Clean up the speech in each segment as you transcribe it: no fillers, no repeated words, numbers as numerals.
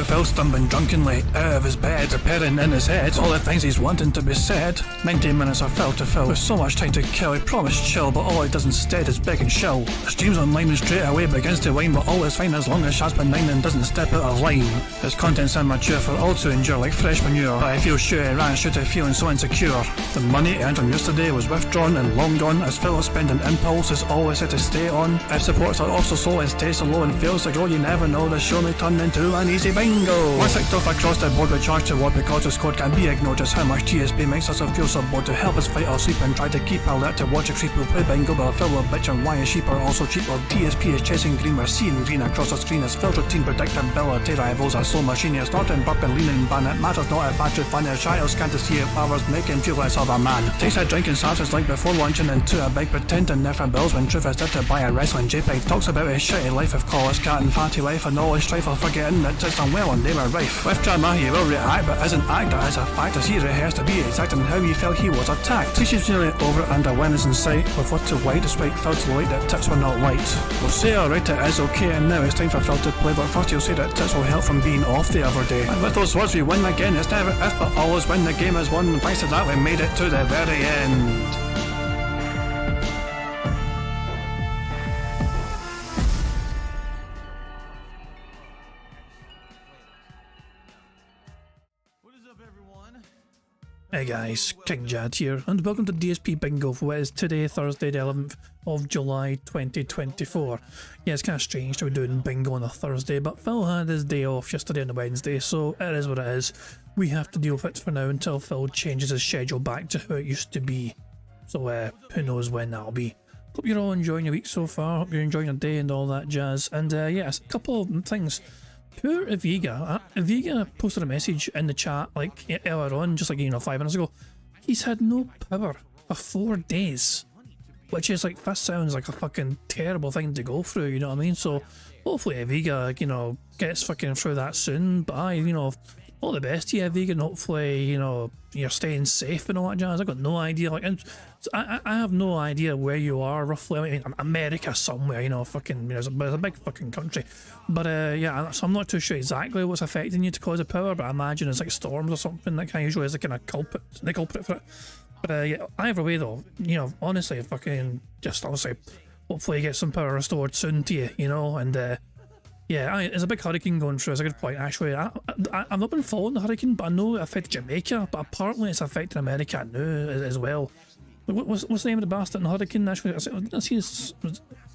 With Phil stumbling drunkenly out of his bed, appearing in his head all the things he's wanting to be said. 90 minutes of Phil to Phil, with so much time to kill. He promised chill, but all he does instead is beg and shill. Streams online and straight away begins to whine, but all is fine as long as Shaz's benign and doesn't step out of line. His content's immature for all to endure like fresh manure, but I feel sure he ran straight to feeling so insecure. The money earned from yesterday was withdrawn and long gone, as Phil's spending impulse is always set to stay on. If supports are also slow and stays so low and fails to grow, you never know, the show may turn into an easy bingo. One ticked off across the board with charge to what because the squad can't be ignored. Just how much DSP makes us feel so bored to help us fight or sleep and try to keep alert to watch a creep will play bingo, but Phil will bitch and why his sheep are also cheap while DSP is chasing green. We're seeing green across the screen as Phil's routine predictability rivals are so machine. He's snorting, burping, leaning, ban. It matters not if factory fun is child can't see it powers make him feel less of a man. Takes a drink and starts his like before launching into a big pretending different bills when truth is there to buy a wrestling JPEG. Talks about his shitty life of college cat and fatty wife and all his strife of forgetting that it's unwell and they were rife. With drama he will react but isn't act as a fact as he rehearsed to be exact in how he felt he was attacked. She's nearly over and a win is in sight with what to white despite Phil to light that tips were not white. We'll say alright it is okay and now it's time for Phil to play, but first he'll say that tips will help from being off the other day. And with those words we win again. It's never if but always when the game is won. Thanks to that we made it to the very end. Hey guys, King Jad here, and welcome to DSP Bingo for what is today, Thursday the 11th of July 2024. Yeah, it's kind of strange to be doing bingo on a Thursday, but Phil had his day off yesterday and Wednesday, so it is what it is. We have to deal with it for now until Phil changes his schedule back to how it used to be. So who knows when that'll be. Hope you're all enjoying your week so far, hope you're enjoying your day and all that jazz. And yes, a couple of things. Poor Aviga. Aviga posted a message in the chat like earlier on, just like 5 minutes ago. He's had no power for 4 days, which is like, that sounds like a fucking terrible thing to go through, you know what I mean? So hopefully Aviga, gets fucking through that soon. But all the best to you, Aviga, and hopefully, you're staying safe and all that jazz. I got no idea, and I have no idea where you are roughly. I mean, America somewhere, it's a big fucking country. But yeah, so I'm not too sure exactly what's affecting you to cause a power, but I imagine it's like storms or something that kind of usually is the kind of culprit for it. But yeah, either way though, honestly, fucking just honestly, hopefully you get some power restored soon to you, and yeah, there's a big hurricane going through. It's a good point, actually. I've not been following the hurricane, but I know it affected Jamaica, but apparently it's affecting America now as well. What's the name of the bastard in the hurricane, actually? I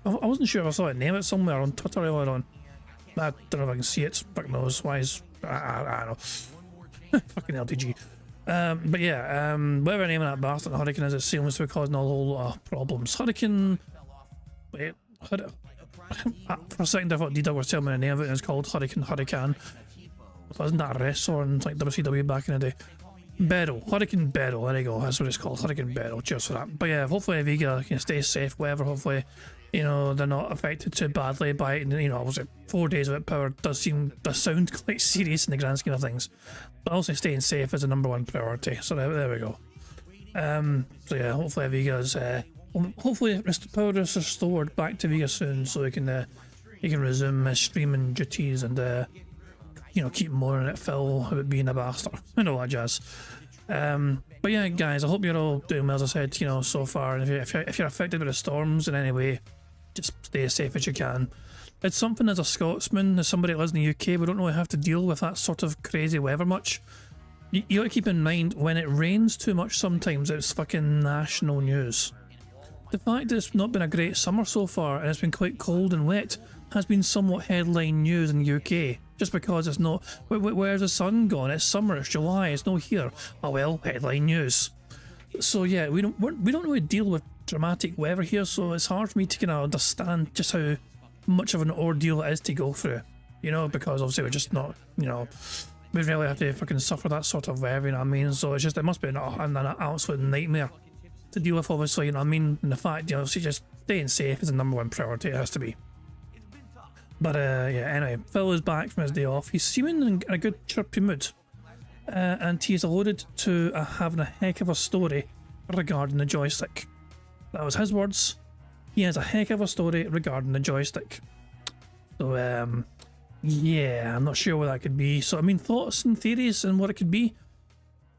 wasn't sure if I saw it name it somewhere on Twitter earlier on. I don't know if I can see it. Fuck knows. Why is... I don't know. Fucking LTG. But yeah, whatever the name of that bastard hurricane is, it seems to be causing a whole lot of problems. Hurricane... Wait, for a second I thought D-Dog was telling me the name of it, and it's called Hurricane. Wasn't that a wrestler in like WCW back in the day? Hurricane Beryl, there you go, that's what it's called, Hurricane Beryl, cheers for that. But yeah, hopefully Aviga can stay safe, whatever, hopefully, they're not affected too badly by it, and was it 4 days without power does sound quite serious in the grand scheme of things. But also staying safe is the #1 priority, so there we go. So yeah, hopefully Aviga's hopefully power is restored back to Aviga soon, so he can resume his streaming duties and keep moaning at Phil about being a bastard and all that jazz. But yeah, guys, I hope you're all doing well, as I said, so far. And if you're affected by the storms in any way, just stay as safe as you can. It's something as a Scotsman, as somebody that lives in the UK, we don't really have to deal with that sort of crazy weather much. You got to keep in mind, when it rains too much sometimes, it's fucking national news. The fact that it's not been a great summer so far and it's been quite cold and wet has been somewhat headline news in the UK, just because it's not. Where's the sun gone? It's summer, it's July, it's not here. Oh well, headline news. So yeah, we don't really deal with dramatic weather here, so it's hard for me to kind of understand just how much of an ordeal it is to go through, because obviously we're just not, we really have to fucking suffer that sort of weather, you know what I mean? So it's just, it must be an absolute nightmare to deal with, obviously, you know what I mean? And the fact, so just staying safe is the #1 priority, it has to be. But yeah, anyway, Phil is back from his day off. He's seeming in a good chirpy mood, and he's alluded to having a heck of a story regarding the joystick. That was his words. He has a heck of a story regarding the joystick. So Yeah, I'm not sure what that could be. So, I mean, thoughts and theories and what it could be.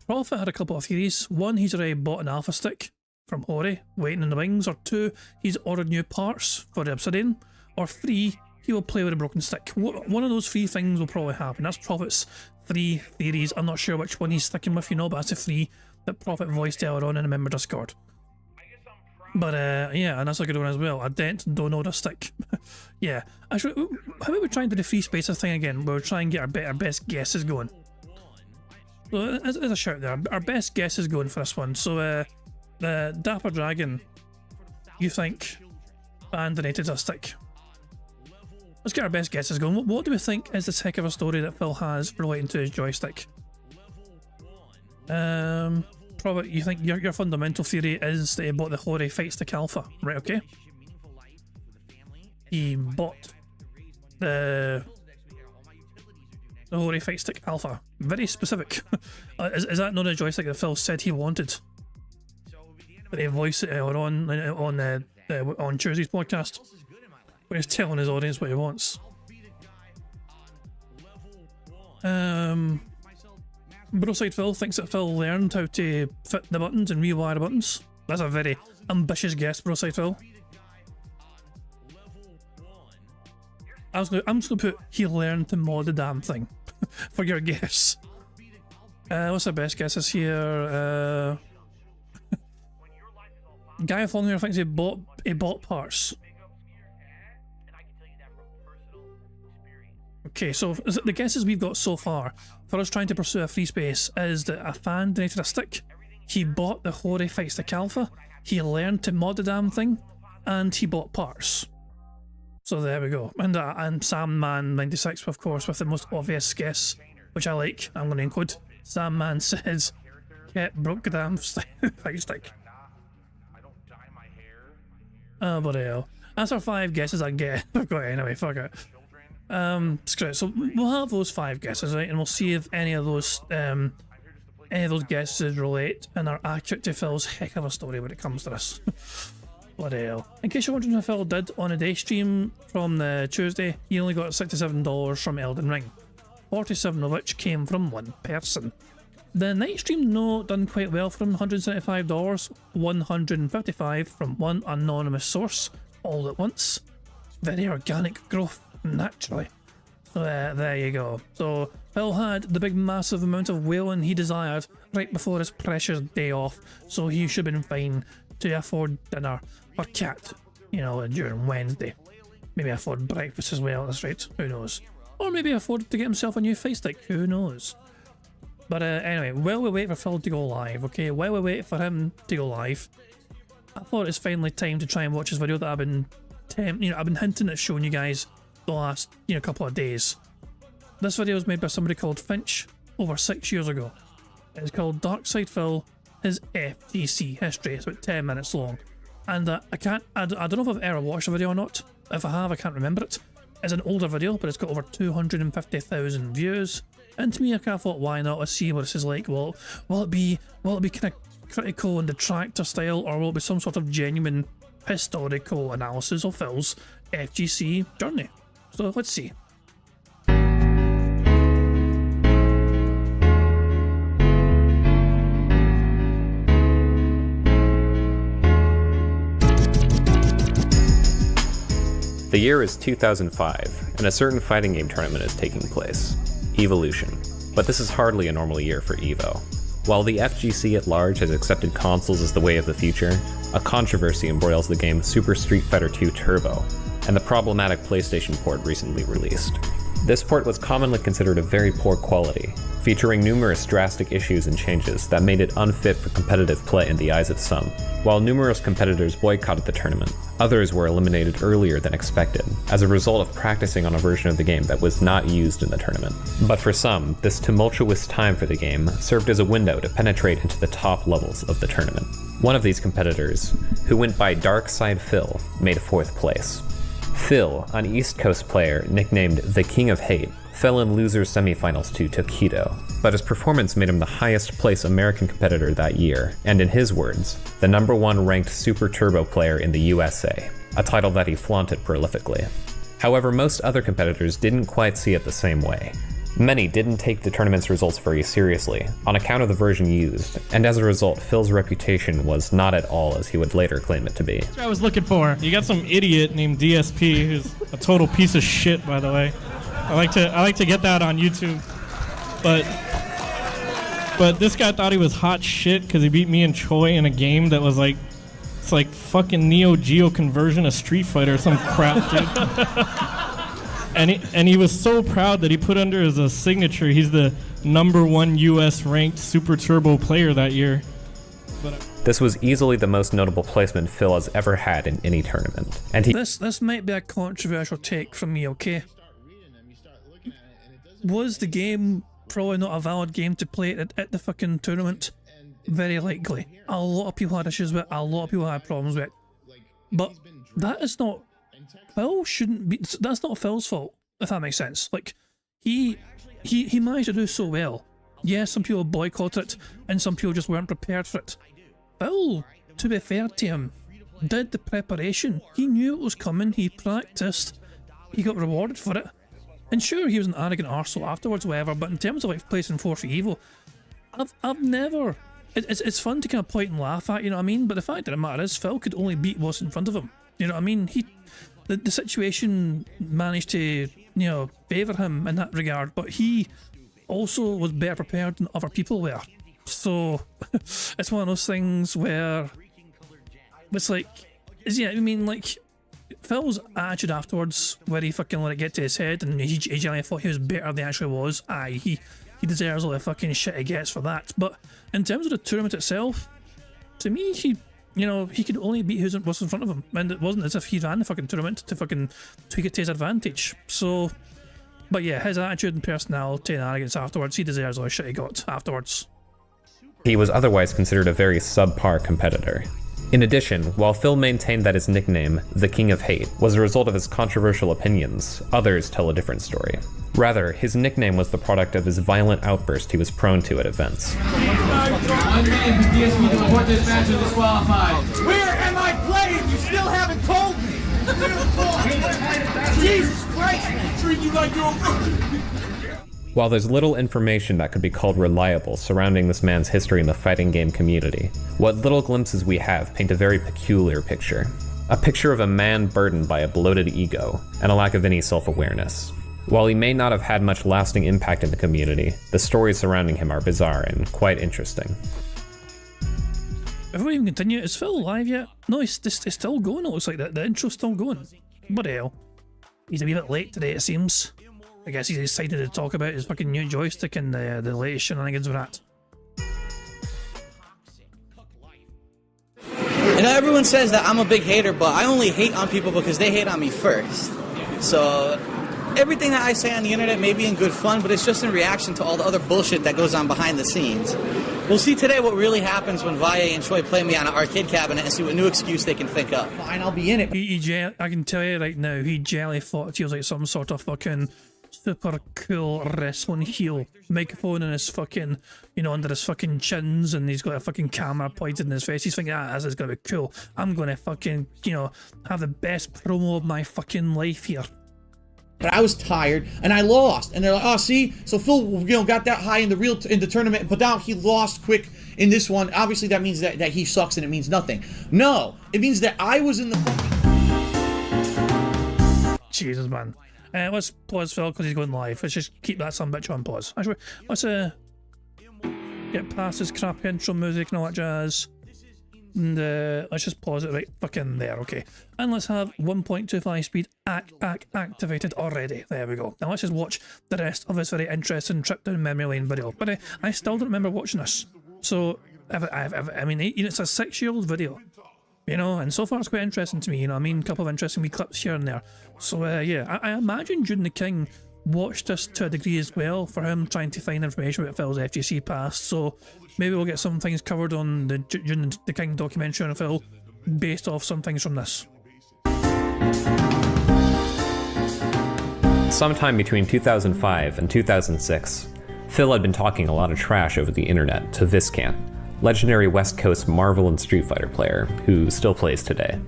Prophet had a couple of theories. One, he's already bought an alpha stick from Hori, waiting in the wings. Or two, he's ordered new parts for the Obsidian. Or three, he will play with a broken stick. One of those three things will probably happen. That's Prophet's three theories. I'm not sure which one he's sticking with, but that's the three that Prophet voiced earlier on in a member Discord. But yeah, and that's a good one as well. A dent, don't order stick. Yeah. Actually, how about we try and do the free spaces thing again? We'll try and get our best guesses going. So there's a shout there. Our best guesses going for this one. So the Dapper Dragon, you think fan donated a stick? Let's get our best guesses going. What do we think is this heck of a story that Phil has relating to his joystick? Probably you think your fundamental theory is that he bought the Hori Fight Stick Alpha, right? Okay. He bought the Hori Fight Stick Alpha. Very specific. Is that not a joystick that Phil said he wanted? But he voiced it on Tuesday's podcast, where he's telling his audience what he wants. Broside Phil thinks that Phil learned how to fit the buttons and rewire the buttons. That's a very ambitious guess, Broside Phil. I'm just gonna put he learned to mod the damn thing for your guess. What's the best guesses here? Guy of Long here thinks he bought parts. Okay, so the guesses we've got so far for us trying to pursue a free space is that a fan donated a stick, he bought the Hori Fight Stick Alpha, he learned to mod the damn thing, and he bought parts. So there we go. And SamMan96, of course, with the most obvious guess, which I like. I'm going to include. SamMan says, "Yeah, broke the damn fight stick." Oh, bloody hell. That's our 5 guesses I get. I've got it anyway, fuck it. Screw it. So we'll have those 5 guesses, right, and we'll see if any of those guesses relate and are accurate to Phil's heck of a story when it comes to this. Bloody hell. In case you're wondering how Phil did on a day stream from the Tuesday, he only got $67 from Elden Ring, 47 of which came from one person. The night stream, no, done quite well for him, $175, 155 from one anonymous source, all at once. Very organic growth, naturally. So there you go. So Phil had the big massive amount of whaling he desired right before his precious day off, so he should have been fine to afford dinner for Cat, you know, during Wednesday. Maybe afford breakfast as well, that's right, who knows. Or maybe afford to get himself a new fight stick, who knows. But anyway, while we wait for Phil to go live, okay, while we wait for him to go live, I thought it's finally time to try and watch his video that I've been hinting at showing you guys the last, couple of days. This video was made by somebody called Finch over 6 years ago. It's called Darkside Phil, his FTC history. It's about 10 minutes long. And I don't know if I've ever watched the video or not. If I have, I can't remember it. It's an older video, but it's got over 250,000 views. And to me, I kind of thought, why not? Let's see what this is like. Will it be kind of critical and detractor style, or will it be some sort of genuine historical analysis of Phil's FGC journey? So let's see. The year is 2005, and a certain fighting game tournament is taking place, Evolution. But this is hardly a normal year for EVO. While the FGC at large has accepted consoles as the way of the future, a controversy embroils the game Super Street Fighter II Turbo, and the problematic PlayStation port recently released. This port was commonly considered of very poor quality, featuring numerous drastic issues and changes that made it unfit for competitive play in the eyes of some. While numerous competitors boycotted the tournament, others were eliminated earlier than expected, as a result of practicing on a version of the game that was not used in the tournament. But for some, this tumultuous time for the game served as a window to penetrate into the top levels of the tournament. One of these competitors, who went by Darkside Phil, made 4th place. Phil, an East Coast player nicknamed the King of Hate, fell in losers semifinals to Tokido, but his performance made him the highest place American competitor that year, and in his words, the #1 ranked Super Turbo player in the USA, a title that he flaunted prolifically. However, most other competitors didn't quite see it the same way. Many didn't take the tournament's results very seriously, on account of the version used, and as a result, Phil's reputation was not at all as he would later claim it to be. That's what I was looking for. You got some idiot named DSP, who's a total piece of shit, by the way. I like to get that on YouTube, but this guy thought he was hot shit because he beat me and Choi in a game that was like, it's like fucking Neo Geo conversion of Street Fighter or some crap, dude. and he was so proud that he put under as a signature, he's the #1 US ranked Super Turbo player that year. This was easily the most notable placement Phil has ever had in any tournament, and This might be a controversial take from me, okay? Was the game probably not a valid game to play at the fucking tournament? Very likely. A lot of people had issues with it, a lot of people had problems with it. But that is not... Phil shouldn't be... That's not Phil's fault, if that makes sense. Like, he managed to do so well. Yes, some people boycotted it, and some people just weren't prepared for it. Phil, to be fair to him, did the preparation. He knew it was coming, he practiced, he got rewarded for it. And sure, he was an arrogant arsehole afterwards, whatever, but in terms of like placing 4th for Evo, I've never... It's fun to kind of point and laugh at, you know what I mean? But the fact of the matter is, Phil could only beat what's in front of him. You know what I mean? The situation managed to, you know, favour him in that regard, but he also was better prepared than other people were. So, it's one of those things where it's like, yeah, I mean, like, Phil's attitude afterwards, where he fucking let it get to his head and he generally thought he was better than he actually was, aye, he deserves all the fucking shit he gets for that. But in terms of the tournament itself, to me, he could only beat who was in front of him, and it wasn't as if he ran the fucking tournament to fucking tweak it to his advantage. So, but yeah, his attitude and personality and arrogance afterwards, he deserves all the shit he got afterwards. he was otherwise considered a very subpar competitor. In addition, while Phil maintained that his nickname, the King of Hate, was a result of his controversial opinions, others tell a different story. Rather, his nickname was the product of his violent outburst he was prone to at events. 1 man for DSP to report this match is disqualified. Where am I playing? You still haven't told me! Jesus Christ, man! Treat you like you're While there's little information that could be called reliable surrounding this man's history in the fighting game community, what little glimpses we have paint a very peculiar picture. A picture of a man burdened by a bloated ego and a lack of any self-awareness. While he may not have had much lasting impact in the community, the stories surrounding him are bizarre and quite interesting. Before we even continue, is Phil alive yet? No, he's still going, it looks like the intro's still going. But hell, he's a wee bit late today it seems. I guess he's excited to talk about his fucking new joystick and the latest shenanigans with that. You know, everyone says that I'm a big hater, but I only hate on people because they hate on me first. So everything that I say on the internet may be in good fun, but it's just in reaction to all the other bullshit that goes on behind the scenes. We'll see today what really happens when Valle and Choi play me on an arcade cabinet and see what new excuse they can think up. fine, I'll be in it. I can tell you right now, he generally thought he was like some sort of fucking super cool wrestling heel. Microphone in his fucking, you know, under his fucking chins, and he's got a fucking camera pointed in his face. He's thinking, this is gonna be cool. I'm gonna fucking, you know, have the best promo of my fucking life here. But I was tired and I lost, and they're like, "Oh, see, so Phil, you know, got that high in the tournament, but now he lost quick in this one. Obviously, that means that he sucks and it means nothing. No, it means that I was in the fucking." Jesus, man. Let's pause Phil because he's going live. Let's just keep that son bitch on pause. Actually, let's get past his crap intro music and all that jazz. And let's just pause it right fucking there, okay. And let's have 1.25 speed activated already. There we go. Now let's just watch the rest of this very interesting trip down memory lane video. But I still don't remember watching this. So, I mean, it's a 6-year-old video. You know, and so far it's quite interesting to me, you know what I mean? A couple of interesting wee clips here and there. So, yeah, I imagine June the King watched this to a degree as well, for him trying to find information about Phil's FGC past. So, maybe we'll get some things covered on the June the King documentary on Phil, based off some things from this. Sometime between 2005 and 2006, Phil had been talking a lot of trash over the internet to Viscant, legendary West Coast Marvel and Street Fighter player who still plays today.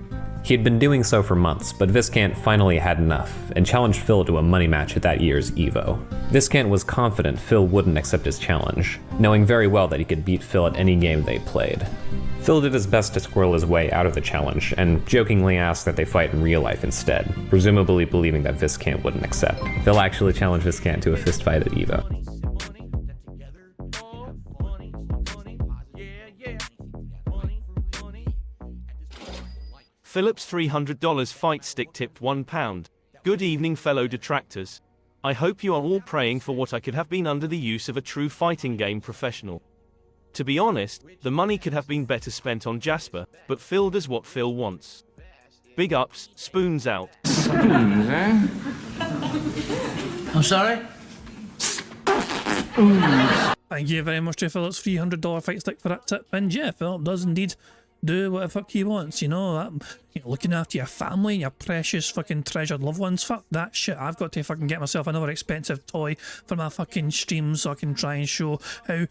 He had been doing so for months, but Viscant finally had enough and challenged Phil to a money match at that year's EVO. Viscant was confident Phil wouldn't accept his challenge, knowing very well that he could beat Phil at any game they played. Phil did his best to squirrel his way out of the challenge and jokingly asked that they fight in real life instead, presumably believing that Viscant wouldn't accept. Phil actually challenged Viscant to a fistfight at EVO. Philip's $300 fight stick tipped £1. Good evening, fellow detractors. I hope you are all praying for what I could have been under the use of a true fighting game professional. To be honest, the money could have been better spent on Jasper, but Phil does what Phil wants. Big ups, spoons out. I'm sorry? Thank you very much to Philip's $300 fight stick for that tip. And yeah, Philip does indeed do what the fuck he wants, you know, looking after your family, your precious fucking treasured loved ones. Fuck that shit. I've got to fucking get myself another expensive toy for my fucking stream so I can try and show how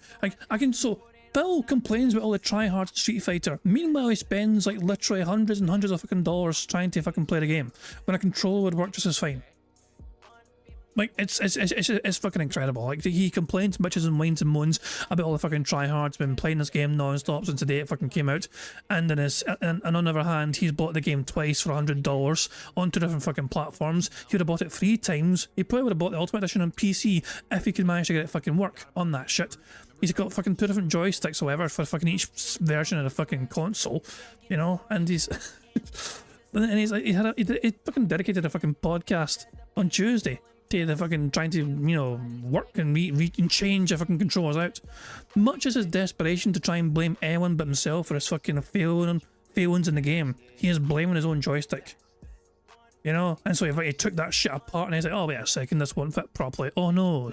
I can. So Phil complains about all the try-hard Street Fighter. Meanwhile, he spends like literally hundreds and hundreds of fucking dollars trying to fucking play the game when a controller would work just as fine. Like, it's fucking incredible. Like, he complains, bitches and whines and moans about all the fucking tryhards, been playing this game non-stop since the day it fucking came out, and on the other hand, he's bought the game twice for $100 on 2 different fucking platforms. He would have bought it 3 times. He probably would have bought the Ultimate Edition on PC if he could manage to get it fucking work on that shit. He's got fucking 2 different joysticks, however, for fucking each version of the fucking console, you know, and he's... and he's like, he fucking dedicated a fucking podcast on Tuesday to the fucking trying to, you know, work and and change the fucking controllers out. Much as his desperation to try and blame anyone but himself for his fucking failings in the game, he is blaming his own joystick. You know? And so he took that shit apart and he's like, oh wait a second, this won't fit properly. Oh no.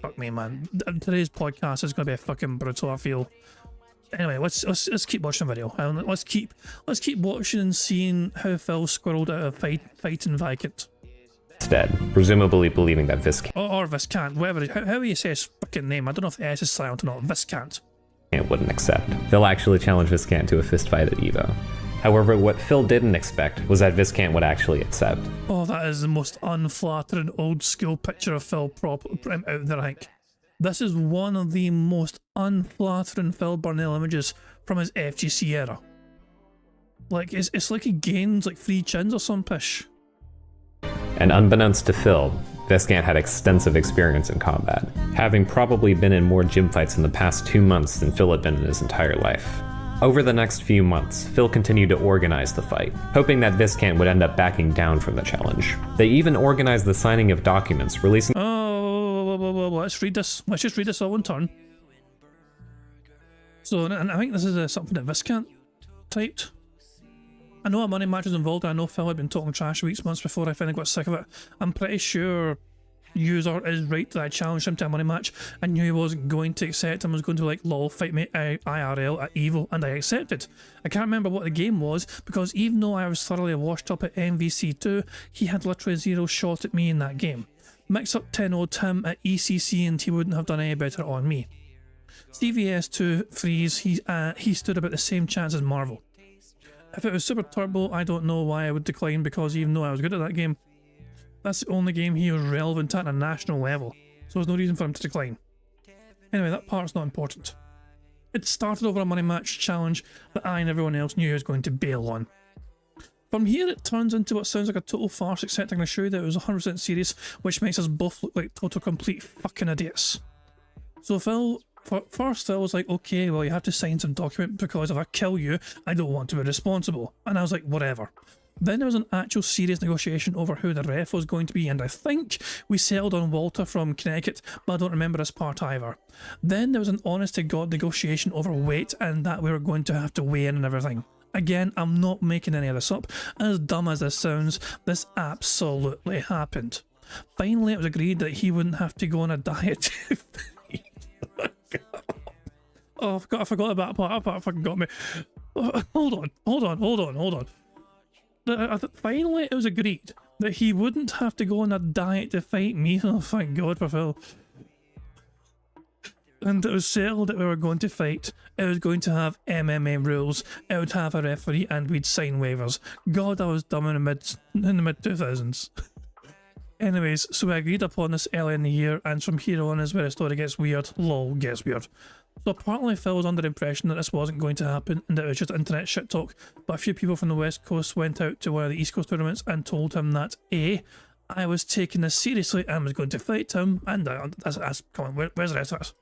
Fuck me, man. Today's podcast is gonna be a fucking brutal, I feel. Anyway, let's keep watching the video. Let's keep watching and seeing how Phil squirreled out of fighting Viscant. Instead, presumably believing that Viscant or Viscant, whatever. How you say his fucking name? I don't know if the S is silent or not. Viscant wouldn't accept. Phil actually challenged Viscant to a fistfight at EVO. However, what Phil didn't expect was that Viscant would actually accept. Oh, that is the most unflattering old school picture of Phil out there, I think. This is one of the most unflattering Phil Burnell images from his FGC era. Like, it's like he gains like 3 chins or some pish. And unbeknownst to Phil, Viscant had extensive experience in combat, having probably been in more gym fights in the past 2 months than Phil had been in his entire life. Over the next few months, Phil continued to organize the fight, hoping that Viscant would end up backing down from the challenge. They even organized the signing of documents, releasing— Oh, let's read this. Let's just read this all in turn. So, and I think this is something that Viscant typed. I know a money match was involved, and I know Phil had been talking trash months before I finally got sick of it. I'm pretty sure user is right that I challenged him to a money match. I knew he wasn't going to accept him. I was going to like, lol, fight me IRL at EVO, and I accepted. I can't remember what the game was, because even though I was thoroughly washed up at MVC2, he had literally 0 shot at me in that game. Mix up 10-0'd him at ECC and he wouldn't have done any better on me. CVS2 freeze, he stood about the same chance as Marvel. If it was Super Turbo, I don't know why I would decline, because even though I was good at that game, that's the only game he was relevant at a national level, so there's no reason for him to decline. Anyway, that part's not important. It started over a money match challenge that I and everyone else knew he was going to bail on. From here it turns into what sounds like a total farce, except I'm going to show you that it was 100% serious, which makes us both look like total complete fucking idiots. So first I was like, okay, well you have to sign some document because if I kill you, I don't want to be responsible. And I was like, whatever. Then there was an actual serious negotiation over who the ref was going to be, and I think we settled on Walter from Connecticut, but I don't remember this part either. Then there was an honest-to-God negotiation over weight, and that we were going to have to weigh in and everything. Again, I'm not making any of this up. As dumb as this sounds, this absolutely happened. Finally, it was agreed that he wouldn't have to go on a diet. Oh, I forgot about that part. That part fucking got me. Hold on. Finally, it was agreed that he wouldn't have to go on a diet to fight me. Oh, thank God for Phil. and it was settled that we were going to fight. It was going to have MMA rules. It would have a referee, and we'd sign waivers. God, I was dumb in the mid 2000s. Anyways, so we agreed upon this early in the year, and from here on is where the story gets weird. Lol, gets weird. So apparently Phil was under the impression that this wasn't going to happen and that it was just internet shit talk, but a few people from the West Coast went out to one of the East Coast tournaments and told him that A, I was taking this seriously and was going to fight him, and that's come on, where's the rest of us?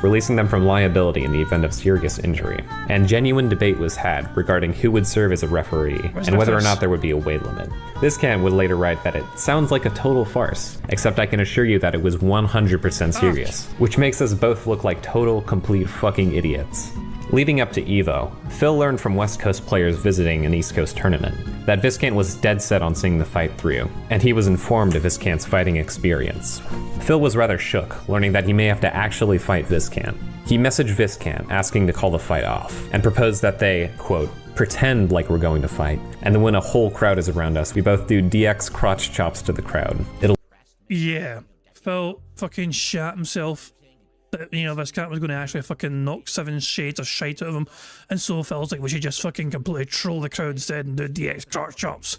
Releasing them from liability in the event of serious injury. And genuine debate was had regarding who would serve as a referee and whether or not there would be a weight limit. Viscant would later write that it sounds like a total farce, except I can assure you that it was 100% serious, which makes us both look like total, complete fucking idiots. Leading up to EVO, Phil learned from West Coast players visiting an East Coast tournament that Viscant was dead set on seeing the fight through, and he was informed of Viscant's fighting experience. Phil was rather shook, learning that he may have to actually fight Viscant. He messaged Viscant asking to call the fight off, and proposed that they, quote, pretend like we're going to fight, and then when a whole crowd is around us, we both do DX crotch chops to the crowd. Yeah, Phil fucking shat himself. You know, Viscant was going to actually fucking knock 7 shades of shite out of him, and so Phil's like, we should just fucking completely troll the crowd instead and do DX crotch chops.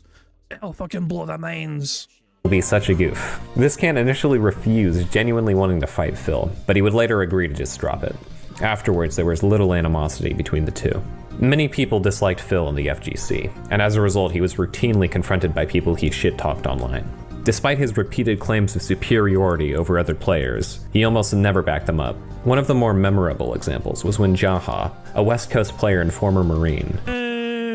It'll fucking blow their minds. It'll be such a goof. Viscant initially refused, genuinely wanting to fight Phil, but he would later agree to just drop it. Afterwards, there was little animosity between the two. Many people disliked Phil in the FGC, and as a result, he was routinely confronted by people he shit-talked online. Despite his repeated claims of superiority over other players, he almost never backed them up. One of the more memorable examples was when Jaha, a West Coast player and former Marine,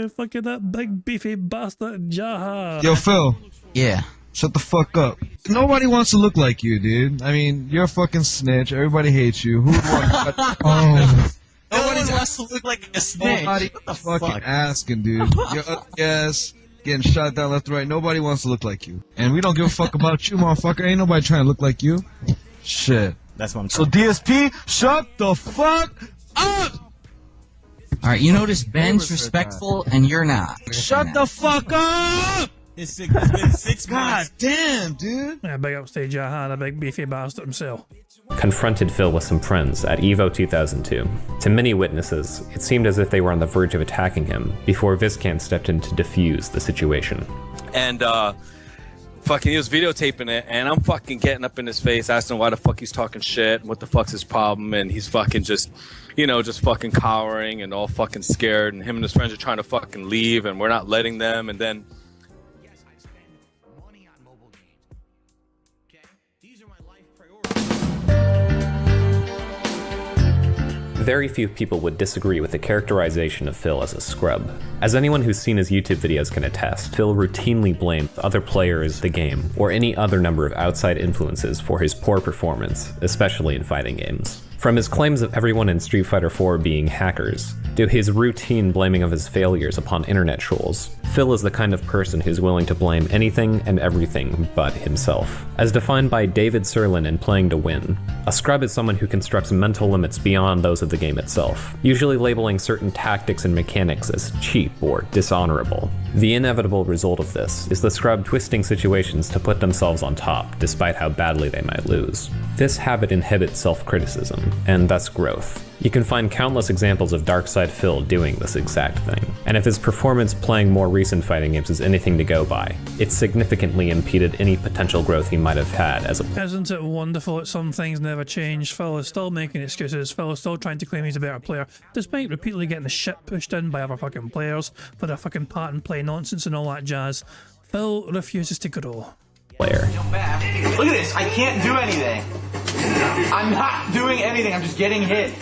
Fucking that big beefy bastard Jaha. Yo, Phil. Yeah. Shut the fuck up. Nobody wants to look like you, dude. I mean, you're a fucking snitch. Everybody hates you. Who would want Oh. Nobody wants to look like a snitch. Nobody fucking asking, dude. You're yes. Getting shot down left and right. Nobody wants to look like you. And we don't give a fuck about you, motherfucker. Ain't nobody trying to look like you. Shit. That's what I'm So DSP, shut the fuck up! Alright, you notice Ben's respectful and you're not. Shut the fuck up! It's been 6 God months. damn, dude. Yeah, big upstage Jaha, the big beefy bastard himself. confronted Phil with some friends at EVO 2002. To many witnesses, it seemed as if they were on the verge of attacking him before Viscant stepped in to defuse the situation. And fucking he was videotaping it, and I'm fucking getting up in his face, asking why the fuck he's talking shit, what the fuck's his problem, and he's fucking just, you know, just fucking cowering and all fucking scared, and him and his friends are trying to fucking leave, and we're not letting them, and then very few people would disagree with the characterization of Phil as a scrub. As anyone who's seen his YouTube videos can attest, Phil routinely blamed other players, the game, or any other number of outside influences for his poor performance, especially in fighting games. From his claims of everyone in Street Fighter IV being hackers, to his routine blaming of his failures upon internet trolls, Phil is the kind of person who's willing to blame anything and everything but himself. As defined by David Serlin in Playing to Win, a scrub is someone who constructs mental limits beyond those of the game itself, usually labeling certain tactics and mechanics as cheap or dishonorable. The inevitable result of this is the scrub twisting situations to put themselves on top, despite how badly they might lose. This habit inhibits self-criticism, and thus growth. You can find countless examples of Darkside Phil doing this exact thing. And if his performance playing more recent fighting games is anything to go by, it significantly impeded any potential growth he might have had as a player. Isn't it wonderful that some things never change? Phil is still making excuses. Phil is still trying to claim he's a better player, despite repeatedly getting the shit pushed in by other fucking players for their fucking part and play nonsense and all that jazz. Phil refuses to grow. Look at this, I can't do anything. I'm not doing anything, I'm just getting hit.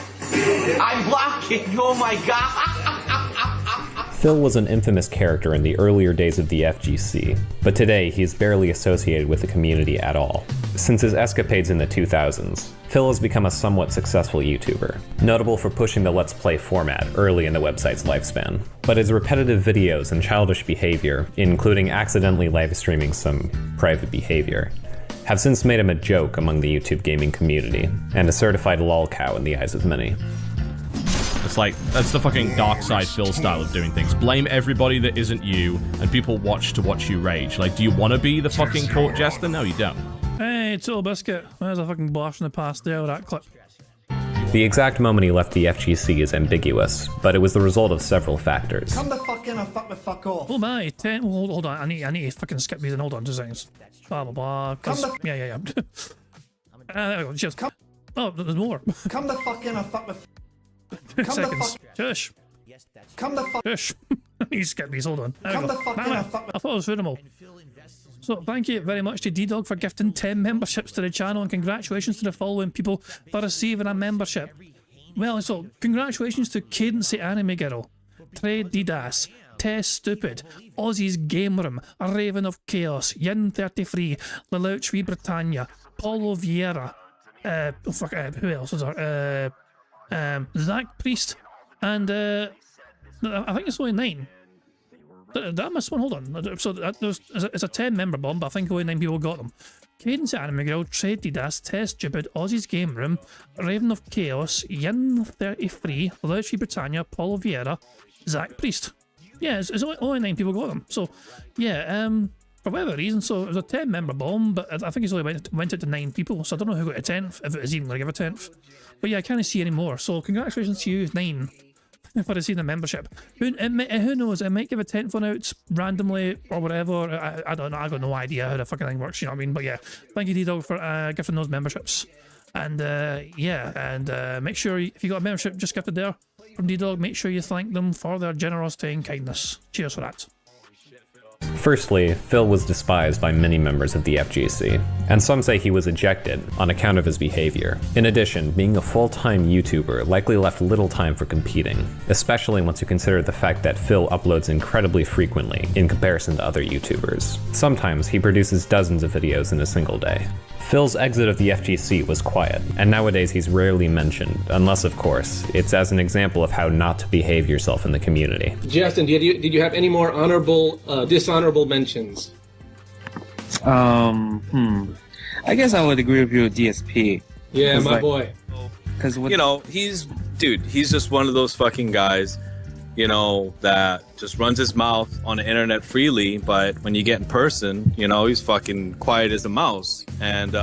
I'm blocking, oh my god. Phil was an infamous character in the earlier days of the FGC, but today he's barely associated with the community at all. Since his escapades in the 2000s, Phil has become a somewhat successful YouTuber, notable for pushing the Let's Play format early in the website's lifespan. But his repetitive videos and childish behavior, including accidentally live streaming some private behavior, have since made him a joke among the YouTube gaming community, and a certified lolcow in the eyes of many. It's like, that's the fucking dark side Phil style of doing things. Blame everybody that isn't you, and people watch to watch you rage. Like, do you want to be the fucking court jester? No, you don't. Hey, Total Biscuit. There's a fucking blast from the past there with that clip. The exact moment he left the FGC is ambiguous, but it was the result of several factors. Come the fuck in or fuck the fuck off. Oh my, hold on, I need to fucking skip these and hold on 2 seconds. Blah blah blah. Yeah. There we go, cheers. Oh, there's more. Come the fuck in or fuck the 2 seconds. Shush. Come the fuck. Shush. You skip these, hold on. Come the fuck in or fuck I thought I was through them all. So thank you very much to D-Dog for gifting 10 memberships to the channel, and congratulations to the following people for receiving a membership. Well, so congratulations to Cadence the Anime Girl, Trey Didas, Tess Stupid, Aussie's Game Room, Raven of Chaos, Yin33, Lelouch V Britannia, Paulo Vieira, who else is there? Zach Priest, and I think it's only 9. Did I miss one? Hold on. So it's a 10-member bomb, but I think only 9 people got them. Cadence Anime Girl, Trade Didas, Tess Stupid, Aussie's Game Room, Raven of Chaos, Yin33, Lelouch Britannia, Paulo Vieira, Zach Priest. Yeah, it's only 9 people got them. So, yeah, for whatever reason, so it was a 10-member bomb, but I think it's only went out to 9 people, so I don't know who got a 10th, if it was even going to give a 10th. But yeah, I can't see any more, so congratulations to you, 9. For receiving a membership. Who knows, it might give a 10th one out randomly or whatever. I don't know, I got no idea how the fucking thing works, you know what I mean? But yeah, thank you D-Dog for gifting those memberships. And yeah, and make sure if you got a membership just gifted there from D-Dog, make sure you thank them for their generosity and kindness. Cheers for that. Firstly, Phil was despised by many members of the FGC, and some say he was ejected on account of his behavior. In addition, being a full-time YouTuber likely left little time for competing, especially once you consider the fact that Phil uploads incredibly frequently in comparison to other YouTubers. Sometimes he produces dozens of videos in a single day. Phil's exit of the FGC was quiet, and nowadays he's rarely mentioned, unless of course, it's as an example of how not to behave yourself in the community. Justin, did you have any more honorable, dishonorable mentions? I guess I would agree with you with DSP. Yeah, my boy. Because you know, he's just one of those fucking guys, you know, that just runs his mouth on the internet freely, but when you get in person, you know, he's fucking quiet as a mouse. And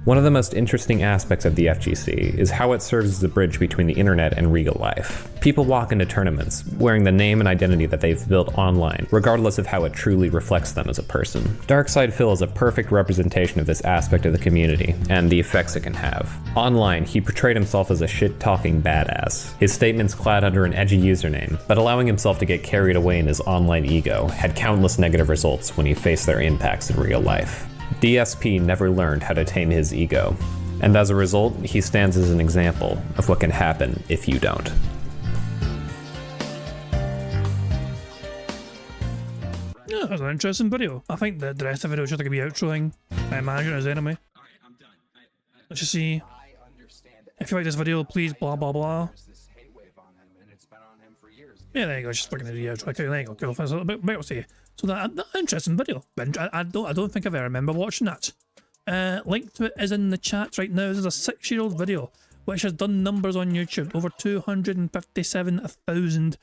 one of the most interesting aspects of the FGC is how it serves as a bridge between the internet and real life. People walk into tournaments wearing the name and identity that they've built online, regardless of how it truly reflects them as a person. Darkside Phil is a perfect representation of this aspect of the community and the effects it can have. Online, he portrayed himself as a shit-talking badass. His statements clad under an edgy username, but allowing himself to get carried away in his online ego had countless negative results when he faced their impacts in real life. DSP never learned how to tame his ego, and as a result, he stands as an example of what can happen if you don't. Yeah, that was an interesting video. I think the rest of the video is just going to be outroing, I imagine, as enemy. Let's just see. If you like this video, please blah blah blah. Yeah, there you go, just looking at the outro. Okay, there you go, cool. So, but we'll see. So that interesting video. I don't think I've ever remember watching that. Link to it is in the chat right now. This is a 6-year-old video which has done numbers on YouTube. Over 257,000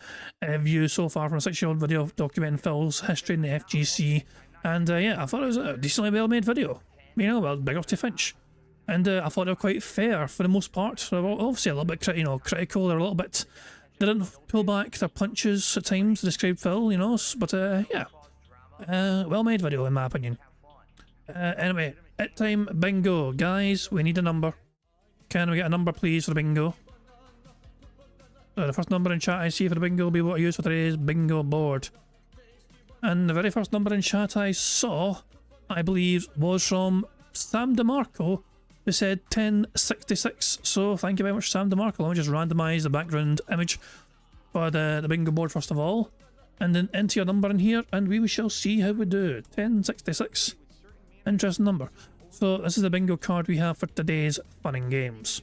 views so far from a 6-year-old video documenting Phil's history in the FGC. And yeah, I thought it was a decently well-made video. You know, well, big up to Finch. And I thought they were quite fair for the most part. So obviously a little bit critical. They're a little bit. They didn't pull back their punches at times to describe Phil, you know. But yeah. Well-made video in my opinion. Anyway, it time bingo. Guys, we need a number. Can we get a number please for the bingo? The first number in chat I see for the bingo will be what I use for today's bingo board. And the very first number in chat I saw, I believe, was from Sam DeMarco, who said 1066. So thank you very much, Sam DeMarco. Let me just randomise the background image for the bingo board first of all. And then enter your number in here, and we shall see how we do. 1066. Interesting number. So this is the bingo card we have for today's fun and games.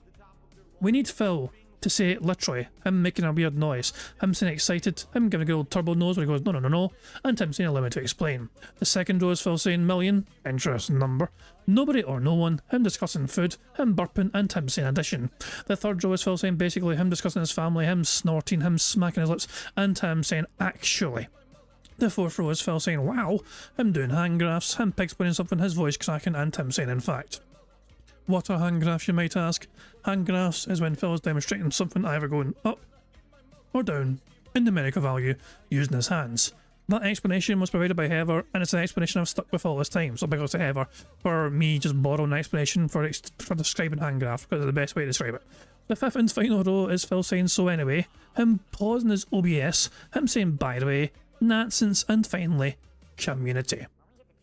We need Phil to say literally, him making a weird noise, him saying excited, him giving a good old turbo nose where he goes no no no no, and him saying allow me to explain. The second row is Phil saying million, interesting number, nobody or no one, him discussing food, him burping, and him saying addition. The third row is Phil saying basically him discussing his family, him snorting, him smacking his lips, and him saying actually. The fourth row is Phil saying wow, him doing hand graphs, him explaining something, his voice cracking, and him saying in fact. What are hand graphs, you might ask? Hand graphs is when Phil is demonstrating something either going up or down in numerical value using his hands. That explanation was provided by Heather, and it's an explanation I've stuck with all this time, so big ups to Heather for me just borrowing an explanation for describing hand graphs, because it's the best way to describe it. The fifth and final row is Phil saying so anyway, him pausing his OBS, him saying by the way, nonsense, and finally, community.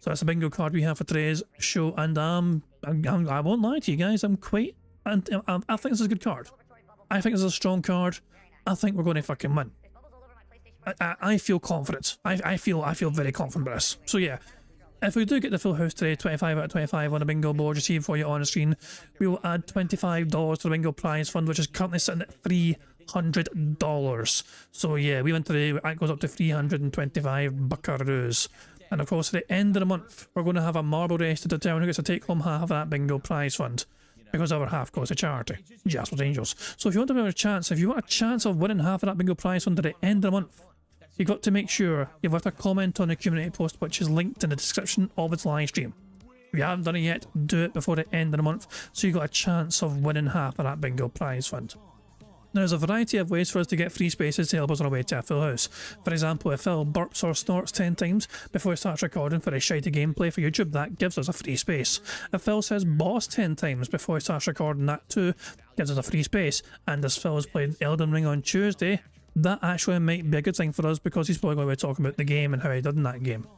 So that's the bingo card we have for today's show, and I won't lie to you guys, I think this is a good card. I think this is a strong card. I think we're going to fucking win. I feel confident. I feel very confident about this. So yeah, if we do get the full house today, 25 out of 25 on the bingo board you see for you on the screen, we will add $25 to the bingo prize fund, which is currently sitting at $300. So yeah, we went today, it goes up to 325 buckaroos. And of course, at the end of the month, we're going to have a marble race to determine who gets to take home half of that bingo prize fund, because our half goes to charity, Jasper's Angels. So if you want a chance of winning half of that bingo prize fund at the end of the month, you've got to make sure you've left a comment on the community post, which is linked in the description of its live stream. If you haven't done it yet, do it before the end of the month, so you've got a chance of winning half of that bingo prize fund. Now, there's a variety of ways for us to get free spaces to help us on our way to a full house. For example, if Phil burps or snorts 10 times before he starts recording for a shitey gameplay for YouTube, that gives us a free space. If Phil says boss 10 times before he starts recording, that too gives us a free space. And as Phil is playing Elden Ring on Tuesday, that actually might be a good thing for us, because he's probably going to be talking about the game and how he did in that game.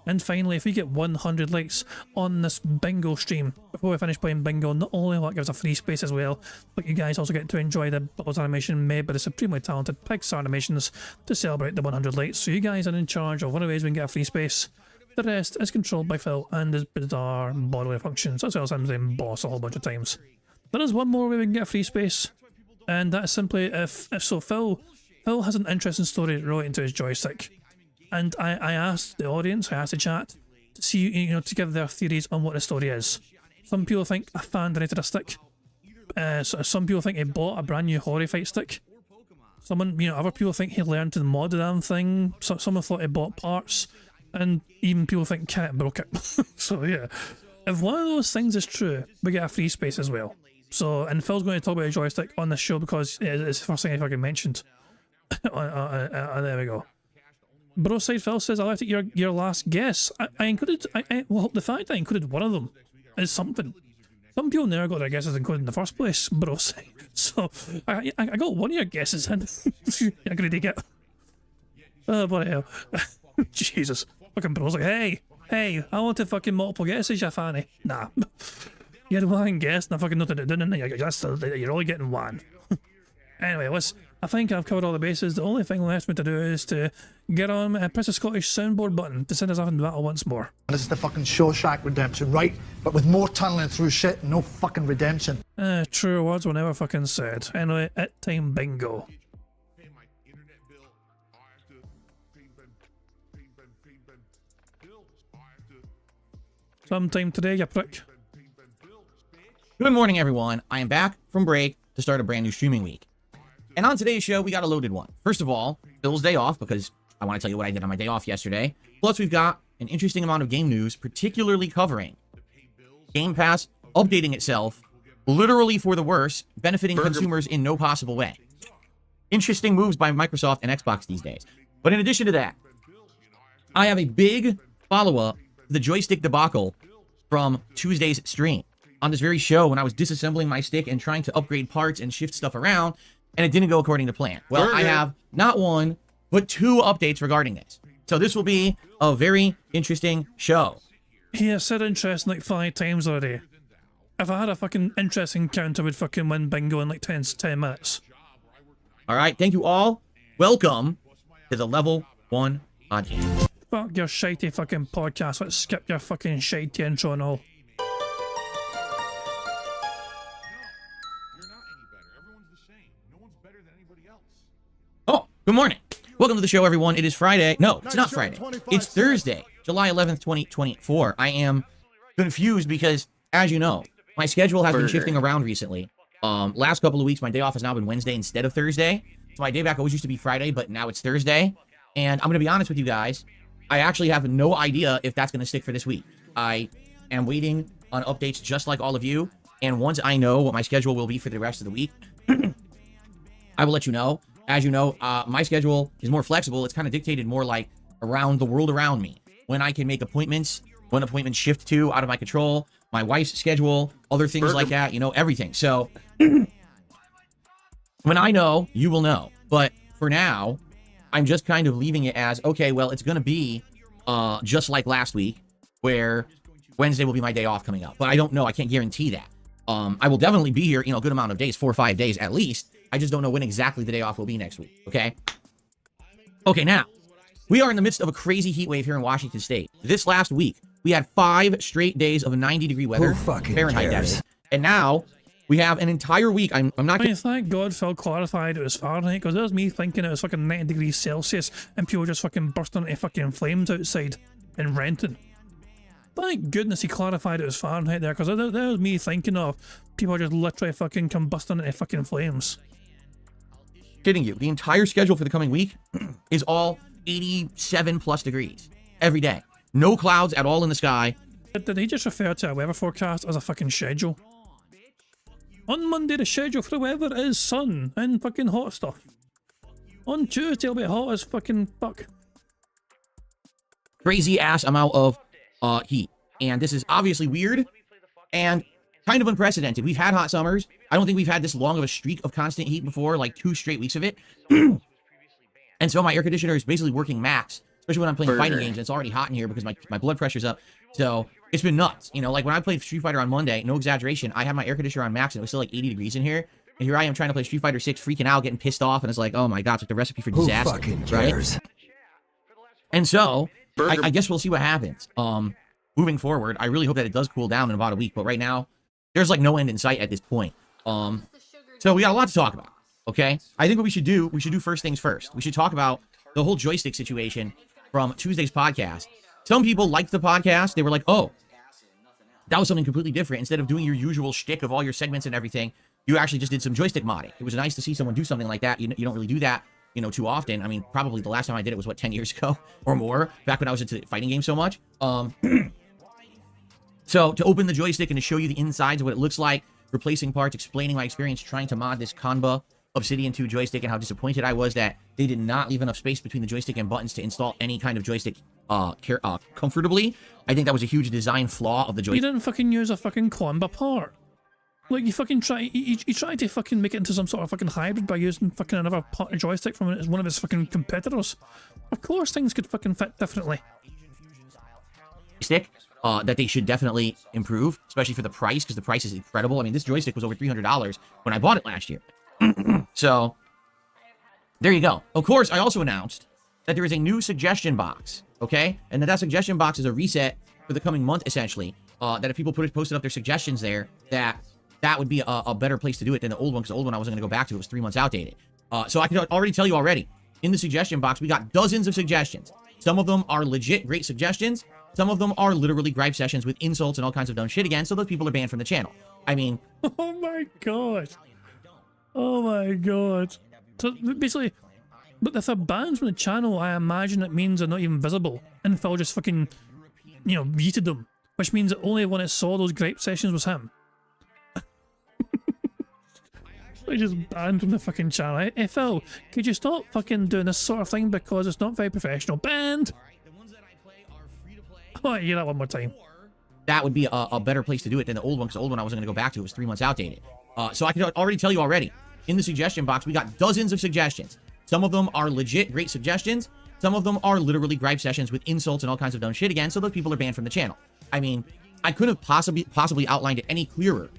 And finally, if we get 100 likes on this bingo stream before we finish playing bingo, not only will that give us a free space as well, but you guys also get to enjoy the Bubbles animation made by the supremely talented Pixar Animations to celebrate the 100 likes. So you guys are in charge of one of the ways we can get a free space. The rest is controlled by Phil and his bizarre bodily functions, as well as him saying boss a whole bunch of times. There is one more way we can get a free space, and that is simply if Phil has an interesting story relating to his joystick. And I asked the audience, I asked the chat, to see, to give their theories on what the story is. Some people think a fan donated a stick. Some people think he bought a brand new Horror Fight stick. Other people think he learned to mod the damn thing. Someone thought he bought parts. And even people think Cat broke it. So yeah, if one of those things is true, we get a free space as well. So, and Phil's going to talk about a joystick on this show because it's the first thing I fucking mentioned. There we go. Broside Phil says, I left it your last guess. Well, the fact I included one of them is something. Some people never got their guesses included in the first place, Broside. So, I got one of your guesses in. I could take it. Oh, what the hell. Jesus. Fucking Broside. Hey, I wanted fucking multiple guesses, you fanny. Nah. You had one guess and I fucking nothing to do, and you're only getting one. Anyway, I think I've covered all the bases. The only thing left me to do is to get on and press the Scottish soundboard button to send us off into battle once more. This is the fucking Shawshank Redemption, right? But with more tunneling through shit and no fucking redemption. True words were never fucking said. Anyway, at time bingo. Sometime today, you prick. Good morning, everyone. I am back from break to start a brand new streaming week. And on today's show, we got a loaded one. First of all, Bill's day off, because I want to tell you what I did on my day off yesterday. Plus, we've got an interesting amount of game news, particularly covering Game Pass updating itself, literally for the worse, benefiting consumers in no possible way. Interesting moves by Microsoft and Xbox these days. But in addition to that, I have a big follow-up to the joystick debacle from Tuesday's stream. On this very show, when I was disassembling my stick and trying to upgrade parts and shift stuff around, and it didn't go according to plan. Well, I have not one, but two updates regarding this. So this will be a very interesting show. He has said interesting like 5 times already. If I had a fucking interesting count, I would fucking win bingo in like 10 minutes. Alright, thank you all. Welcome to the Level 1 podcast. Fuck your shitey fucking podcast. Let's skip your fucking shitey intro and all. Oh, good morning. Welcome to the show, everyone. It is Friday. No, it's not Friday. It's Thursday, July 11th, 2024. I am confused because, as you know, my schedule has been shifting around recently. Last couple of weeks, my day off has now been Wednesday instead of Thursday. So my day back always used to be Friday, but now it's Thursday. And I'm going to be honest with you guys. I actually have no idea if that's going to stick for this week. I am waiting on updates just like all of you And once I know what my schedule will be for the rest of the week, I will let you know. As you know, my schedule is more flexible. It's kind of dictated more like around the world around me. When I can make appointments, when appointments shift to out of my control, my wife's schedule, other things like that, you know, everything. So when I know, you will know. But for now, I'm just kind of leaving it as, okay, well, it's going to be just like last week, where Wednesday will be my day off coming up. But I don't know. I can't guarantee that. I will definitely be here, you know, a good amount of days, 4 or 5 days at least. I just don't know when exactly the day off will be next week, okay? Okay, now, we are in the midst of a crazy heat wave here in Washington State. This last week, we had 5 straight days of 90-degree weather, Fahrenheit, that is. And now, we have an entire week. I'm not gonna... Thank God Phil clarified it was Fahrenheit, because that was me thinking it was fucking 90 degrees Celsius, and people just fucking bursting into fucking flames outside in Renton. Thank goodness he clarified it was Fahrenheit there, because that was me thinking of people just literally fucking combusting into fucking flames. Kidding you. The entire schedule for the coming week is all 87 plus degrees every day. No clouds at all in the sky. Did he just refer to a weather forecast as a fucking schedule? On Monday, the schedule for the weather is sun and fucking hot stuff. On Tuesday, it'll be hot as fucking fuck. Crazy ass amount of heat. And this is obviously weird and kind of unprecedented. We've had hot summers. I don't think we've had this long of a streak of constant heat before, like 2 straight weeks of it. And so my air conditioner is basically working max, especially when I'm playing fighting games and it's already hot in here because my blood pressure's up. So it's been nuts. You know, like when I played Street Fighter on Monday, no exaggeration, I had my air conditioner on max and it was still like 80 degrees in here. And here I am trying to play Street Fighter 6, freaking out, getting pissed off, and it's like, oh my god, it's like the recipe for disaster. Who fucking cares? Right? And so, I guess we'll see what happens. Moving forward, I really hope that it does cool down in about a week, but right now, there's like no end in sight at this point. So we got a lot to talk about, okay? I think what we should do first things first. We should talk about the whole joystick situation from Tuesday's podcast. Some people liked the podcast. They were like, oh, that was something completely different. Instead of doing your usual shtick of all your segments and everything, you actually just did some joystick modding. It was nice to see someone do something like that. You don't really do that, you know, too often. I mean, probably the last time I did it was, what, 10 years ago or more, back when I was into fighting games so much. So to open the joystick and to show you the insides of what it looks like, replacing parts, explaining my experience trying to mod this Kanba Obsidian 2 joystick and how disappointed I was that they did not leave enough space between the joystick and buttons to install any kind of joystick comfortably. I think that was a huge design flaw of the joystick. You didn't fucking use a fucking Kanba part. Like, you fucking you tried to fucking make it into some sort of fucking hybrid by using fucking another joystick from one of his fucking competitors. Of course things could fucking fit differently. Stick that they should definitely improve, especially for the price, because the price is incredible. I mean, this joystick was over $300 when I bought it last year. So, there you go. Of course, I also announced that there is a new suggestion box, okay? And that suggestion box is a reset for the coming month, essentially. That if people posted up their suggestions there, that would be a better place to do it than the old one, because the old one I wasn't going to go back to. It was 3 months outdated. So I can already tell you already, in the suggestion box, we got dozens of suggestions. Some of them are legit great suggestions. Some of them are literally gripe sessions with insults and all kinds of dumb shit again, so those people are banned from the channel. I mean... Oh my god. Oh my god. So basically, but if they're banned from the channel, I imagine it means they're not even visible. And Phil just fucking, you know, yeeted them. Which means that only one that saw those gripe sessions was him. They just banned from the fucking channel. Hey Phil, could you stop fucking doing this sort of thing because it's not very professional? Banned! I want to hear that one more time. That would be a better place to do it than the old one, because the old one I wasn't going to go back to. It was 3 months outdated. So I can already tell you already, in the suggestion box, we got dozens of suggestions. Some of them are legit great suggestions. Some of them are literally gripe sessions with insults and all kinds of dumb shit again, so those people are banned from the channel. I mean, I couldn't have possibly outlined it any clearer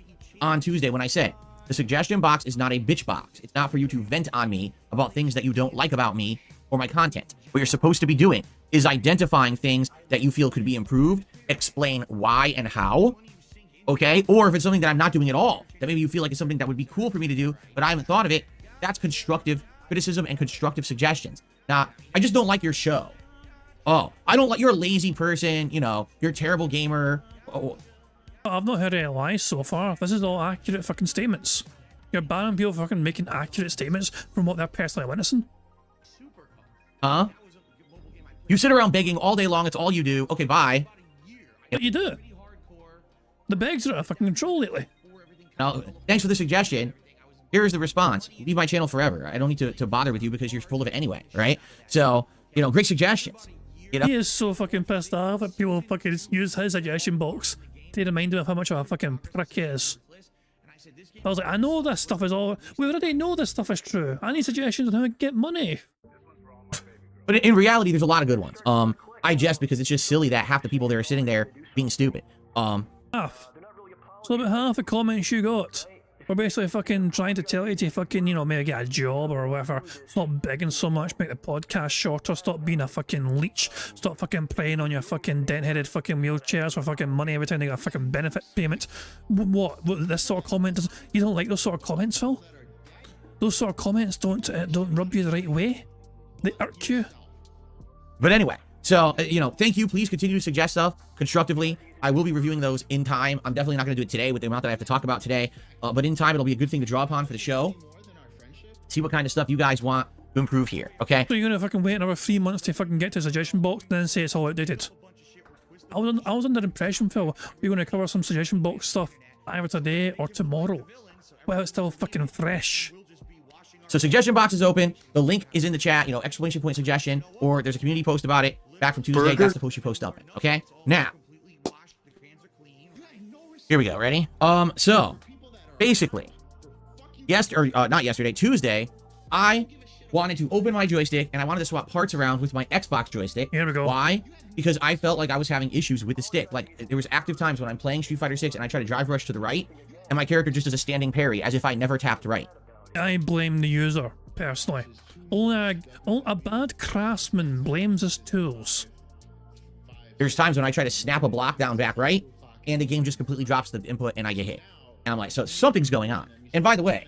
on Tuesday when I said, the suggestion box is not a bitch box. It's not for you to vent on me about things that you don't like about me or my content. What you're supposed to be doing is identifying things that you feel could be improved, explain why and how, okay? Or if it's something that I'm not doing at all, that maybe you feel like it's something that would be cool for me to do, but I haven't thought of it, that's constructive criticism and constructive suggestions. Now, I just don't like your show. Oh, I don't like, you're a lazy person, you know, you're a terrible gamer. Oh. I've not heard any lies so far. This is all accurate fucking statements. You're banning people for fucking making accurate statements from what they're personally witnessing. Huh? You sit around begging all day long, it's all you do. Okay, bye. But you do. The begs are out of fucking control lately. Now, thanks for the suggestion. Here's the response. Leave my channel forever. I don't need to bother with you because you're full of it anyway, right? So, you know, great suggestions. You know? He is so fucking pissed off that people fucking use his suggestion box to remind him of how much of a fucking prick he is. I was like, I know this stuff is all... We already know this stuff is true. I need suggestions on how to get money. But in reality, there's a lot of good ones. I jest because it's just silly that half the people that are sitting there being stupid. Half. So about half the comments you got were basically fucking trying to tell you to fucking, you know, maybe get a job or whatever. Stop begging so much, make the podcast shorter, stop being a fucking leech, stop fucking preying on your fucking dent-headed fucking wheelchairs for fucking money every time they got a fucking benefit payment. What this sort of comment does... You don't like those sort of comments, Phil? Those sort of comments don't rub you the right way. They irk you. But anyway, so, you know, thank you. Please continue to suggest stuff constructively. I will be reviewing those in time. I'm definitely not going to do it today with the amount that I have to talk about today. But in time, it'll be a good thing to draw upon for the show. See what kind of stuff you guys want to improve here, okay? So you're going to fucking wait another 3 months to fucking get to the suggestion box and then say it's all outdated? I was under the impression, Phil, we're going to cover some suggestion box stuff either today or tomorrow. Well, it's still fucking fresh. So suggestion box is open. The link is in the chat, you know, exclamation point suggestion, or there's a community post about it back from Tuesday. That's the post you post up in, okay? Now, here we go. Ready? So basically, not yesterday, Tuesday, I wanted to open my joystick and I wanted to swap parts around with my Xbox joystick. Here we go. Why? Because I felt like I was having issues with the stick. Like, there was active times when I'm playing Street Fighter 6 and I try to drive rush to the right, and my character just does a standing parry as if I never tapped right. I blame the user, personally. Only a bad craftsman blames his tools. There's times when I try to snap a block down back right, and the game just completely drops the input and I get hit. And I'm like, so something's going on. And by the way,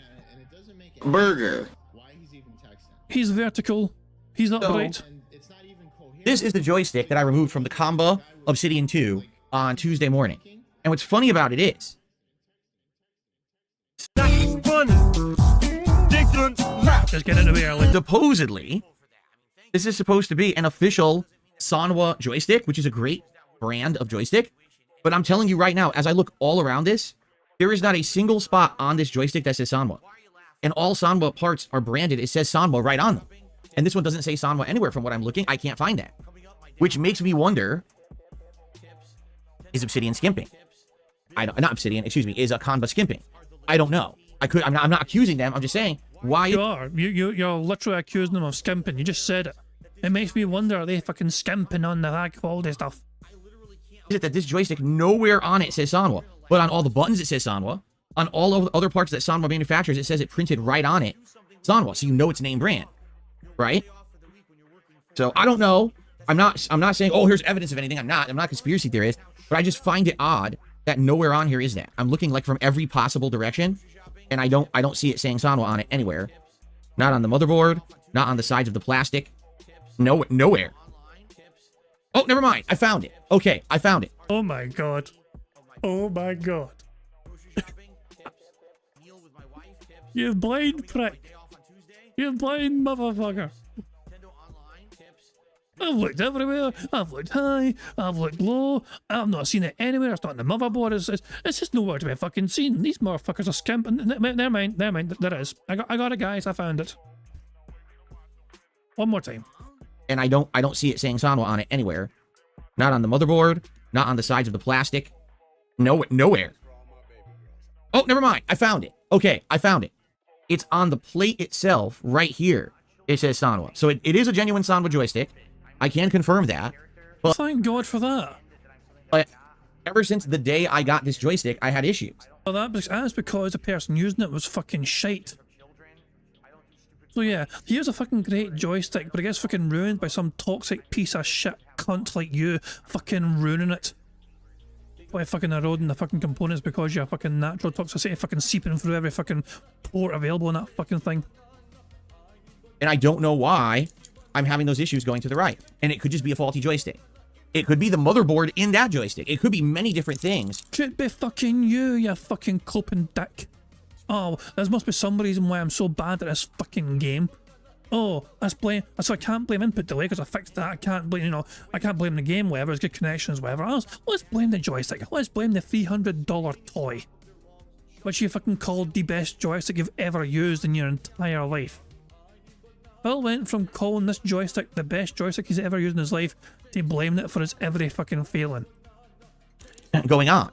Burger. He's vertical. He's not right. This is the joystick that I removed from the Comba Obsidian 2 on Tuesday morning. And what's funny about it is... Just get into the early. Supposedly, this is supposed to be an official Sanwa joystick, which is a great brand of joystick. But I'm telling you right now, as I look all around this, there is not a single spot on this joystick that says Sanwa. And all Sanwa parts are branded. It says Sanwa right on them. And this one doesn't say Sanwa anywhere from what I'm looking. I can't find that. Which makes me wonder, is Obsidian skimping? Not Obsidian, excuse me, is a Kanba skimping? I don't know. I'm not accusing them. I'm just saying, why? You are. You're literally accusing them of skimping. You just said it. It makes me wonder, are they fucking skimping on the high quality stuff? Is it that this joystick, nowhere on it says Sanwa, but on all the buttons it says Sanwa. On all of the other parts that Sanwa manufactures, it says it printed right on it, Sanwa, so you know it's name brand, right? So I don't know. I'm not saying, oh, here's evidence of anything. I'm not a conspiracy theorist, but I just find it odd that nowhere on here is that. I'm looking like from every possible direction, and I don't see it saying Sanwa on it anywhere. Not on the motherboard, not on the sides of the plastic, nowhere. Oh, never mind. I found it. Okay, I found it. Oh my god. Oh my god. You blind prick. You blind motherfucker. I've looked everywhere. I've looked high. I've looked low. I've not seen it anywhere. It's not on the motherboard. It's just nowhere to be fucking seen. These motherfuckers are skimping. Never mind. There is. I got it, guys. I found it. One more time. And I don't see it saying Sanwa on it anywhere. Not on the motherboard. Not on the sides of the plastic. Nowhere. Oh, never mind. I found it. Okay, I found it. It's on the plate itself, right here. It says Sanwa. So it is a genuine Sanwa joystick. I can confirm that. But thank God for that. But ever since the day I got this joystick, I had issues. Well, that's because the person using it was fucking shite. So yeah, here's a fucking great joystick, but it gets fucking ruined by some toxic piece of shit cunt like you fucking ruining it. By fucking eroding the fucking components because your fucking natural toxicity fucking seeping through every fucking port available in that fucking thing. And I don't know why I'm having those issues going to the right. And it could just be a faulty joystick. It could be the motherboard in that joystick. It could be many different things. Could be fucking you fucking coping dick. Oh, there must be some reason why I'm so bad at this fucking game. Oh, so I can't blame input delay because I fixed that. I can't blame, I can't blame the game, whatever, it's good connections, whatever else. Let's blame the joystick. Let's blame the $300 toy. which you fucking called the best joystick you've ever used in your entire life. Phil went from calling this joystick the best joystick he's ever used in his life to blaming it for its every fucking failing. Going on.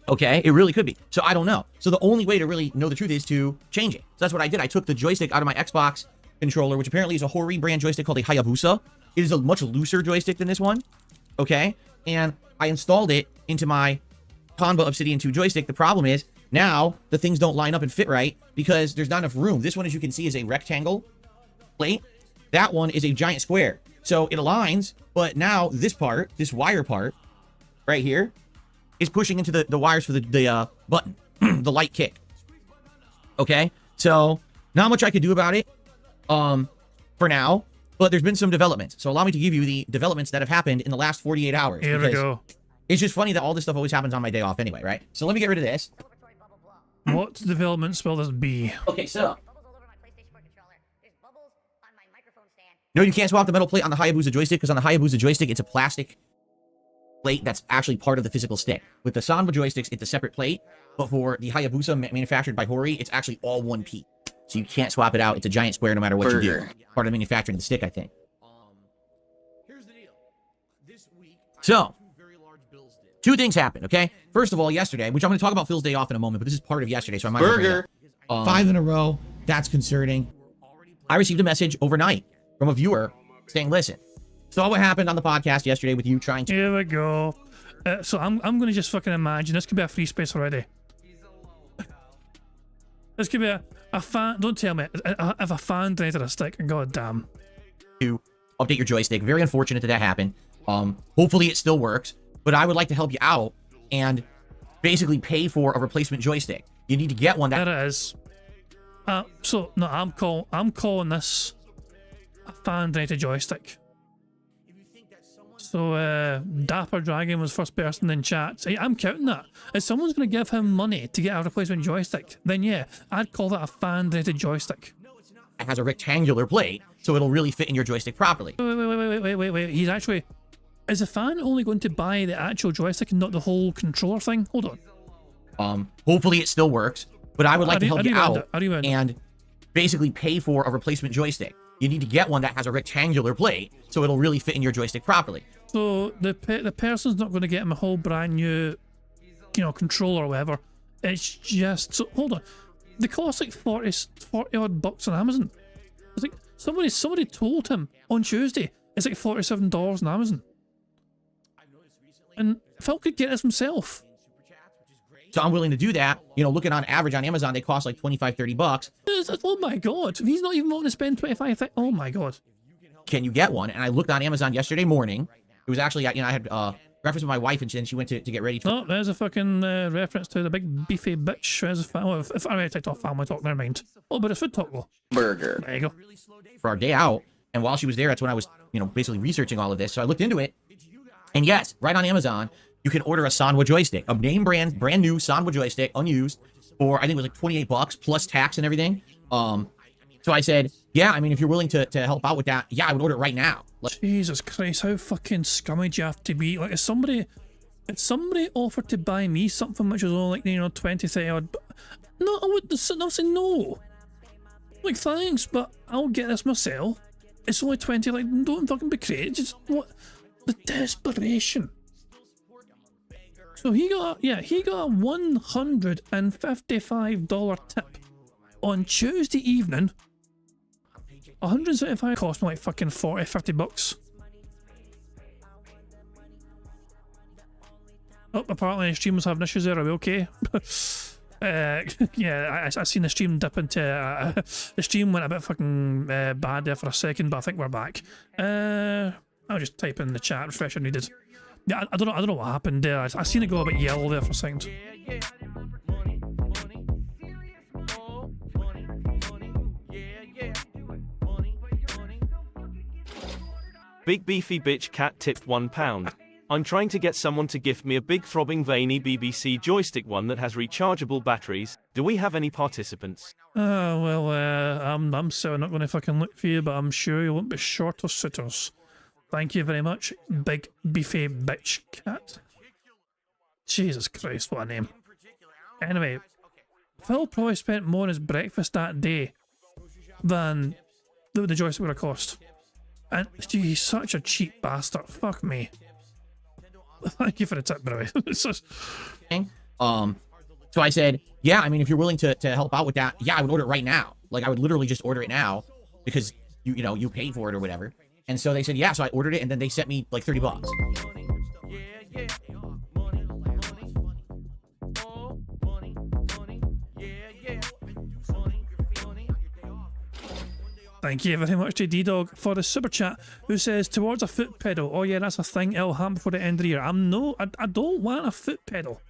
Okay, it really could be. So I don't know. So the only way to really know the truth is to change it. So that's what I did. I took the joystick out of my Xbox controller, which apparently is a Hori brand joystick called a Hayabusa. It is a much looser joystick than this one. Okay, and I installed it into my Conva Obsidian 2 joystick. The problem is now the things don't line up and fit right because there's not enough room. This one, as you can see, is a rectangle plate. That one is a giant square. So it aligns, but now this part, this wire part right here, is pushing into the wires for the button, the light kick. Okay, so not much I could do about it for now, but there's been some developments. So allow me to give you the developments that have happened in the last 48 hours. Here we go. It's just funny that all this stuff always happens on my day off anyway, right? So let me get rid of this. What developments will this be? Okay, so. No, you can't swap the metal plate on the Hayabusa joystick because on the Hayabusa joystick, it's a plastic plate that's actually part of the physical stick. With the Sanwa joysticks, it's a separate plate, but for the Hayabusa manufactured by Hori, it's actually all one piece. So you can't swap it out. It's a giant square no matter what you do. Part of the manufacturing of the stick, I think. Here's the deal. This week, so, two things happened, okay? First of all, yesterday, which I'm going to talk about Phil's day off in a moment, but this is part of yesterday, so I might as well bring it up. 5 in a row. That's concerning. I received a message overnight from a viewer saying, listen, saw what happened on the podcast yesterday with you trying to... Here we go. So I'm going to just fucking imagine this could be a free space already. This could be a fan... Don't tell me. If a fan donated a stick, god damn. To update your joystick. Very unfortunate that happened. Hopefully it still works. But I would like to help you out and basically pay for a replacement joystick. You need to get one that... There it is. So, no, I'm calling this a fan donated joystick. So, Dapper Dragon was first person in chat. So, I'm counting that. If someone's going to give him money to get a replacement joystick, then yeah, I'd call that a fan-donated joystick. It has a rectangular plate, so it'll really fit in your joystick properly. Wait. He's actually... Is the fan only going to buy the actual joystick and not the whole controller thing? Hold on. Hopefully it still works, but I would like to help you out and basically pay for a replacement joystick. You need to get one that has a rectangular plate, so it'll really fit in your joystick properly. So the person's not going to get him a whole brand new, controller or whatever. It's just... So, hold on. They cost like 40 odd bucks on Amazon. It's like, somebody told him on Tuesday, it's like $47 on Amazon. And Phil could get this himself. So I'm willing to do that. Looking on average on Amazon, they cost like 25, 30 bucks. Oh my god. He's not even willing to spend 25. Oh my god. Can you get one? And I looked on Amazon yesterday morning. It was actually, I had reference with my wife, and she went to get ready. Oh, there's a fucking reference to the big beefy bitch. There's a if I take off family talk, never mind. Oh, but it's food talk though. Burger. There you go. For our day out, and while she was there, that's when I was, basically researching all of this. So I looked into it, and yes, right on Amazon, you can order a Sanwa joystick, a brand new Sanwa joystick, unused, for I think it was like 28 bucks plus tax and everything. So I said, yeah, I mean, if you're willing to help out with that, yeah, I would order it right now. Jesus Christ, how fucking scummy do you have to be? Like, if somebody offered to buy me something which was only like, 20, 30 odd, no, I would say no. Like, thanks, but I'll get this myself. It's only 20, like, don't fucking be crazy. Just, what? The desperation. So he got a $155 tip on Tuesday evening. 175 cost me like fucking 40, 50 bucks. Oh, apparently the stream was having issues there. Are we okay? Yeah, I seen the stream dip into... the stream went a bit fucking bad there for a second, but I think we're back. I'll just type in the chat, refresh if needed. Yeah, I don't know what happened there. I seen it go a bit yellow there for a second. Big beefy bitch cat tipped £1. I'm trying to get someone to gift me a big throbbing veiny BBC joystick one that has rechargeable batteries. Do we have any participants? Well, I'm so not going to fucking look for you, but I'm sure you won't be short of suitors. Thank you very much, big beefy bitch cat. Jesus Christ, what a name. Anyway, Phil probably spent more on his breakfast that day than the joystick would have cost. And gee, he's such a cheap bastard. Fuck me. Thank you for the tip, by the way. It's just... So I said, yeah, I mean, if you're willing to help out with that, yeah, I would order it right now. Like, I would literally just order it now because you know, you paid for it or whatever. And so they said, yeah, so I ordered it, and then they sent me like $30. Thank you very much to D-Dog for the super chat, who says, towards a foot pedal. Oh yeah, that's a thing, it'll happen before the end of the year. I don't want a foot pedal.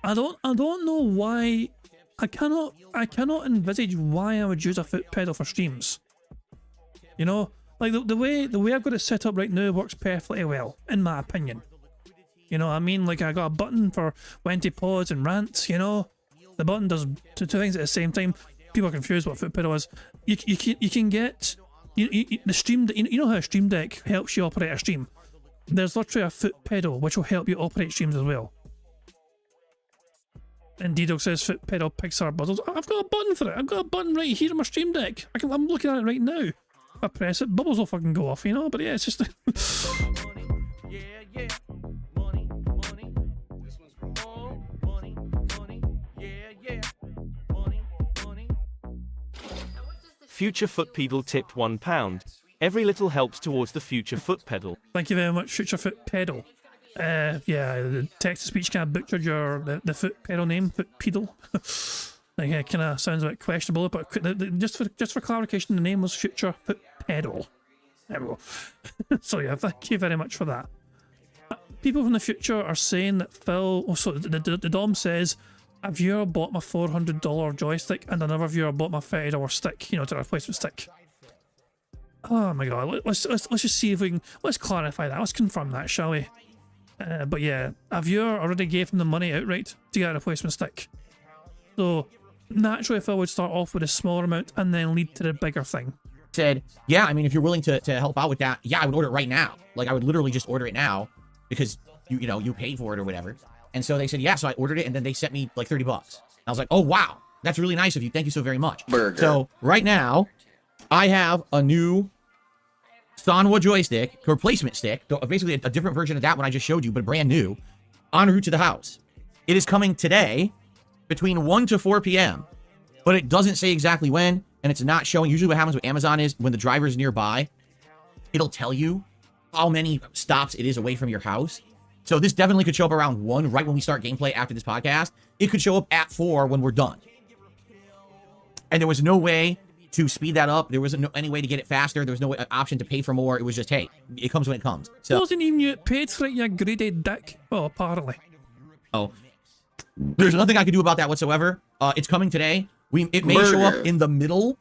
I don't know why. I cannot envisage why I would use a foot pedal for streams. You know, like the way I've got it set up right now works perfectly well, in my opinion. You know what I mean? Like, I got a button for when to pause and rant, you know? The button does two things at the same time. People are confused what foot pedal is. You can get the stream. You know how a Stream Deck helps you operate a stream. There's literally a foot pedal which will help you operate streams as well. And D-Dog says foot pedal Pixar bubbles. I've got a button for it. I've got a button right here on my Stream Deck. I'm looking at it right now. If I press it, bubbles will fucking go off, you know. But yeah, it's just. Future foot pedal tipped £1. Every little helps towards the future foot pedal. Thank you very much, Future Foot Pedal. Yeah, the text-to-speech kind of butchered the foot pedal name, foot pedal. Like, it kind of sounds a bit questionable, but just for clarification, the name was Future Foot Pedal. There we go. So yeah, thank you very much for that. People from the future are saying that Phil... Oh, so the Dom says, a viewer bought my $400 joystick and another viewer bought my $30 stick, you know, to replacement stick. Oh my god, let's just see if we can... Let's clarify that, let's confirm that, shall we? But yeah, a viewer already gave him the money outright to get a replacement stick. So, naturally Phil would start off with a smaller amount and then lead to the bigger thing. Said, yeah, I mean, if you're willing to help out with that, yeah, I would order it right now. Like, I would literally just order it now because you know, you paid for it or whatever. And so they said, yeah, so I ordered it, and then they sent me like $30. I was like, oh wow, that's really nice of you. Thank you so very much. Burger. So right now, I have a new Sanwa joystick, replacement stick, basically a different version of that one I just showed you, but brand new, en route to the house. It is coming today between 1 to 4 p.m., but it doesn't say exactly when, and it's not showing. Usually what happens with Amazon is when the driver is nearby, it'll tell you how many stops it is away from your house. So this definitely could show up around 1, right when we start gameplay after this podcast. It could show up at 4 when we're done. And there was no way to speed that up. There wasn't any way to get it faster. There was no option to pay for more. It was just, hey, it comes when it comes. So, it wasn't even you paid for it, you greedy dick. Oh, apparently. Oh. There's nothing I can do about that whatsoever. It's coming today. It may show up in the middle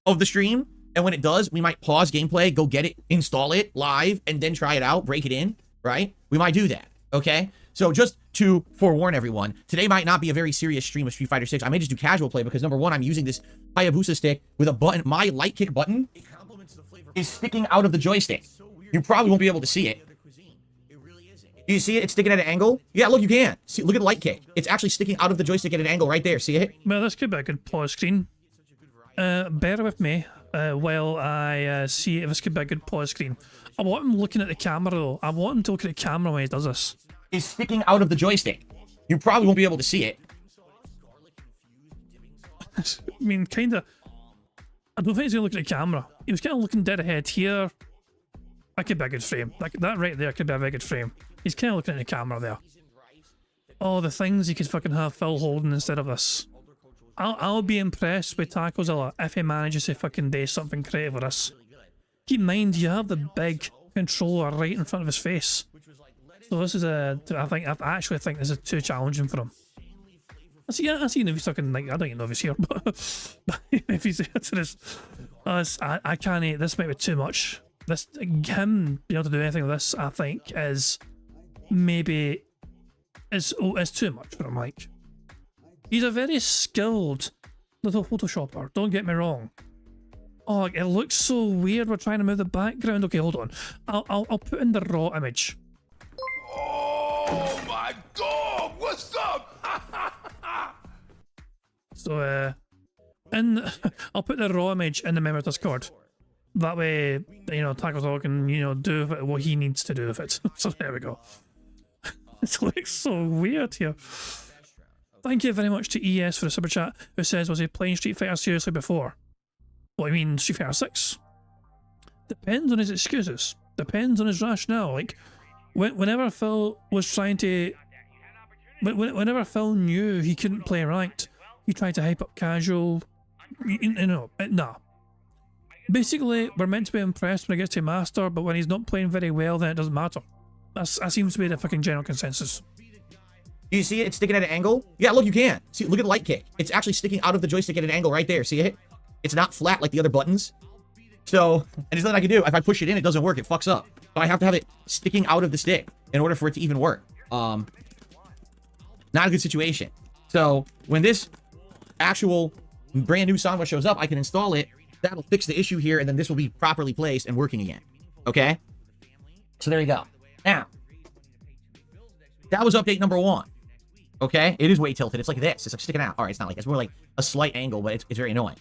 of the stream. And when it does, we might pause gameplay, go get it, install it live, and then try it out, break it in, right? We might do that, okay? So just to forewarn everyone, today might not be a very serious stream of Street Fighter 6. I may just do casual play because, number one, I'm using this Hayabusa stick with a button. My light kick button is sticking out of the joystick. You probably won't be able to see it. Do you see it? It's sticking at an angle? Yeah, look, you can. See, look at the light kick. It's actually sticking out of the joystick at an angle right there. See it? Well, this could be a good pause screen. Bear with me while I see if this could be a good pause screen. I want him looking at the camera, though. I want him to look at the camera when he does this. Is sticking out of the joystick. You probably won't be able to see it. I mean, kind of... I don't think he's going to look at the camera. He was kind of looking dead ahead here. That could be a good frame. That right there could be a very good frame. He's kind of looking at the camera there. Oh, the things you could fucking have Phil holding instead of this. I'll be impressed with Tacozilla if he manages to fucking do something creative with this. Keep in mind, you have the big controller right in front of his face. So this is I actually think this is too challenging for him. I see if he's fucking, like, I don't even know if he's here, but if he's here to this, I can't, this might be too much. Him being able to do anything with this, I think, is maybe, is too much for him, like. He's a very skilled little photoshopper, don't get me wrong. Oh, it looks so weird, we're trying to move the background. Okay, hold on. I'll put in the raw image. Oh my god, what's up? So, and I'll put the raw image in the member Discord. That way, you know, Taco Dog can, you know, do with it what he needs to do with it. So there we go. It looks so weird here. Thank you very much to ES for the super chat, who says, was he playing Street Fighter seriously before? Well, I mean, Street Fighter 6. Depends on his excuses. Depends on his rationale. Like, whenever Phil was trying to... Whenever Phil knew he couldn't play ranked, he tried to hype up casual. You know, nah. Basically, we're meant to be impressed when he gets to master, but when he's not playing very well, then it doesn't matter. That seems to be the fucking general consensus. Do you see it? It's sticking at an angle? Yeah, look, you can. See, look at the light kick. It's actually sticking out of the joystick at an angle right there. See it? It's not flat like the other buttons. So, and there's nothing I can do. If I push it in, it doesn't work. It fucks up. So I have to have it sticking out of the stick in order for it to even work. Not a good situation. So when this actual brand new Sanwa shows up, I can install it. That'll fix the issue here, and then this will be properly placed and working again. Okay? So there you go. Now, that was update number 1. Okay? It is way tilted. It's like this. It's like sticking out. All right, it's not like, it's more like a slight angle, but it's very annoying.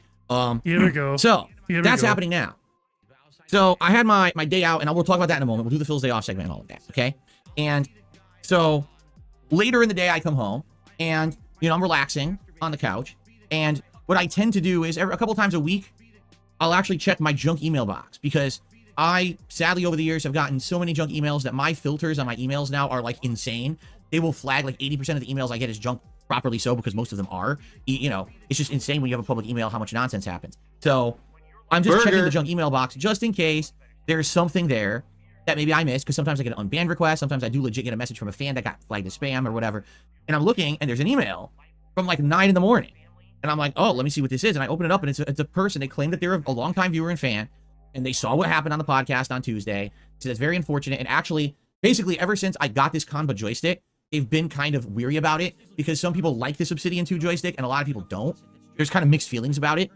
Here we go. So, that's happening now. So, I had my day out, and we'll talk about that in a moment. We'll do the Phil's Day Off segment and all of that, okay? And so, later in the day, I come home, and, you know, I'm relaxing on the couch, and what I tend to do is, a couple times a week, I'll actually check my junk email box, because I, sadly, over the years, have gotten so many junk emails that my filters on my emails now are, like, insane. They will flag, like, 80% of the emails I get as junk, properly so, because most of them are. You know, it's just insane when you have a public email how much nonsense happens. So, I'm just checking the junk email box just in case there's something there that maybe I missed, because sometimes I get an unbanned request, sometimes I do legit get a message from a fan that got flagged as spam or whatever, and I'm looking, and there's an email from, like, 9 in the morning. And I'm like, oh, let me see what this is. And I open it up, and it's a person. They claim that they're a longtime viewer and fan, and they saw what happened on the podcast on Tuesday. So that's very unfortunate. And actually, basically, ever since I got this Kanba joystick, they've been kind of weary about it, because some people like this Obsidian 2 joystick, and a lot of people don't. There's kind of mixed feelings about it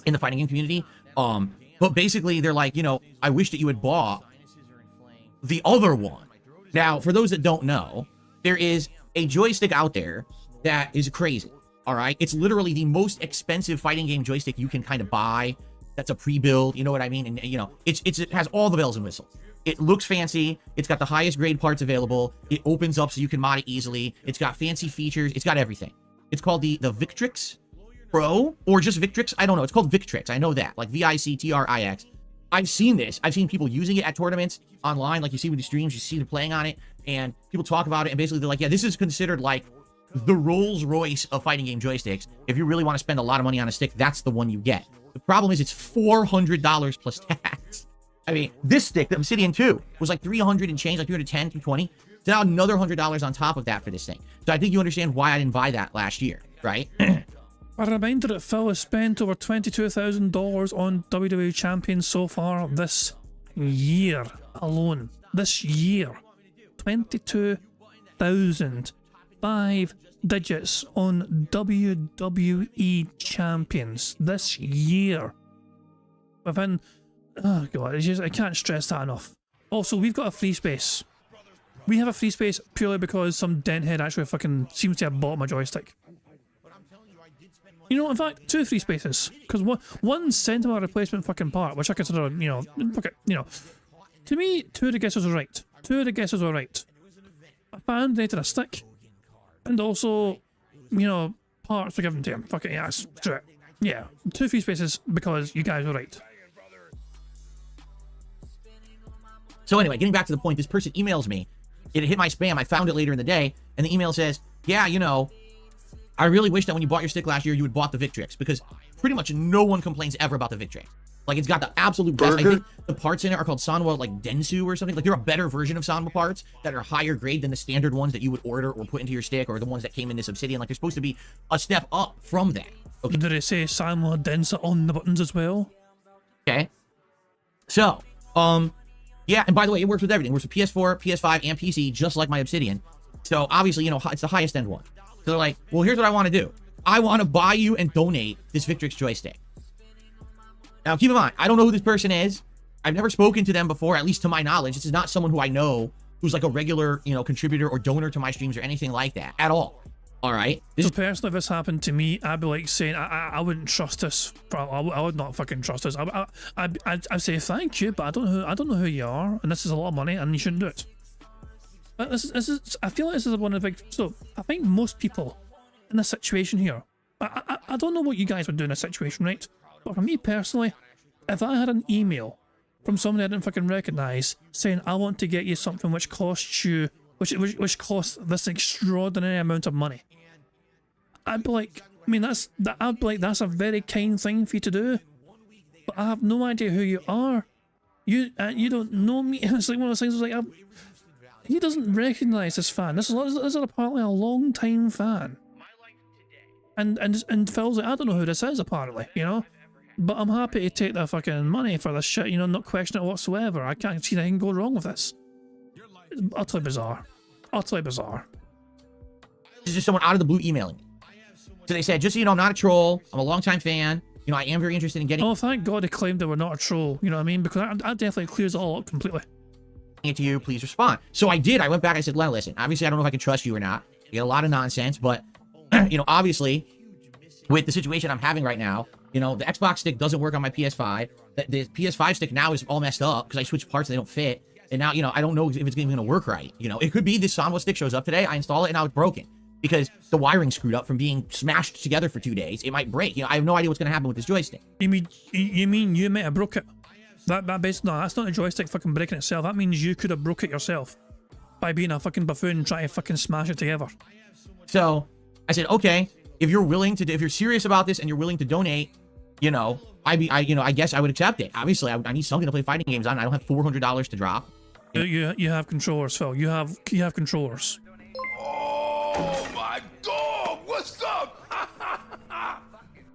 in the fighting game community. But basically, they're like, you know, I wish that you had bought the other one. Now, for those that don't know, there is a joystick out there that is crazy. All right, it's literally the most expensive fighting game joystick you can kind of buy. That's a pre-build, you know what I mean? And you know, it has all the bells and whistles. It looks fancy. It's got the highest grade parts available. It opens up so you can mod it easily. It's got fancy features. It's got everything. It's called the Victrix Pro, or just Victrix. I don't know. It's called Victrix. I know that, like Victrix. I've seen this. I've seen people using it at tournaments online, like you see with the streams. You see them playing on it, and people talk about it, and basically they're like, yeah, this is considered like the Rolls Royce of fighting game joysticks. If you really want to spend a lot of money on a stick, that's the one you get. The problem is it's $400 plus tax. I mean, this stick, the Obsidian 2, was like 300 and change, like 310, 320. So now another $100 on top of that for this thing. So I think you understand why I didn't buy that last year, right? A reminder that Phil has spent over $22,000 on WWE Champions so far this year alone. This year. 22,000. 5 digits on WWE Champions this year. Within, oh god, it's just, I can't stress that enough. Also, we've got a free space. We have a free space purely because some denthead actually fucking seems to have bought my joystick. You know, in fact, 2 free spaces. Because one sent him a replacement fucking part, which I consider, you know, fuck it, you know. To me, 2 of the guesses were right. 2 of the guesses were right. A fan donated a stick. And also, you know, parts were given to him. Fuck it, yeah, screw it. Yeah, 2 free spaces because you guys were right. So anyway, getting back to the point, this person emails me. It hit my spam. I found it later in the day, and the email says, yeah, you know, I really wish that when you bought your stick last year, you had bought the Victrix, because pretty much no one complains ever about the Victrix. Like, it's got the absolute best. I think the parts in it are called Sanwa, like, Densu or something. Like, they're a better version of Sanwa parts that are higher grade than the standard ones that you would order or put into your stick, or the ones that came in this Obsidian. Like, they're supposed to be a step up from that. Okay. Did it say Sanwa Densa on the buttons as well? Okay. So, yeah, and by the way, it works with everything. It works with PS4, PS5, and PC, just like my Obsidian. So, obviously, you know, it's the highest end one. So they're like, well, here's what I want to do. I want to buy you and donate this Victrix joystick. Now, keep in mind, I don't know who this person is. I've never spoken to them before, at least to my knowledge. This is not someone who I know who's like a regular, you know, contributor or donor to my streams or anything like that at all. All right. So personally, if this happened to me, I'd be like saying, I wouldn't trust this. I would not fucking trust this. I'd say thank you, but I don't know who you are, and this is a lot of money, and you shouldn't do it. But this is I feel like this is one of the big. So I think most people in this situation here, I don't know what you guys would do in this situation, right? But for me personally, if I had an email from somebody I didn't fucking recognise saying I want to get you something which costs you, which costs this extraordinary amount of money, I'd be like, I mean, I'd be like, that's a very kind thing for you to do, but I have no idea who you are. You don't know me. It's like one of those things. Like he doesn't recognise this fan. This is apparently a long time fan. And Phil's like, I don't know who this is apparently, you know. But I'm happy to take the fucking money for this shit, you know, not question it whatsoever. I can't see anything go wrong with this. It's utterly bizarre. Utterly bizarre. This is just someone out of the blue emailing me. So they said, just so you know, I'm not a troll. I'm a longtime fan. You know, I am very interested in getting... Oh, thank God they claimed they were not a troll. You know what I mean? Because that definitely clears it all up completely. ...it to you, please respond. So I did. I went back. I said, listen, obviously I don't know if I can trust you or not. You get a lot of nonsense, but, you know, obviously, with the situation I'm having right now, you know, the Xbox stick doesn't work on my PS5. The PS5 stick now is all messed up because I switched parts, they don't fit. And now, you know, I don't know if it's even going to work right. You know, it could be this Sanwa stick shows up today, I install it, and now it's broken. Because the wiring screwed up from being smashed together for 2 days. It might break. You know, I have no idea what's going to happen with this joystick. You mean you might have broke it? That basically, no, that's not a joystick fucking breaking itself. That means you could have broke it yourself by being a fucking buffoon and trying to fucking smash it together. So I said, okay, if you're serious about this and you're willing to donate, you know, I guess I would accept it. Obviously, I need something to play fighting games on. I don't have $400 to drop. You have controllers, Phil. You have controllers. Oh my dog! What's up?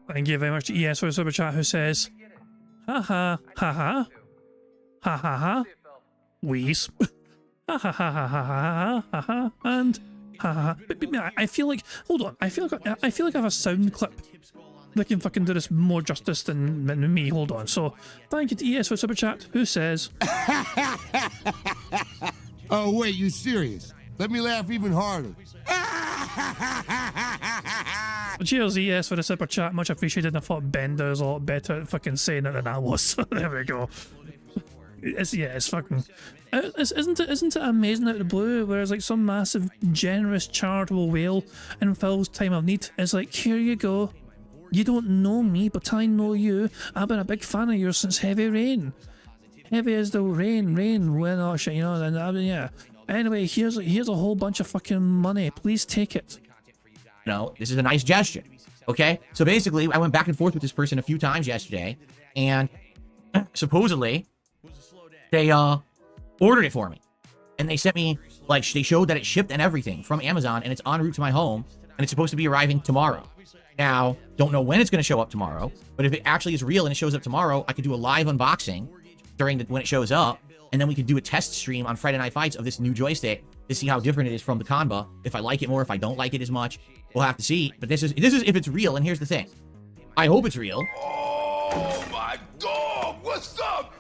Thank you very much to ES for the super chat, who says, ha ha ha ha ha ha ha wheeze ha ha ha ha ha ha ha ha and ha ha. I feel like, hold on, I feel like I have a sound clip that can fucking do this more justice than me. Hold on. So thank you to ES for the super chat, who says, Oh wait, you serious? Let me laugh even harder. Cheers, ES, for the super chat. Much appreciated. I thought Bender is a lot better at fucking saying it than I was. There we go. It's fucking... Isn't it amazing out of the blue, whereas like some massive, generous, charitable whale in Phil's time of need is like, here you go. You don't know me, but I know you. I've been a big fan of yours since Heavy Rain. Heavy as the rain, when all shit, you know, and yeah. Anyway, here's a whole bunch of fucking money. Please take it. No, this is a nice gesture. Okay? So basically, I went back and forth with this person a few times yesterday, and supposedly, they ordered it for me. And they sent me, like, they showed that it shipped and everything from Amazon, and it's en route to my home, and it's supposed to be arriving tomorrow. Now, don't know when it's going to show up tomorrow, but if it actually is real and it shows up tomorrow, I could do a live unboxing when it shows up, and then we could do a test stream on Friday Night Fights of this new joystick to see how different it is from the Kanba. If I like it more, if I don't like it as much, we'll have to see. But this is if it's real, and here's the thing. I hope it's real. Oh my dog! What's up?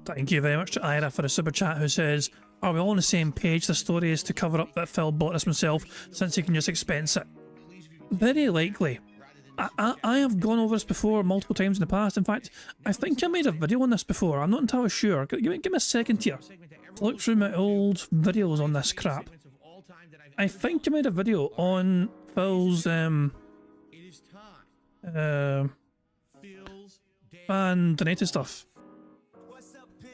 Thank you very much to Ira for the super chat, who says, are we all on the same page? The story is to cover up that Phil bought this himself since he can just expense it. Very likely. I have gone over this before multiple times in the past. In fact, I think I made a video on this before. I'm not entirely sure. Give me a second here. Look through my old videos on this crap. I think I made a video on Phil's fan donated stuff.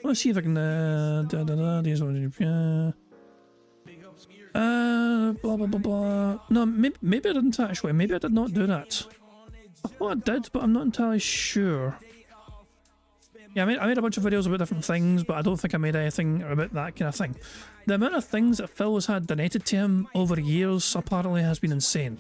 Let's see if I can blah blah blah blah. No, maybe I didn't actually. Maybe I did not do that. I thought I did, but I'm not entirely sure. Yeah, I made a bunch of videos about different things, but I don't think I made anything about that kind of thing. The amount of things that Phil has had donated to him over years apparently has been insane.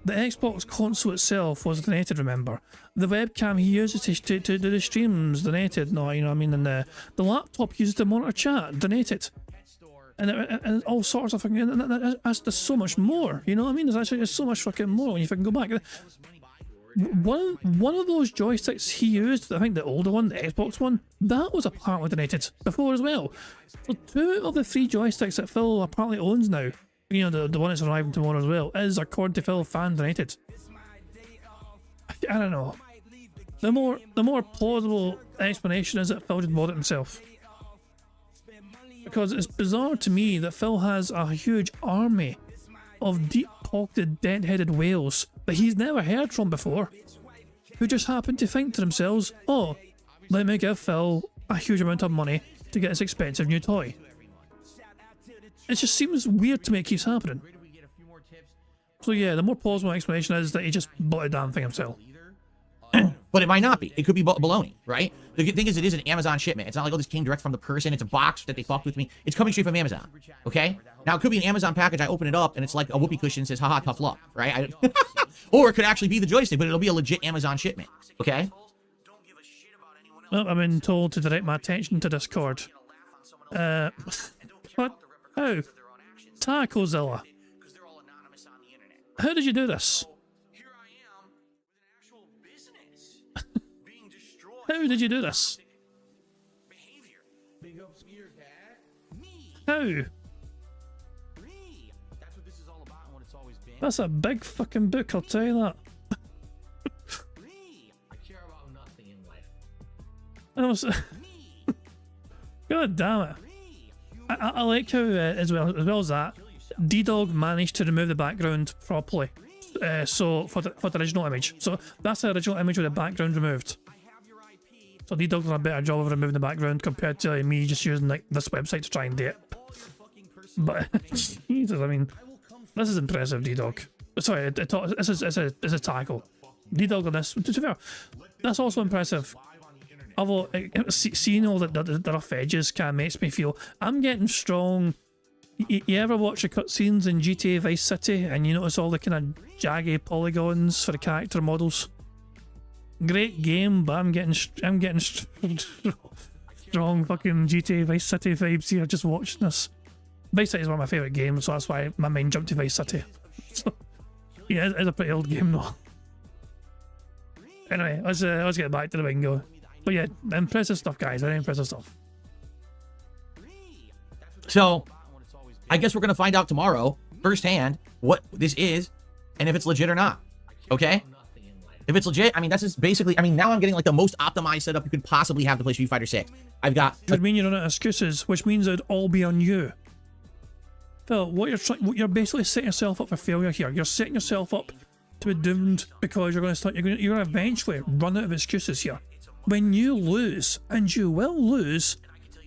The Xbox console itself was donated, remember. The webcam he uses to do the streams, donated. No, you know what I mean? And the laptop he uses to monitor chat, donated. And all sorts of fucking... There's so much more, you know what I mean? There's so much fucking more when you fucking go back. One of those joysticks he used, I think the older one, the Xbox one, that was apparently donated before as well. So 2 of the 3 joysticks that Phil apparently owns now you know, the one that's arriving tomorrow as well, is, according to Phil, fan donated. I don't know. The more plausible explanation is that Phil just bought it himself. Because it's bizarre to me that Phil has a huge army of deep-pocketed, dent-headed whales that he's never heard from before, who just happen to think to themselves, oh, let me give Phil a huge amount of money to get this expensive new toy. It just seems weird to me it keeps happening. So yeah, the more plausible explanation is that he just bought a damn thing himself. But it might not be. It could be baloney, right? The thing is, it is an Amazon shipment. It's not like, oh, this came direct from the person. It's a box that they fucked with me. It's coming straight from Amazon, okay? Now, it could be an Amazon package. I open it up, and it's like a whoopee cushion says, haha, tough luck, right? Or it could actually be the joystick, but it'll be a legit Amazon shipment, okay? Well, I've been told to direct my attention to Discord. What? How? Tacozilla. How did you do this? How did you do this? How? That's a big fucking book, I'll tell you that. That was... God damn it. I like how, as well as that, D-Dog managed to remove the background properly. So for the original image. So that's the original image with the background removed. So D-Dog's done a better job of removing the background compared to me just using like this website to try and do it. But Jesus, I mean, this is impressive, D-Dog. Sorry, this is a tackle. D-Dog on this. To be fair, that's also impressive. Although seeing all the rough edges kind of makes me feel I'm getting strong. You ever watch the cutscenes in GTA Vice City and you notice all the kind of jaggy polygons for the character models? Great game, but I'm getting strong fucking GTA Vice City vibes here just watching this. Vice City is one of my favourite games, so that's why my mind jumped to Vice City. So, yeah, it's a pretty old game though. Anyway, let's get back to the bingo. But yeah, impressive stuff, guys. Very impressive stuff. So, I guess we're going to find out tomorrow, firsthand, what this is, and if it's legit or not. Okay? If it's legit, I mean, that's just basically, I mean, now I'm getting like the most optimized setup you could possibly have to play Street Fighter 6. I've got... Which would mean you don't have excuses, which means it'd all be on you. Phil, what you're basically setting yourself up for failure here. You're setting yourself up to be doomed because you're going to eventually run out of excuses here. When you lose, and you will lose,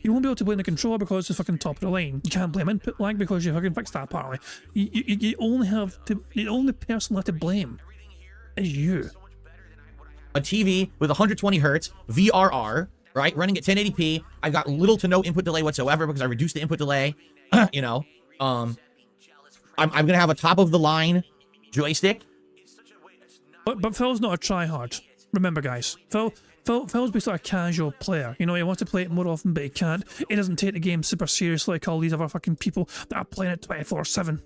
you won't be able to blame the controller because it's fucking top of the line. You can't blame input lag because you fucking fixed that apparently. You only have to, the only person left to blame is you. A TV with 120 hertz, VRR, right? Running at 1080p. I've got little to no input delay whatsoever because I reduced the input delay. You know, I'm gonna have a top of the line joystick. But Phil's not a tryhard. Remember, guys, Phil's basically a casual player. You know, he wants to play it more often, but he can't. He doesn't take the game super seriously like all these other fucking people that are playing it 24/7.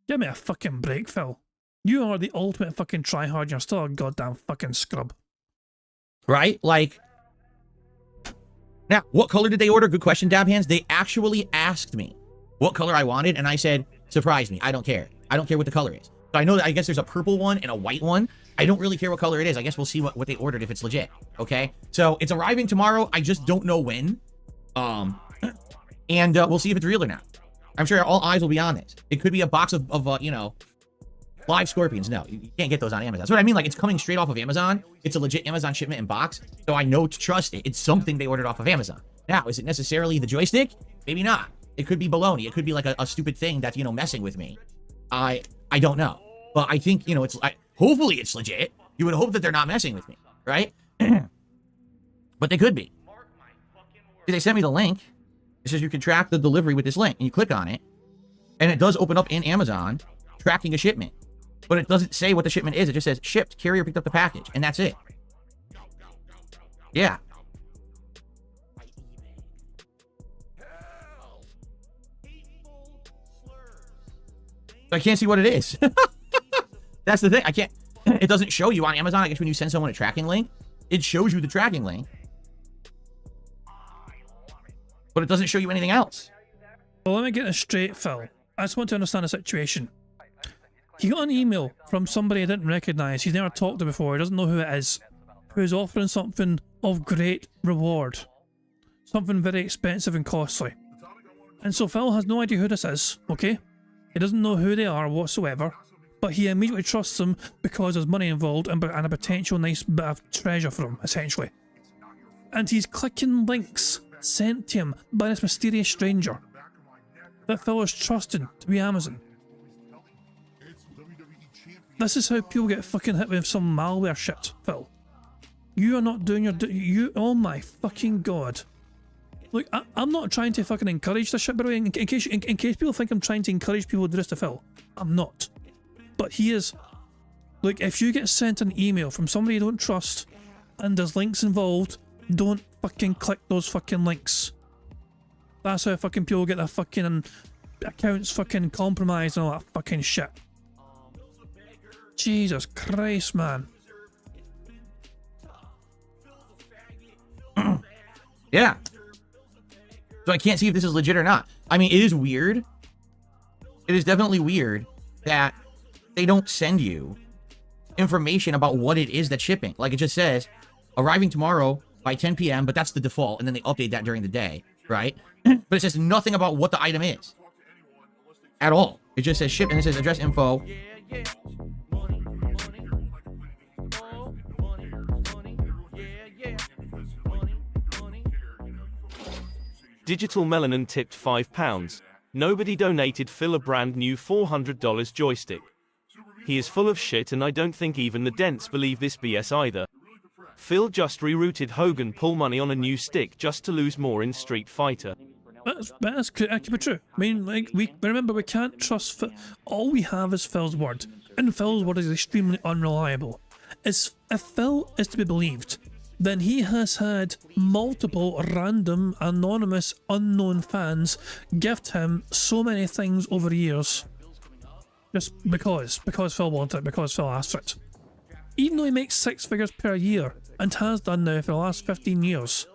Give me a fucking break, Phil. You are the ultimate fucking tryhard, and you're still a goddamn fucking scrub. Right? Like, now, what color did they order? Good question, Dab Hands. They actually asked me what color I wanted, and I said, surprise me. I don't care. I don't care what the color is. So I know that I guess there's a purple one and a white one. I don't really care what color it is. I guess we'll see what they ordered if it's legit. Okay? So it's arriving tomorrow. I just don't know when. And we'll see if it's real or not. I'm sure all eyes will be on this. It could be a box of you know, live scorpions. No, you can't get those on Amazon. That's what I mean. Like, it's coming straight off of Amazon. It's a legit Amazon shipment in box. So I know to trust it. It's something they ordered off of Amazon. Now, is it necessarily the joystick? Maybe not. It could be baloney. It could be like a stupid thing that's, you know, messing with me. I don't know. But I think, you know, it's hopefully it's legit. You would hope that they're not messing with me, right? But they could be. They sent me the link. It says you can track the delivery with this link. And you click on it. And it does open up in Amazon tracking a shipment. But it doesn't say what the shipment is. It just says shipped, carrier picked up the package. And that's it. Yeah. I can't see what it is. That's the thing. I can't. It doesn't show you on Amazon. I guess when you send someone a tracking link, it shows you the tracking link. But it doesn't show you anything else. Well, let me get this straight, Phil. I just want to understand the situation. He got an email from somebody he didn't recognise, he's never talked to before, he doesn't know who it is, who's offering something of great reward. Something very expensive and costly. And so Phil has no idea who this is, okay? He doesn't know who they are whatsoever, but he immediately trusts them because there's money involved and a potential nice bit of treasure for him, essentially. And he's clicking links sent to him by this mysterious stranger that Phil is trusting to be Amazon. This is how people get fucking hit with some malware shit, Phil. You are not doing your oh my fucking god. Look, I'm not trying to fucking encourage this shit, by the way, in case people think I'm trying to encourage people to do this to Phil. I'm not. But he is. Look, if you get sent an email from somebody you don't trust, and there's links involved, don't fucking click those fucking links. That's how fucking people get their fucking accounts fucking compromised and all that fucking shit. Jesus Christ, man. Yeah. So I can't see if this is legit or not. I mean, it is weird. It is definitely weird that they don't send you information about what it is that's shipping. Like, it just says, arriving tomorrow by 10 p.m., but that's the default, and then they update that during the day, right? But it says nothing about what the item is. At all. It just says ship, and it says address info. Digital Melanin tipped £5. Nobody donated Phil a brand new $400 joystick. He is full of shit and I don't think even the dents believe this BS either. Phil just rerouted Hogan pull money on a new stick just to lose more in Street Fighter. That could be true. I mean, like, remember, we can't trust Phil. All we have is Phil's word. And Phil's word is extremely unreliable. If Phil is to be believed, then he has had multiple random, anonymous, unknown fans gift him so many things over the years. Just because Phil wanted it, because Phil asked for it. Even though he makes 6 figures per year, and has done now for the last 15 years,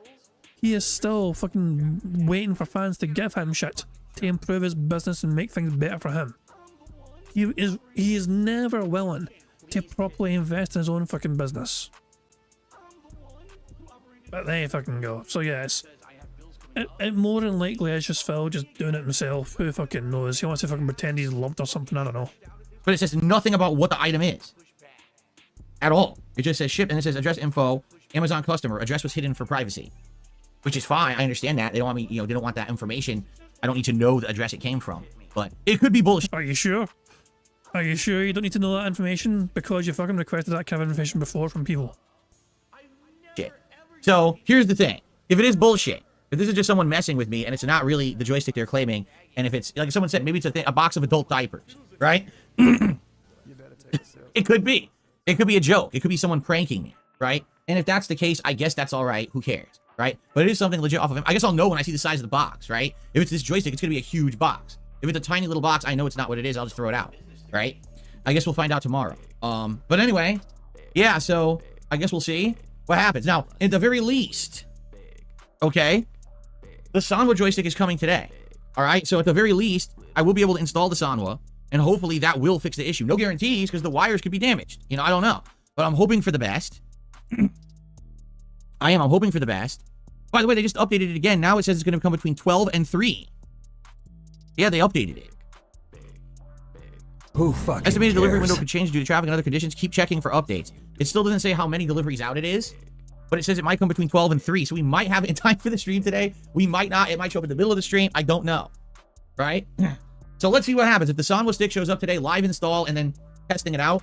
he is still fucking waiting for fans to give him shit to improve his business and make things better for him. He is never willing to properly invest in his own fucking business. But there you fucking go. So yes, it more than likely is just Phil just doing it himself. Who fucking knows? He wants to fucking pretend he's loved or something, I don't know. But it says nothing about what the item is. At all. It just says shipped, and it says address info, Amazon customer, address was hidden for privacy. Which is fine, I understand that. They don't want me, they don't want that information. I don't need to know the address it came from. But it could be bullshit. Are you sure? Are you sure you don't need to know that information? Because you fucking requested that kind of information before from people. Shit. So, here's the thing. If it is bullshit, if this is just someone messing with me, and it's not really the joystick they're claiming, and if it's, like someone said, maybe it's a box of adult diapers, right? It could be. It could be a joke. It could be someone pranking me, right? And if that's the case, I guess that's all right. Who cares, right? But it is something legit off of him. I guess I'll know when I see the size of the box, right? If it's this joystick, it's going to be a huge box. If it's a tiny little box, I know it's not what it is. I'll just throw it out, right? I guess we'll find out tomorrow. But anyway, yeah, so I guess we'll see what happens. Now, at the very least, okay, the Sanwa joystick is coming today. All right, so at the very least, I will be able to install the Sanwa, and hopefully that will fix the issue. No guarantees, because the wires could be damaged. I don't know. But I'm hoping for the best. I'm hoping for the best. By the way, they just updated it again. Now it says it's going to come between 12 and 3. Yeah, they updated it. Who fucking Estimated cares? delivery window could change due to traffic and other conditions. Keep checking for updates. It still doesn't say how many deliveries out it is, but it says it might come between 12 and 3. So we might have it in time for the stream today. We might not. It might show up in the middle of the stream. I don't know. Right? So let's see what happens. If the Sanwa stick shows up today, live install, and then testing it out.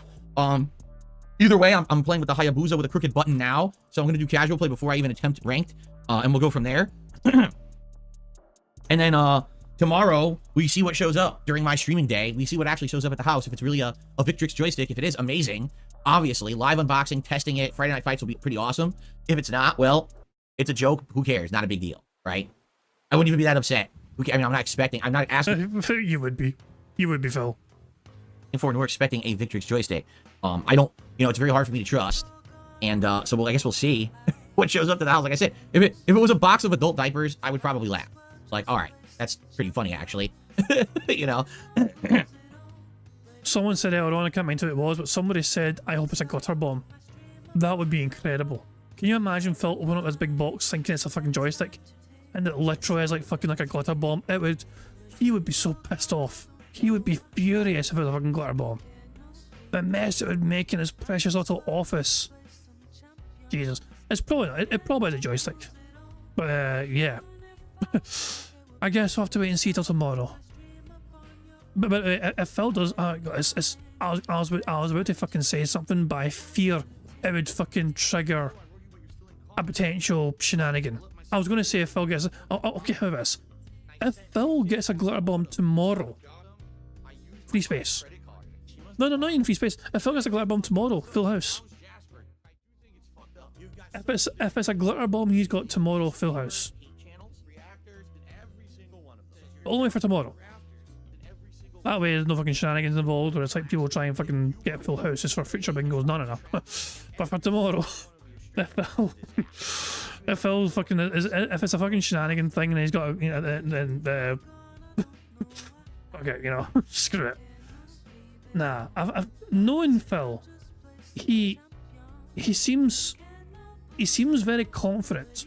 Either way, I'm playing with the Hayabusa with a crooked button now. So I'm going to do casual play before I even attempt ranked. And we'll go from there. And then tomorrow, we see what shows up during my streaming day. We see what actually shows up at the house. If it's really a Victrix joystick. If it is, amazing. Obviously, live unboxing, testing it. Friday Night Fights will be pretty awesome. If it's not, well, it's a joke. Who cares? Not a big deal, right? I wouldn't even be that upset. I mean, I'm not expecting. I'm not asking. You would be. You would be, Phil. We're expecting a Victrix joystick. I don't, it's very hard for me to trust. And so I guess we'll see what shows up to the house. Like I said, if it was a box of adult diapers, I would probably laugh. It's like, all right, that's pretty funny, actually. You know. Someone said earlier on, I can't remember who it was, but somebody said, I hope it's a glitter bomb. That would be incredible. Can you imagine Phil opening up this big box thinking it's a fucking joystick? And it literally is like fucking like a glitter bomb. He would be so pissed off. He would be furious if it was a fucking glitter bomb. The mess it would make in his precious little office. Jesus. It probably is a joystick. But yeah. I guess we'll have to wait and see till tomorrow. But if Phil does, I was about to fucking say something, but I fear it would fucking trigger a potential shenanigan. I was going to say if Phil gets, okay, how about this? If Phil gets a glitter bomb tomorrow, free space. No, not even free space. If Phil gets a glitter bomb tomorrow, full house. If it's a glitter bomb he's got tomorrow, full house. Only for tomorrow. That way there's no fucking shenanigans involved, or it's like people try and fucking get full houses for future bingos. No. But for tomorrow, if Phil fucking if it's a fucking shenanigan thing and he's got, you know, then okay, you know, screw it. Nah, I've knowing Phil, he seems very confident.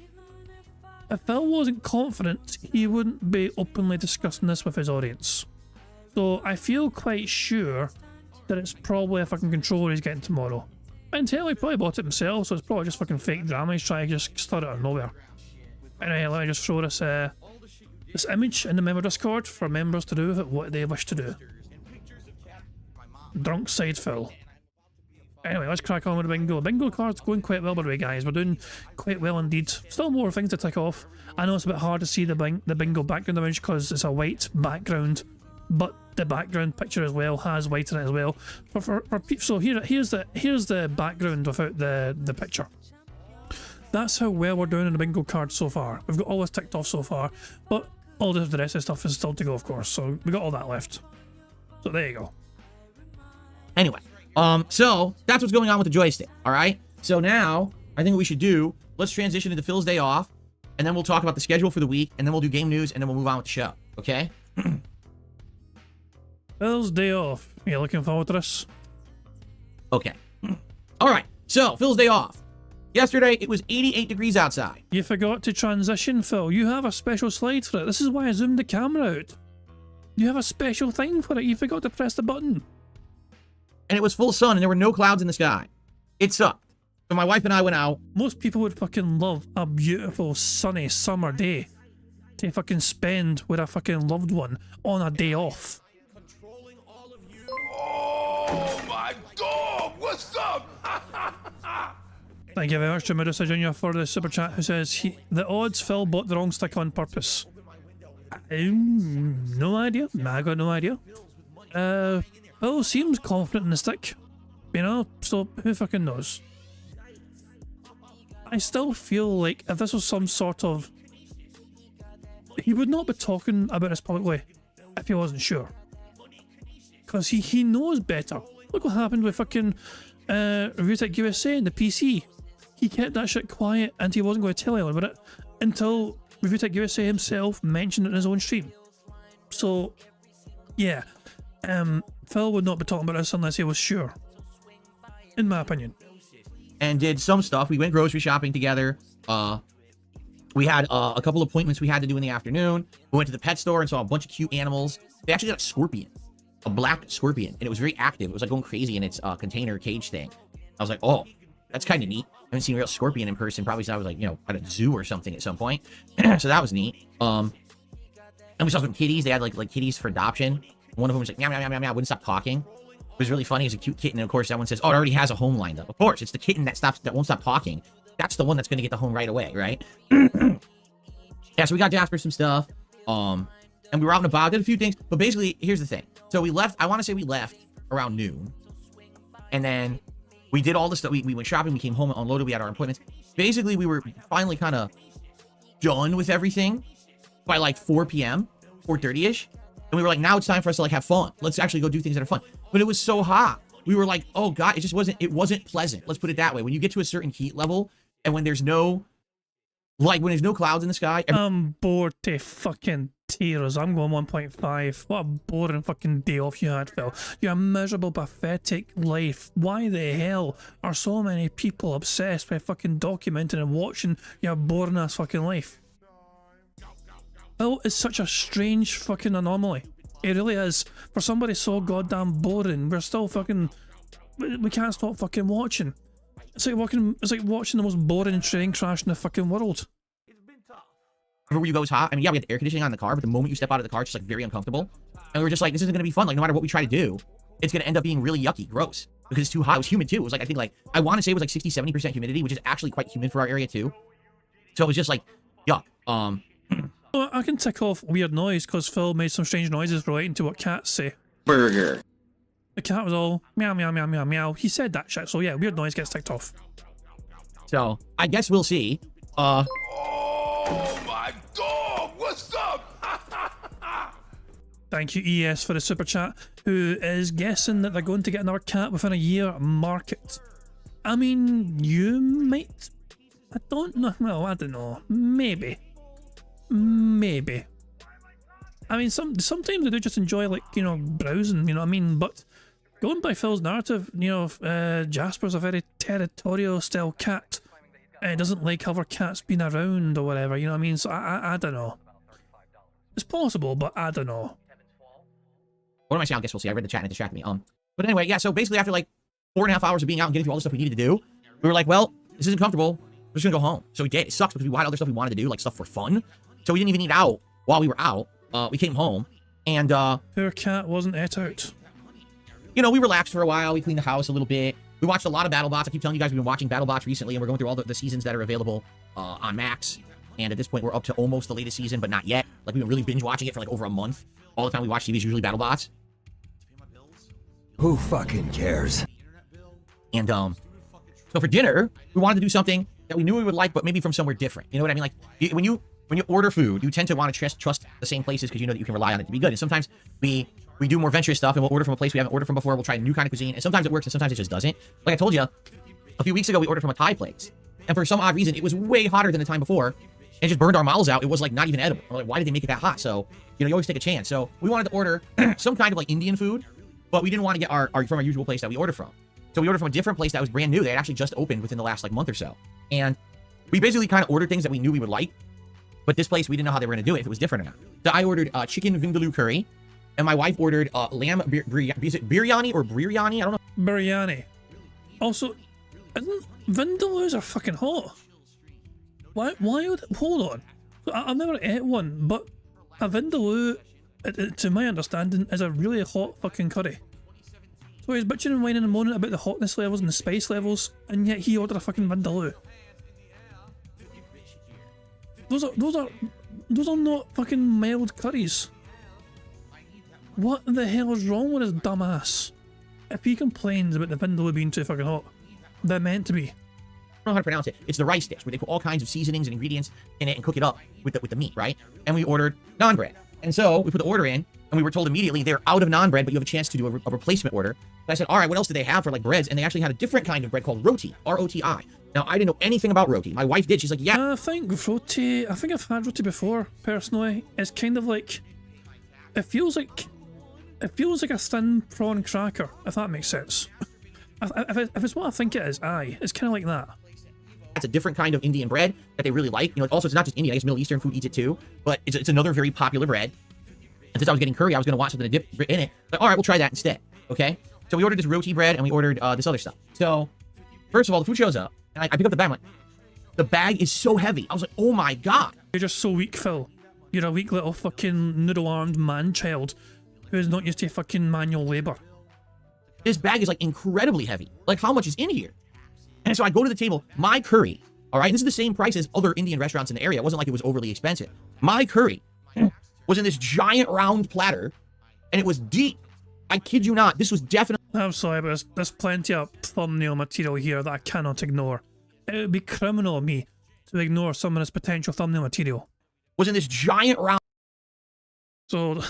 If Phil wasn't confident, he wouldn't be openly discussing this with his audience. So I feel quite sure that it's probably a fucking controller he's getting tomorrow. Until he probably bought it himself, so it's probably just fucking fake drama he's trying to just start out of nowhere. Anyway, let me just throw this image in the member Discord for members to do with it what they wish to do. Drunk side Phil. Anyway, let's crack on with the bingo. Bingo card's going quite well, by the way, guys. We're doing quite well indeed. Still more things to tick off. I know it's a bit hard to see the bingo background image because it's a white background, but the background picture as well has white in it as well. So here's the background without the picture. That's how well we're doing in the bingo card so far. We've got all this ticked off so far, but all the rest of the stuff is still to go, of course. So we got all that left. So there you go. Anyway, so that's what's going on with the joystick. All right. So now I think what we should do, let's transition into Phil's day off, and then we'll talk about the schedule for the week, and then we'll do game news, and then we'll move on with the show. Okay. Phil's day off. You looking forward to this? Okay. All right. So Phil's day off. Yesterday it was 88 degrees outside. You forgot to transition, Phil. You have a special slide for it. This is why I zoomed the camera out. You have a special thing for it. You forgot to press the button. And it was full sun and there were no clouds in the sky. It sucked. So my wife and I went out. Most people would fucking love a beautiful sunny summer day to fucking spend with a fucking loved one on a day off. Oh my dog! What's up? Thank you very much to Medusa Jr. for the super chat, who says the odds Phil bought the wrong stick on purpose. No idea. I got no idea. Phil seems confident in the stick, you know, so who fucking knows? I still feel like if this was some sort of... He would not be talking about this publicly if he wasn't sure. Because he knows better. Look what happened with fucking Joystick USA and the PC. He kept that shit quiet and he wasn't going to tell anyone about it until Joystick USA himself mentioned it in his own stream. So, yeah. Phil would not be talking about this unless he was sure. In my opinion. And did some stuff. We went grocery shopping together. We had a couple appointments we had to do in the afternoon. We went to the pet store and saw a bunch of cute animals. They actually got a scorpion. A black scorpion. And it was very active. It was like going crazy in its container cage thing. I was like, oh, that's kind of neat. I haven't seen a real scorpion in person probably since I was like, you know, at a zoo or something at some point. So that was neat. And we saw some kitties. They had like kitties for adoption. One of them was like, meow, meow, meow, meow, wouldn't stop talking. It was really funny. It was a cute kitten. And of course, that one says, oh, it already has a home lined up. Of course, it's the kitten that won't stop talking. That's the one that's going to get the home right away, right? Yeah, so we got Jasper some stuff. And we were out and about, did a few things. But basically, here's the thing. So we left, I want to say we left around noon. And then we did all the stuff. We went shopping. We came home, unloaded. We had our appointments. Basically, we were finally kind of done with everything by like 4 p.m., 4:30-ish. And we were like, now it's time for us to like have fun. Let's actually go do things that are fun. But it was so hot. We were like, oh God, it wasn't pleasant. Let's put it that way. When you get to a certain heat level and when there's no clouds in the sky. I'm bored to fucking tears. I'm going 1.5. What a boring fucking day off you had, Phil. Your miserable, pathetic life. Why the hell are so many people obsessed with fucking documenting and watching your boring ass fucking life? Phil is such a strange fucking anomaly. It really is. For somebody so goddamn boring, we're still fucking... We can't stop fucking watching. It's like watching the most boring train crash in the fucking world. Where you go is hot. I mean, yeah, we had the air conditioning on in the car, but the moment you step out of the car, it's just like very uncomfortable. And we were just like, this isn't gonna be fun. Like, no matter what we try to do, it's gonna end up being really yucky, gross. Because it's too hot. It was humid too. It was like, I think like, I want to say it was like 60-70% humidity, which is actually quite humid for our area too. So it was just like, yuck. Well, I can tick off weird noise because Phil made some strange noises relating to what cats say. Burger. The cat was all meow, meow, meow, meow, meow. He said that shit, so yeah, weird noise gets ticked off. So, I guess we'll see. Oh my dog, what's up? Thank you, ES, for the super chat, who is guessing that they're going to get another cat within a year. Market. I mean, you might. I don't know. Well, I don't know. Maybe. Maybe. I mean, sometimes I do just enjoy, like, you know, browsing, you know what I mean? But going by Phil's narrative, you know, Jasper's a very territorial style cat. And doesn't like other cats being around or whatever, you know what I mean? So I don't know. It's possible, but I don't know. What am I saying? I guess we'll see. I read the chat and it distracted me. But anyway, yeah, so basically after like 4.5 hours of being out and getting through all the stuff we needed to do, we were like, well, this isn't comfortable. We're just gonna go home. So we did. It sucks because we had other stuff we wanted to do, like stuff for fun. So we didn't even eat out while we were out. We came home and poor cat wasn't ate out. You know, we relaxed for a while. We cleaned the house a little bit. We watched a lot of BattleBots. I keep telling you guys we've been watching BattleBots recently, and we're going through all the seasons that are available on Max. And at this point, we're up to almost the latest season, but not yet. Like, we've been really binge watching it for like over a month. All the time we watch TV is usually BattleBots. Who fucking cares? And so for dinner, we wanted to do something that we knew we would like, but maybe from somewhere different. You know what I mean? Like, when you order food, you tend to want to trust the same places because you know that you can rely on it to be good. And sometimes we do more venturous stuff and we'll order from a place we haven't ordered from before. We'll try a new kind of cuisine. And sometimes it works and sometimes it just doesn't. Like I told you, a few weeks ago, we ordered from a Thai place. And for some odd reason, it was way hotter than the time before. And it just burned our mouths out. It was like not even edible. We're like, why did they make it that hot? So, you know, you always take a chance. So we wanted to order some kind of like Indian food, but we didn't want to get our from our usual place that we ordered from. So we ordered from a different place that was brand new. They had actually just opened within the last like month or so. And we basically kind of ordered things that we knew we would like. But this place, we didn't know how they were going to do it, if it was different or not. So I ordered chicken vindaloo curry. And my wife ordered lamb is it biryani or biryani? I don't know. Biryani. Also, vindaloos are fucking hot. Why would... Hold on. I've never ate one, but a vindaloo, to my understanding, is a really hot fucking curry. So he's bitching and whining and moaning about the hotness levels and the spice levels, and yet he ordered a fucking vindaloo. Those are not fucking mild curries. What the hell is wrong with his dumb ass? If he complains about the vindaloo being too fucking hot, they're meant to be. I don't know how to pronounce it. It's the rice dish where they put all kinds of seasonings and ingredients in it and cook it up with the meat, right? And we ordered naan bread. And so we put the order in and we were told immediately they're out of naan bread, but you have a chance to do a replacement order. So I said, all right, what else do they have for like breads? And they actually had a different kind of bread called roti, R-O-T-I. Now, I didn't know anything about roti. My wife did. She's like, yeah. I think I've had roti before, personally. It's kind of like, it feels like a thin prawn cracker, if that makes sense. If it's what I think it is, aye, it's kind of like that. It's a different kind of Indian bread that they really like. You know, also, it's not just Indian. I guess Middle Eastern food eats it too. But it's another very popular bread. And since I was getting curry, I was going to want something to dip in it. Like, all right, we'll try that instead. Okay? So we ordered this roti bread and we ordered this other stuff. So, first of all, the food shows up. And I pick up the bag. I'm like, the bag is so heavy. I was like, oh my god. You're just so weak, Phil. You're a weak little fucking noodle-armed man-child who's not used to fucking manual labor. This bag is like incredibly heavy. Like, how much is in here? And so I go to the table. My curry, all right, this is the same price as other Indian restaurants in the area. It wasn't like it was overly expensive. My curry was in this giant round platter, and it was deep. I kid you not. This was definitely... I'm sorry, but there's plenty of thumbnail material here that I cannot ignore. It would be criminal of me to ignore some of this potential thumbnail material. Was in this giant round... So...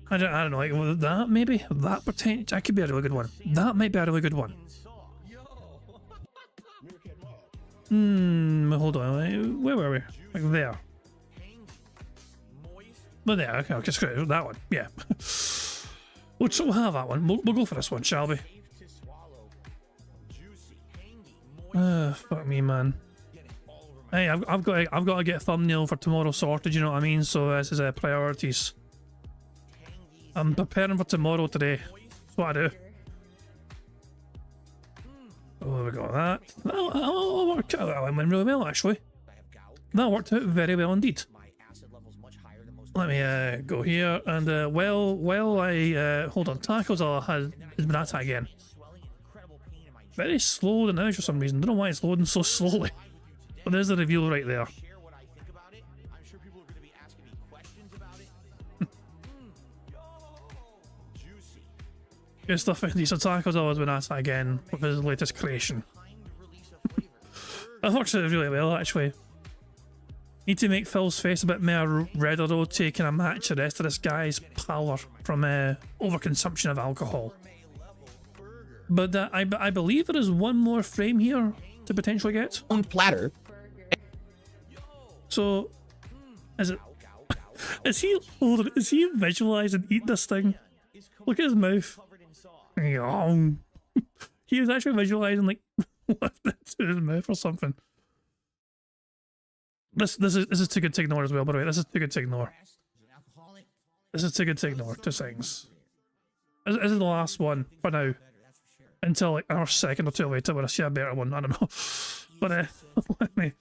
I don't know, like that maybe? That could be a really good one. That might be a really good one. Hold on, where were we? Like there. But yeah, okay, screw it, that one. Yeah. We'll have that one. We'll go for this one, shall we? Fuck me, man. Hey, I've got to get a thumbnail for tomorrow sorted. You know what I mean? So this is priorities. I'm preparing for tomorrow today. That's what I do. Oh, we got that. That worked out. That went really well, actually. That worked out very well indeed. Let me go here and while I hold on, tackles has been at again. Very slow now for some reason. Don't know why it's loading so slowly. But there's the reveal right there. Good stuff. These tackles always been at again with his latest creation. That works out really well, actually. Need to make Phil's face a bit more redder though, taking a match the rest of this guy's power from overconsumption of alcohol. But I believe there is one more frame here to potentially get. On platter. So, is it? Is he visualizing eating this thing? Look at his mouth. He was actually visualizing like lifting it to his mouth or something. This is too good to ignore as well, by the way. This is too good to ignore. This is too good to ignore. 2 seconds. This is the last one for now. Until like our second or two later when I see a better one. I don't know. But let me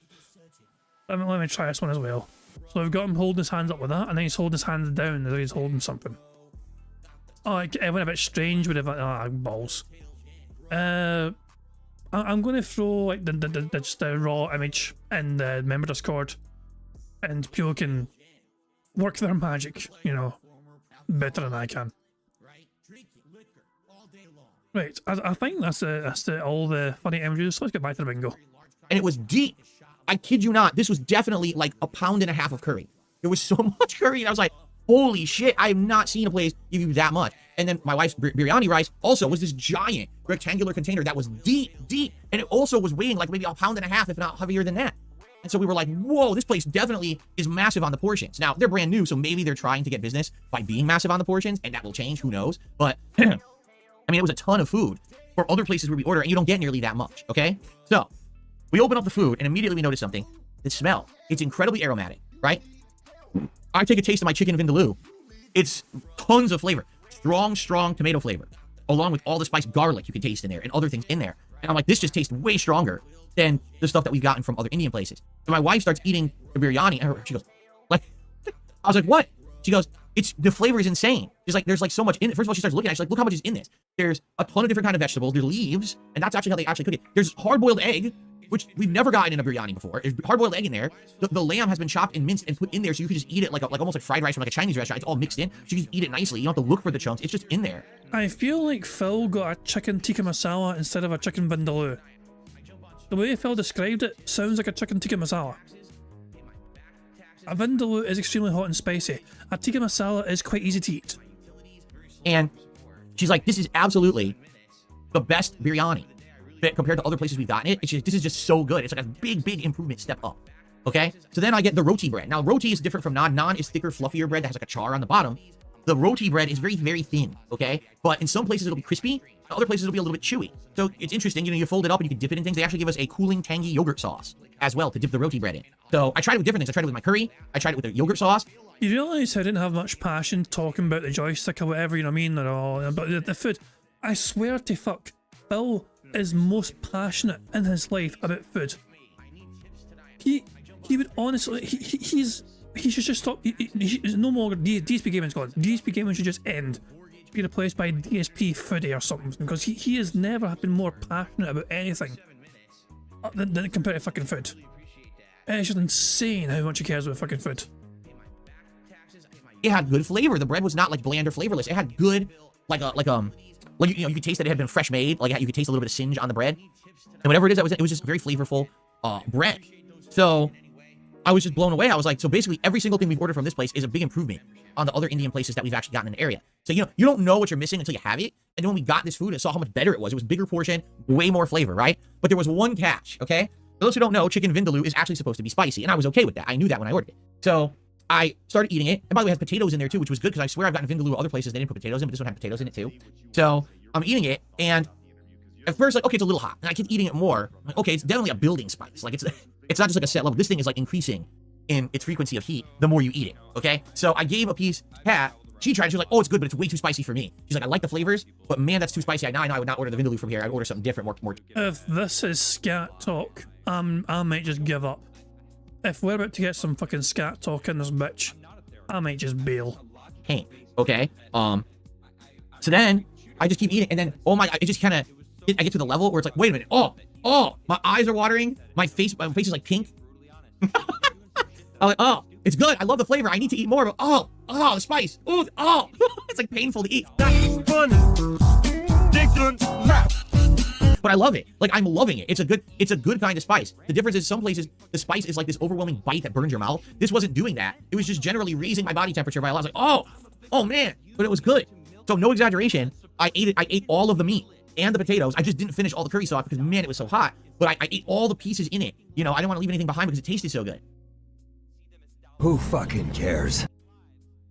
try this one as well. So we've got him holding his hands up with that, and then he's holding his hands down as though he's holding something. Oh, it went a bit strange with it. Balls. I'm going to throw like just the raw image in the member Discord, and people can work their magic, you know, better than I can. Right, I think that's all the funny images. So let's get back to the bingo. And it was deep. I kid you not. This was definitely like 1.5 pounds of curry. There was so much curry, and I was like, holy shit, I have not seen a place give you that much. And then my wife's biryani rice also was this giant rectangular container that was deep, and it also was weighing like maybe 1.5 pounds, if not heavier than that. And so we were like, whoa, this place definitely is massive on the portions. Now, they're brand new, so maybe they're trying to get business by being massive on the portions, and that will change, who knows. But, I mean, it was a ton of food for other places where we order, and you don't get nearly that much, okay? So, we open up the food, and immediately we notice something. The smell. It's incredibly aromatic, right? I take a taste of my chicken vindaloo. It's tons of flavor. Strong tomato flavor, along with all the spiced garlic you can taste in there and other things in there. And I'm like, this just tastes way stronger than the stuff that we've gotten from other Indian places. So my wife starts eating the biryani, and she goes, like, I was like, what? She goes, the flavor is insane. She's like, there's like so much in it. First of all, she starts looking at it. She's like, look how much is in this. There's a ton of different kind of vegetables. There's leaves, and that's actually how they actually cook it. There's hard-boiled egg, which we've never gotten in a biryani before. There's hard-boiled egg in there. The lamb has been chopped and minced and put in there, so you can just eat it like almost like fried rice from like a Chinese restaurant. It's all mixed in, so you can just eat it nicely. You don't have to look for the chunks. It's just in there. I feel like Phil got a chicken tikka masala instead of a chicken vindaloo. The way Phil described it sounds like a chicken tikka masala. A vindaloo is extremely hot and spicy. A tikka masala is quite easy to eat. And she's like, this is absolutely the best biryani compared to other places we've gotten it. This is just so good. It's like a big improvement step up. Okay? So then I get the roti bread. Now, roti is different from naan. Naan is thicker, fluffier bread that has like a char on the bottom. The roti bread is very thin, okay? But in some places it'll be crispy, in other places it'll be a little bit chewy. So it's interesting, you know, you fold it up and you can dip it in things. They actually give us a cooling, tangy yogurt sauce as well to dip the roti bread in. So I tried it with different things. I tried it with my curry, I tried it with the yogurt sauce. You realise I didn't have much passion talking about the joystick or whatever, you know what I mean, or all, but the food. I swear to fuck, Phil is most passionate in his life about food. He would honestly, he should just stop. He's no longer DSP Gaming's gone. DSP Gaming should just end, be replaced by DSP Foodie or something, because he has never been more passionate about anything than compared to fucking food. It's just insane how much he cares about fucking food. It had good flavor. The bread was not like bland or flavorless. It had good, like you know, you could taste that it had been fresh made. Like you could taste a little bit of singe on the bread, and whatever it is, it was just very flavorful bread. So I was just blown away. I was like, so basically every single thing we've ordered from this place is a big improvement on the other Indian places that we've actually gotten in the area. So, you know, you don't know what you're missing until you have it. And then when we got this food and saw how much better it was bigger portion, way more flavor, right? But there was one catch, okay? For those who don't know, chicken vindaloo is actually supposed to be spicy, and I was okay with that. I knew that when I ordered it. So I started eating it. And by the way, it has potatoes in there too, which was good because I swear I've gotten Vindaloo other places they didn't put potatoes in, but this one had potatoes in it too. So I'm eating it, and at first, like, okay, it's a little hot. And I keep eating it more. I'm like, okay, it's definitely a building spice. Like, it's not just like a set level. This thing is like increasing in its frequency of heat the more you eat it. Okay, so I gave a piece to Kat. She tried it. She was like, oh, it's good, but it's way too spicy for me. She's like, I like the flavors, but man, that's too spicy. I know I would not order the Vindaloo from here. I'd order something different, more. If this is scat talk, I might just give up. If we're about to get some fucking scat talk in this bitch, I might just bail. Hey, okay. So then I just keep eating, and then oh my god, it just kind of I get to the level where it's like, wait a minute, oh, my eyes are watering, my face is like pink. I'm like, oh, it's good. I love the flavor. I need to eat more, but oh, the spice. Oh, it's like painful to eat. But I love it. Like, I'm loving it. It's a good kind of spice. The difference is some places the spice is like this overwhelming bite that burns your mouth. This wasn't doing that. It was just generally raising my body temperature by a lot. I was like, oh man, but it was good. So no exaggeration, I ate all of the meat and the potatoes. I just didn't finish all the curry sauce because man, it was so hot. But I ate all the pieces in it. You know, I didn't want to leave anything behind because it tasted so good. Who fucking cares?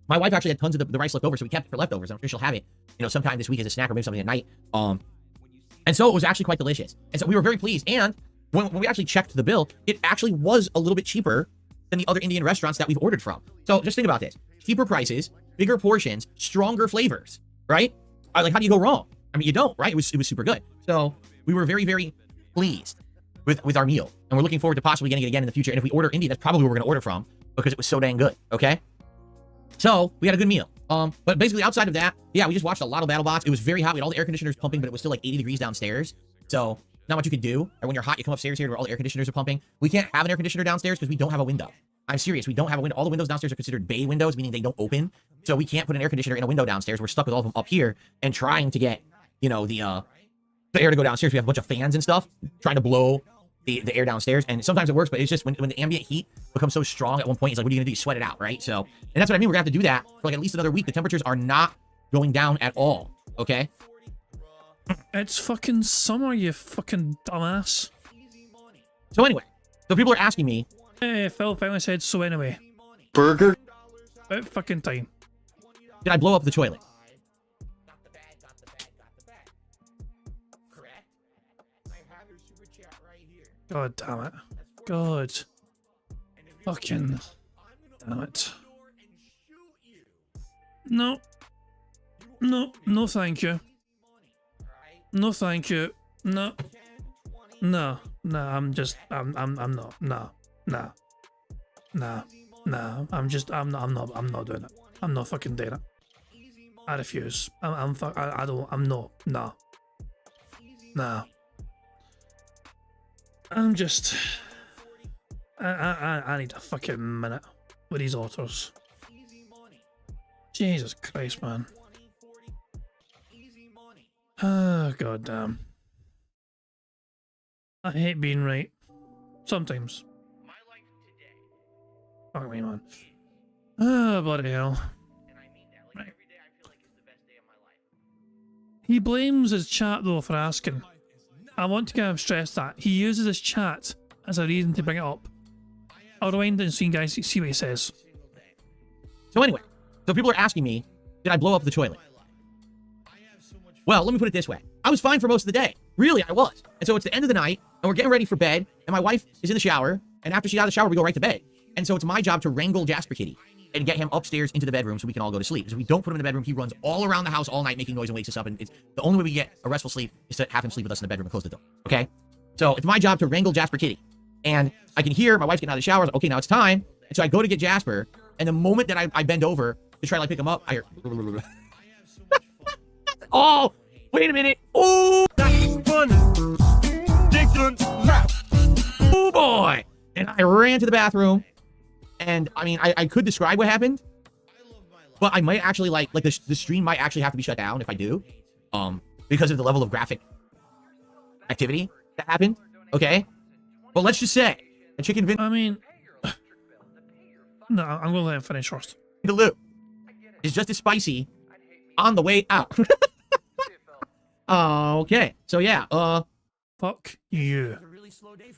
My wife actually had tons of the rice left over, so we kept it for leftovers. I'm sure she'll have it, you know, sometime this week as a snack or maybe something at night. And so it was actually quite delicious. And so we were very pleased. And when we actually checked the bill, it actually was a little bit cheaper than the other Indian restaurants that we've ordered from. So just think about this. Cheaper prices, bigger portions, stronger flavors, right? Like, how do you go wrong? I mean, you don't, right? It was super good. So we were very, very pleased with our meal. And we're looking forward to possibly getting it again in the future. And if we order India, that's probably where we're going to order from because it was so dang good, okay? So we had a good meal. But basically outside of that, yeah, we just watched a lot of BattleBots. It was very hot. We had all the air conditioners pumping, but it was still like 80 degrees downstairs. So not much you could do. Or when you're hot, you come upstairs here where all the air conditioners are pumping. We can't have an air conditioner downstairs because we don't have a window. I'm serious. We don't have a window. All the windows downstairs are considered bay windows, meaning they don't open. So we can't put an air conditioner in a window downstairs. We're stuck with all of them up here and trying to get, you know, the air to go downstairs. We have a bunch of fans and stuff trying to blow the air downstairs, and sometimes it works, but it's just when the ambient heat becomes so strong at one point, it's like, what are you gonna do? You sweat it out, right? So, and that's what I mean. We're gonna have to do that for like at least another week. The temperatures are not going down at all. Okay. It's fucking summer, you fucking dumbass. So anyway, so people are asking me. Hey, Phil finally said so anyway. Burger. About fucking time. Did I blow up the toilet? God damn it. God. Fucking damn it. No. No, no thank you. No thank you. No. No. No, I'm not. No. No. No. No. I'm not doing it. I'm not fucking doing it. I refuse. I don't. No. No. I'm just... I need a fucking minute with these otters. Jesus Christ, man. Ah, goddamn. I hate being right. Sometimes. Fuck me, man. Ah, bloody hell. Right. He blames his chat, though, for asking. I want to kind of stress that. He uses his chat as a reason to bring it up. I'll rewind and see, guys, see what he says. So anyway, so people are asking me, did I blow up the toilet? Well, let me put it this way. I was fine for most of the day. Really, I was. And so it's the end of the night, and we're getting ready for bed, and my wife is in the shower, and after she's out of the shower, we go right to bed. And so it's my job to wrangle Jasper Kitty and get him upstairs into the bedroom so we can all go to sleep. Because if we don't put him in the bedroom, he runs all around the house all night making noise and wakes us up. And it's the only way we get a restful sleep is to have him sleep with us in the bedroom and close the door. Okay? So it's my job to wrangle Jasper Kitty. And I can hear my wife's getting out of the shower. I was like, okay, now it's time. And so I go to get Jasper. And the moment that I bend over to try to like pick him up, I hear... Oh! Wait a minute. Oh! Oh, boy! And I ran to the bathroom. And I mean, I could describe what happened, but I might actually like the stream might actually have to be shut down if I do, because of the level of graphic activity that happened. Okay, but let's just say a chicken Vindaloo. I mean, no, I'm gonna let him finish first. Vindaloo is just as spicy on the way out. Okay, so yeah, fuck you.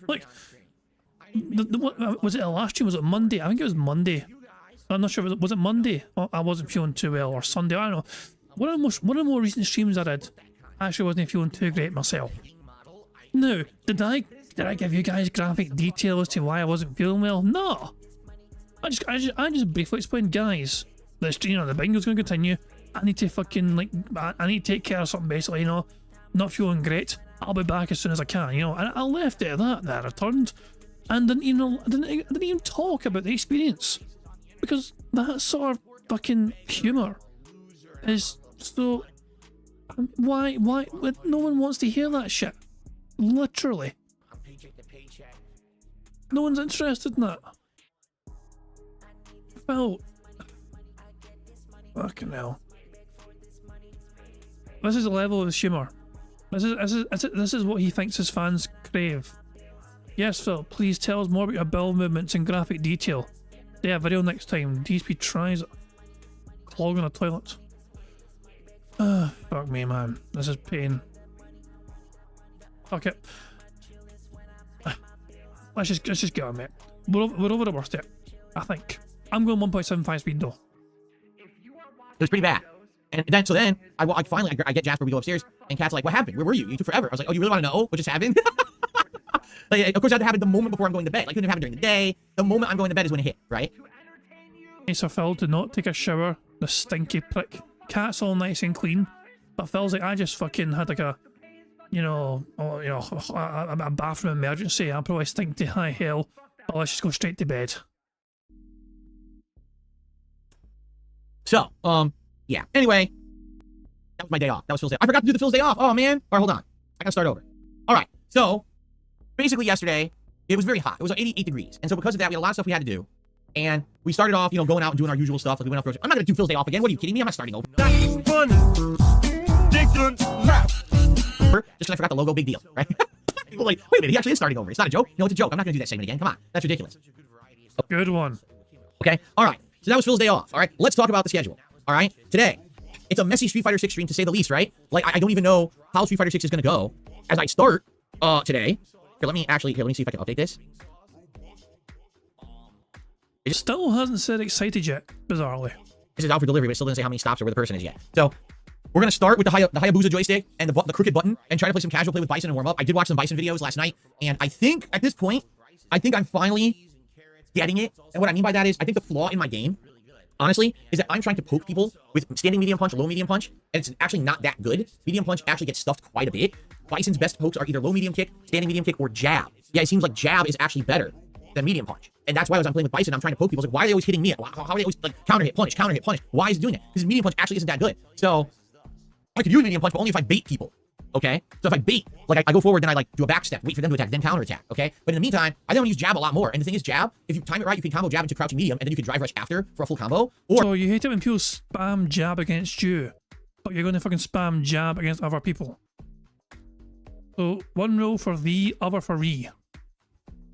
Like. What was it last year? Was it Monday? I think it was Monday. I'm not sure, was it Monday? Well, I wasn't feeling too well, or Sunday, I don't know. One of the more recent streams I did, I actually wasn't feeling too great myself. Now, did I give you guys graphic detail as to why I wasn't feeling well? No! I just briefly explained, guys, the stream, the bingo's gonna continue. I need to fucking, like, I need to take care of something, basically, you know? Not feeling great. I'll be back as soon as I can, you know? And I left it at that, and I returned, and didn't even talk about the experience. Because that sort of fucking humour is so... Why, no one wants to hear that shit. Literally. No one's interested in that. Phil. Fucking hell. This is the level of his humour. This is what he thinks his fans crave. Yes, Phil, please tell us more about your bowel movements in graphic detail. Yeah, video next time. DSP tries it. Clogging a toilet. Fuck me, man. This is pain. Fuck it. Let's just get on, mate. We're over the worst yet, I think. I'm going 1.75 speed though. It was pretty bad. And then I finally get Jasper, we go upstairs, and Kat's like, what happened? Where were you? You took forever. I was like, oh, you really want to know what just happened? Like, of course, that happened the moment before I'm going to bed. Like, it couldn't happen during the day. The moment I'm going to bed is when it hit, right? Hey, so Phil did not take a shower, the stinky prick. Cat's all nice and clean, but Phil's like, I just fucking had like a, a bathroom emergency. I probably stink to high hell, but let's just go straight to bed. So, yeah. Anyway, that was my day off. That was Phil's day. I forgot to do the Phil's day off. Oh, man. All right, hold on. I gotta start over. All right. So, basically yesterday, it was very hot. It was like 88 degrees. And so because of that, we had a lot of stuff we had to do. And we started off, going out and doing our usual stuff. Like we went out grocery. I'm not gonna do Phil's day off again. What are you kidding me? I'm not starting over. Just because I forgot the logo, big deal, right? People are like, wait a minute, he actually is starting over. It's not a joke. No, it's a joke. I'm not gonna do that segment again. Come on. That's ridiculous. Good one. Okay. All right. So that was Phil's day off. All right. Let's talk about the schedule. All right. Today, it's a messy Street Fighter 6 stream to say the least, right? Like, I don't even know how Street Fighter 6 is gonna go as I start today. Here, let me see if I can update this. It still hasn't said excited yet, bizarrely. This is out for delivery, but it still doesn't say how many stops or where the person is yet. So, we're going to start with the Hayabusa joystick and the crooked button and try to play some casual play with Bison and warm up. I did watch some Bison videos last night, and I think, at this point, I'm finally getting it. And what I mean by that is, I think the flaw in my game, honestly, is that I'm trying to poke people with standing medium punch, low medium punch, and it's actually not that good. Medium punch actually gets stuffed quite a bit. Bison's best pokes are either low medium kick, standing medium kick, or jab. Yeah, it seems like jab is actually better than medium punch. And that's why as I'm playing with Bison, I'm trying to poke people. It's like, why are they always hitting me? How are they always like counter hit, punish? Why is it doing that? Because medium punch actually isn't that good. So I could use medium punch, but only if I bait people. Okay? So if I bait, like I go forward, then I like do a back step, wait for them to attack, then counter attack. Okay? But in the meantime, I don't use jab a lot more. And the thing is, jab, if you time it right, you can combo jab into crouching medium, and then you can drive rush after for a full combo. Or so you hate it when people spam jab against you, but you're going to fucking spam jab against other people. So one rule for thee, other for re.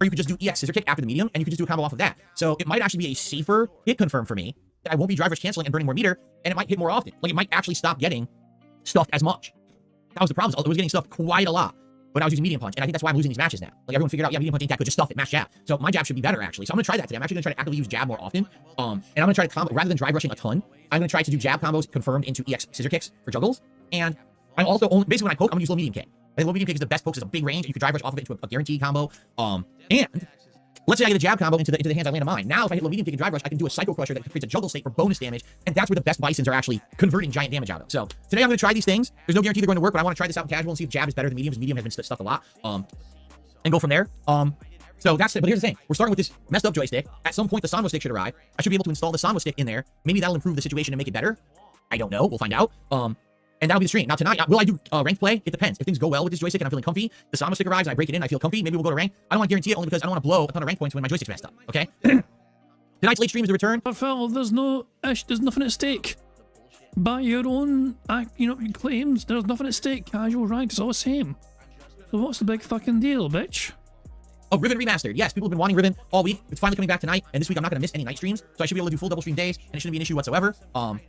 Or you could just do EX scissor kick after the medium, and you could just do a combo off of that. So it might actually be a safer hit confirm for me that I won't be drive rush canceling and burning more meter, and it might hit more often. Like it might actually stop getting stuffed as much. That was the problem. It was getting stuffed quite a lot when I was using medium punch, and I think that's why I'm losing these matches now. Like everyone figured out, yeah, medium punch ain't that good, just stuff it, mash jab. So my jab should be better actually. So I'm gonna try that today. I'm actually gonna try to actively use jab more often. And I'm gonna try to combo rather than drive rushing a ton. I'm gonna try to do jab combos confirmed into EX scissor kicks for juggles. And I'm also basically when I poke, I'm gonna use low medium kick. And low medium kick is the best poke. It's a big range, and you can drive rush off of it into a guaranteed combo. And let's say I get a jab combo into the hands I land on mine. Now, if I hit low medium kick and drive rush, I can do a psycho crusher that creates a juggle state for bonus damage, and that's where the best Bisons are actually converting giant damage out of. So today I'm going to try these things. There's no guarantee they're going to work, but I want to try this out in casual and see if jab is better than medium, because medium has been stuffed a lot. And go from there. So that's it. But here's the thing: we're starting with this messed up joystick. At some point, the Sanwa stick should arrive. I should be able to install the Sanwa stick in there. Maybe that'll improve the situation and make it better. I don't know. We'll find out. And that'll be the stream. Now tonight, will I do ranked play? It depends. If things go well with this joystick and I'm feeling comfy, the Sanwa stick arrives and I break it in, I feel comfy, maybe we'll go to rank. I don't want to guarantee it only because I don't want to blow a ton of rank points when my joystick's messed up, okay? Tonight's late stream is the return. But Phil, there's nothing at stake. By your own, claims, there's nothing at stake. Casual, ranked, it's all the same. So what's the big fucking deal, bitch? Oh, Riven Remastered. Yes, people have been wanting Riven all week. It's finally coming back tonight, and this week I'm not going to miss any night streams, so I should be able to do full double stream days, and it shouldn't be an issue whatsoever.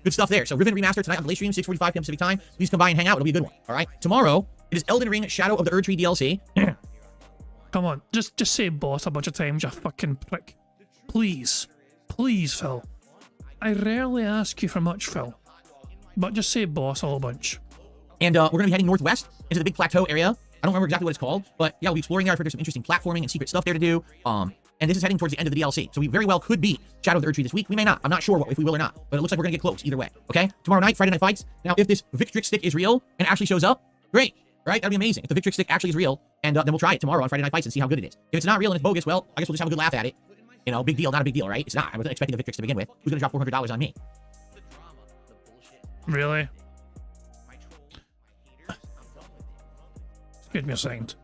Good stuff there. So Riven Remastered tonight on the late stream, 6:45 p.m. Pacific time. Please come by and hang out. It'll be a good one. All right. Tomorrow it is Elden Ring: Shadow of the Erdtree DLC. Come on, just say boss a bunch of times, you fucking prick. Please, Phil. I rarely ask you for much, Phil. But just say boss a whole bunch. And we're going to be heading northwest into the big plateau area. I don't remember exactly what it's called, but yeah, we'll be exploring there. I've heard there's some interesting platforming and secret stuff there to do. And this is heading towards the end of the DLC, so we very well could beat Shadow of the Erdtree this week. We may not. I'm not sure if we will or not, but it looks like we're gonna get close either way. Okay? Tomorrow night, Friday Night Fights. Now, if this Victrix stick is real and actually shows up, great. Right? That'd be amazing. If the Victrix stick actually is real, and then we'll try it tomorrow on Friday Night Fights and see how good it is. If it's not real and it's bogus, well, I guess we'll just have a good laugh at it. You know, big deal, not a big deal, right? It's not. I wasn't expecting the Victrix to begin with. Who's gonna drop $400 on me? Really? Give me a second.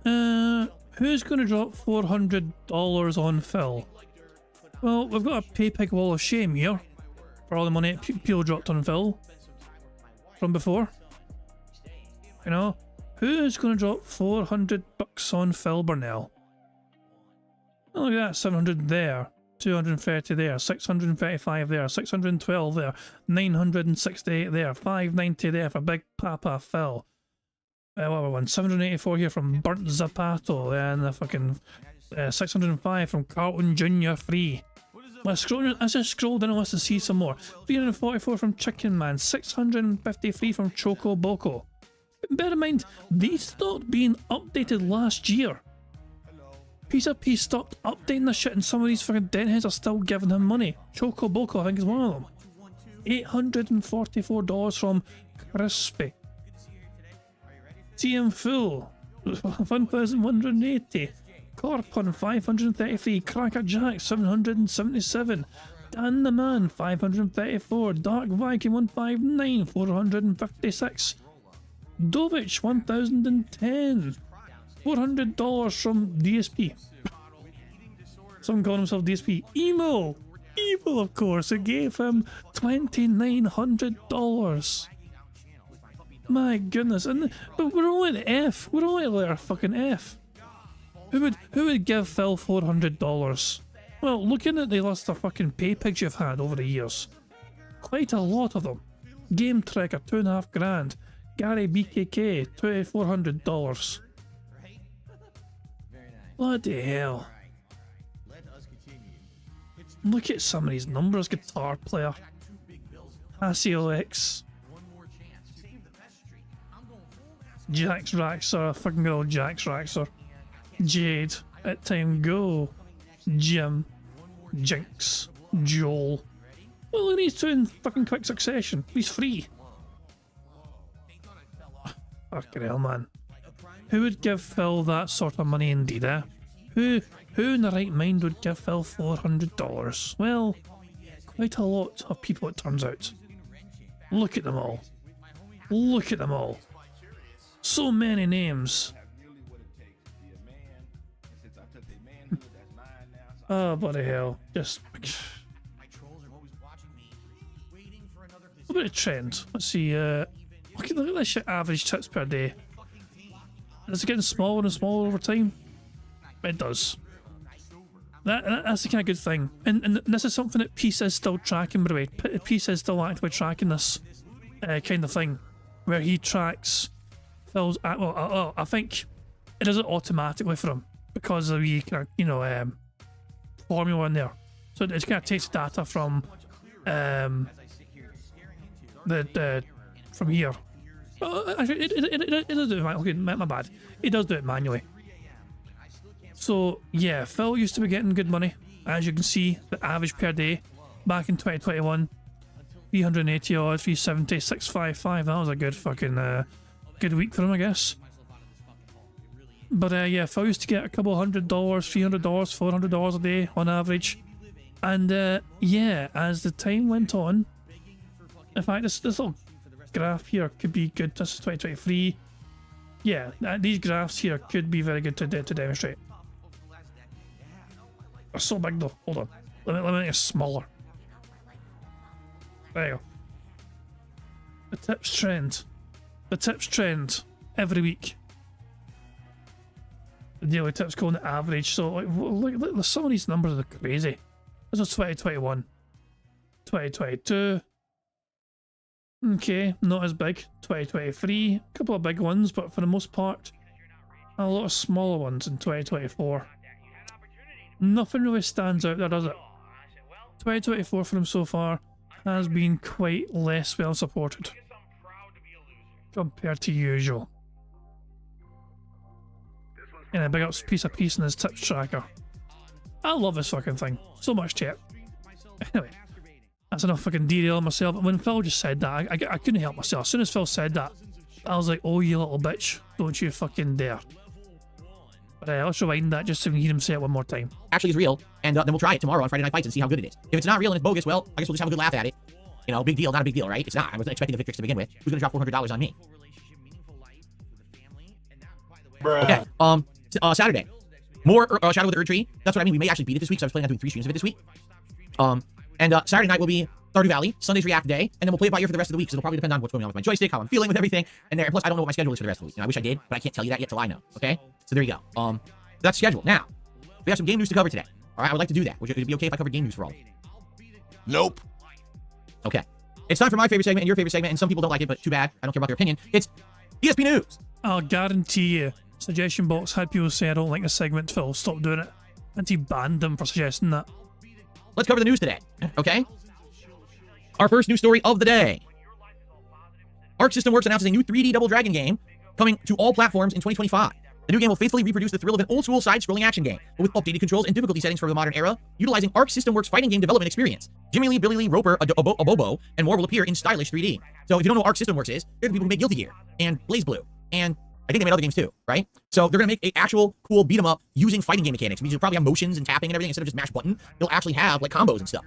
Who's going to drop $400 on Phil? Well, we've got a pay-pig wall of shame here for all the money people dropped on Phil from before. You know, who's going to drop $400 on Phil Burnell? Oh, look at that, 700 there, 230 there, 635 there, 612 there, 968 there, 590 there for Big Papa Phil. What one? 784 here from Burnt Zapato, and the fucking 605 from Carlton Jr. Free. Let's just scroll down and see some more. 344 from Chicken Man, 653 from Choco Boko. Bear in mind, these stopped being updated last year. Pizza P stopped updating the shit, and some of these fucking deadheads are still giving him money. Choco Boko, I think, is one of them. $844 from Crispy. TM Full, 1,180. Corpon, 533. Cracker Jack, 777. Dan the Man, 534. Dark Viking, 159. 456. Dovich, 1,010. $400 from DSP. Someone calling himself DSP. Emo, of course, it gave him $2,900. My goodness, but we're only at F. We're only at our fucking F. Who would give Phil $400? Well, looking at the list of fucking pay pigs you've had over the years, quite a lot of them. Game Trekker, $2.5 grand. Gary BKK, $2,400. Bloody hell. Look at some of these numbers. Guitar player, Hasio X, Jax Raxer, fucking good old Jax Raxer, Jade, At Time Go, Jim, Jinx, Joel. Well, look at these two in fucking quick succession. He's free. Fucking hell, man. Who would give Phil that sort of money indeed, eh? Who in the right mind would give Phil $400? Well, quite a lot of people, it turns out. Look at them all. Look at them all. So many names. Oh, bloody hell. Just... What about a trend? Let's see, look at this shit, average tips per day. Is it getting smaller and smaller over time? It does. That's the kind of good thing. And this is something that Peace is still tracking, by the way. Peace is still actively tracking this kind of thing, where he tracks Phil's... Well, I think it does it automatically for him, because of the kind of, you know, formula in there. So it kind of takes data from from here. Actually, it does do it manually. Okay, my bad. It does do it manually. So yeah, Phil used to be getting good money. As you can see, the average per day back in 2021, 380 odd, 370, 655. That was a good fucking good week for him, I guess. But yeah, Phil used to get a couple $100, $300, $400 a day on average. And yeah, as the time went on, in fact, this little graph here could be good. This is 2023. Yeah, these graphs here could be very good to demonstrate. They're so big though. Hold on. Let me make it smaller. There you go. The tips trend. The tips trend every week. The daily tips going to average. So like, look, some of these numbers are crazy. This is 2021. 2022. Okay, not as big. 2023, a couple of big ones, but for the most part, a lot of smaller ones in 2024. Nothing really stands out there, does it? 2024 for him so far has been quite less well supported compared to usual. And a big up piece of peace in his tips tracker. I love this fucking thing. So much to it. Anyway, that's enough fucking derailing myself. When Phil just said that, I couldn't help myself. As soon as Phil said that, I was like, oh, you little bitch. Don't you fucking dare. But let's rewind that just so we can hear him say it one more time. Actually is real, and then we'll try it tomorrow on Friday Night Fights and see how good it is. If it's not real and it's bogus, well, I guess we'll just have a good laugh at it. You know, big deal, not a big deal, right? It's not. I wasn't expecting the Victrix to begin with. Who's gonna drop $400 on me? Okay, Saturday. More Shadow of the Erdtree. That's what I mean. We may actually beat it this week, so I was planning on doing 3 streams of it this week. And Saturday night will be Stardew Valley, Sunday's React Day, and then we'll play it by ear for the rest of the week, so it'll probably depend on what's going on with my joystick, how I'm feeling with everything, and there. Plus, I don't know what my schedule is for the rest of the week. You know, I wish I did, but I can't tell you that yet till I know, okay? So there you go. That's scheduled. Now, we have some game news to cover today. All right, I would like to do that. Would it be okay if I covered game news for all? Nope. Okay. It's time for my favorite segment and your favorite segment, and some people don't like it, but too bad. I don't care about their opinion. It's DSP News. I'll guarantee you, suggestion box had people say I don't like the segment, Phil, stop doing it. And he banned them for suggesting that. Let's cover the news today, okay? Our first news story of the day. Arc System Works announces a new 3D Double Dragon game coming to all platforms in 2025. The new game will faithfully reproduce the thrill of an old-school side-scrolling action game, but with updated controls and difficulty settings for the modern era, utilizing Arc System Works' fighting game development experience. Jimmy Lee, Billy Lee, Roper, Abobo, and more will appear in stylish 3D. So if you don't know what Arc System Works is, they're the people who make Guilty Gear and Blaze Blue, and I think they made other games too, right? So they're gonna make an actual cool beat 'em up using fighting game mechanics. Because you'll probably have motions and tapping and everything instead of just mash button. You'll actually have like combos and stuff.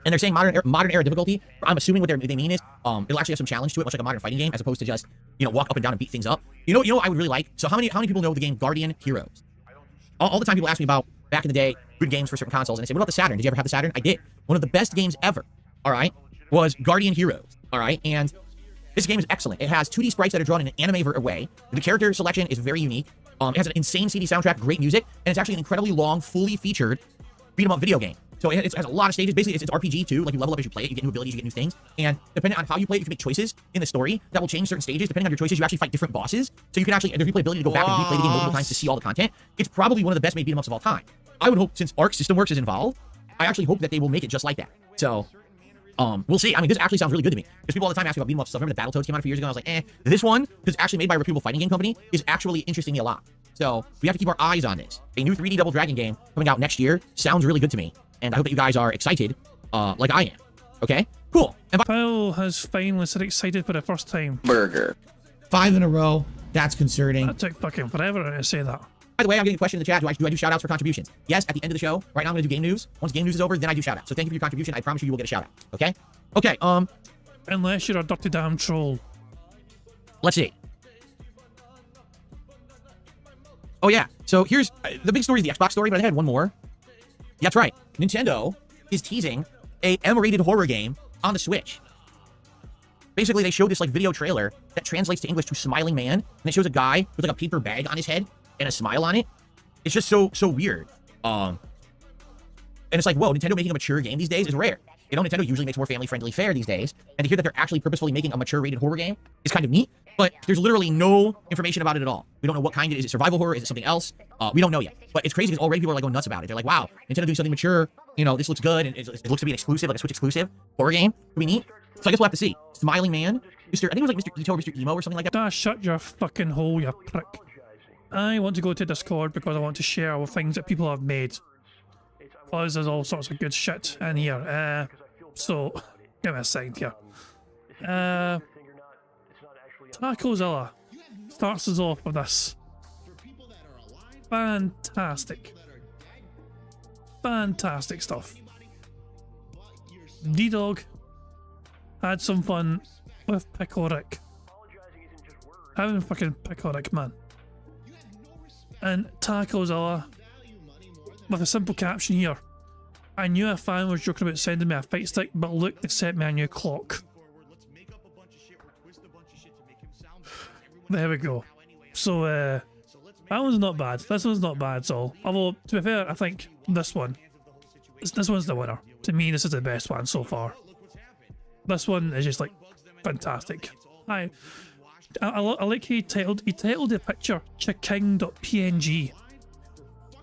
And they're saying modern era difficulty. I'm assuming what they mean is it'll actually have some challenge to it, much like a modern fighting game, as opposed to just, you know, walk up and down and beat things up. You know what I would really like? So how many people know the game Guardian Heroes? All the time people ask me about back in the day good games for certain consoles, and I say, what about the Saturn? Did you ever have the Saturn? I did. One of the best games ever, all right, was Guardian Heroes, all right, and this game is excellent. It has 2D sprites that are drawn in an anime way. The character selection is very unique. It has an insane CD soundtrack, great music, and it's actually an incredibly long, fully featured beat 'em up video game. So it has a lot of stages. Basically, it's RPG too. Like you level up as you play it, you get new abilities, you get new things. And depending on how you play it, you can make choices in the story that will change certain stages. Depending on your choices, you actually fight different bosses. So you can actually, there's replay ability to go back and replay the game multiple times to see all the content. It's probably one of the best made beat 'em ups of all time. I would hope, since Arc System Works is involved, I actually hope that they will make it just like that. So, we'll see. I mean, this actually sounds really good to me. Because people all the time ask me about beat 'em up stuff. Remember the Battletoads came out a few years ago? I was like, eh. This one, because it's actually made by a reputable fighting game company, is actually interesting me a lot. So we have to keep our eyes on this. A new 3D Double Dragon game coming out next year sounds really good to me. And I hope that you guys are excited, like I am. Okay? Cool. And Phil has finally said excited for the first time. Burger. 5 in a row. That's concerning. That took fucking forever to say that. By the way, I'm getting a question in the chat. Do I do shout outs for contributions? Yes, at the end of the show. Right now I'm going to do game news. Once game news is over, then I do shout outs. So thank you for your contribution. I promise you will get a shout out. Okay? Okay, unless you're a dirty damn troll. Let's see. Oh yeah. So here's the big story is the Xbox story, but I had one more. Yeah, that's right. Nintendo is teasing a M-rated horror game on the Switch. Basically, they showed this like video trailer that translates to English to Smiling Man, and it shows a guy with like a paper bag on his head and a smile on it. It's just so weird. And it's like, whoa, Nintendo making a mature game these days is rare. You know, Nintendo usually makes more family-friendly fare these days, and to hear that they're actually purposefully making a mature-rated horror game is kind of neat, but there's literally no information about it at all. We don't know what kind it is. Is it survival horror? Is it something else? We don't know yet. But it's crazy because already people are like going nuts about it. They're like, wow, Nintendo doing something mature. You know, this looks good, and it looks to be an exclusive, like a Switch exclusive horror game. Could be neat. So I guess we'll have to see. Smiling Man, I think it was like Mr. Ito or Mr. Emo or something like that. Ah, shut your fucking hole, you prick. I want to go to Discord because I want to share things that people have made. Plus, there's all sorts of good shit in here. So, give me a second here. Tacozilla starts us off with this. Fantastic. Fantastic stuff. D-Dog had some fun with Pickle Rick. Having fucking Pickle Rick, man. And Tacozilla, with a simple caption here. I knew a fan was joking about sending me a fight stick, but look, they sent me a new clock. There we go. So, that one's not bad. This one's not bad at all. Although, to be fair, I think this one's the winner. To me, this is the best one so far. This one is just like fantastic. I like he titled the picture Chiking.png.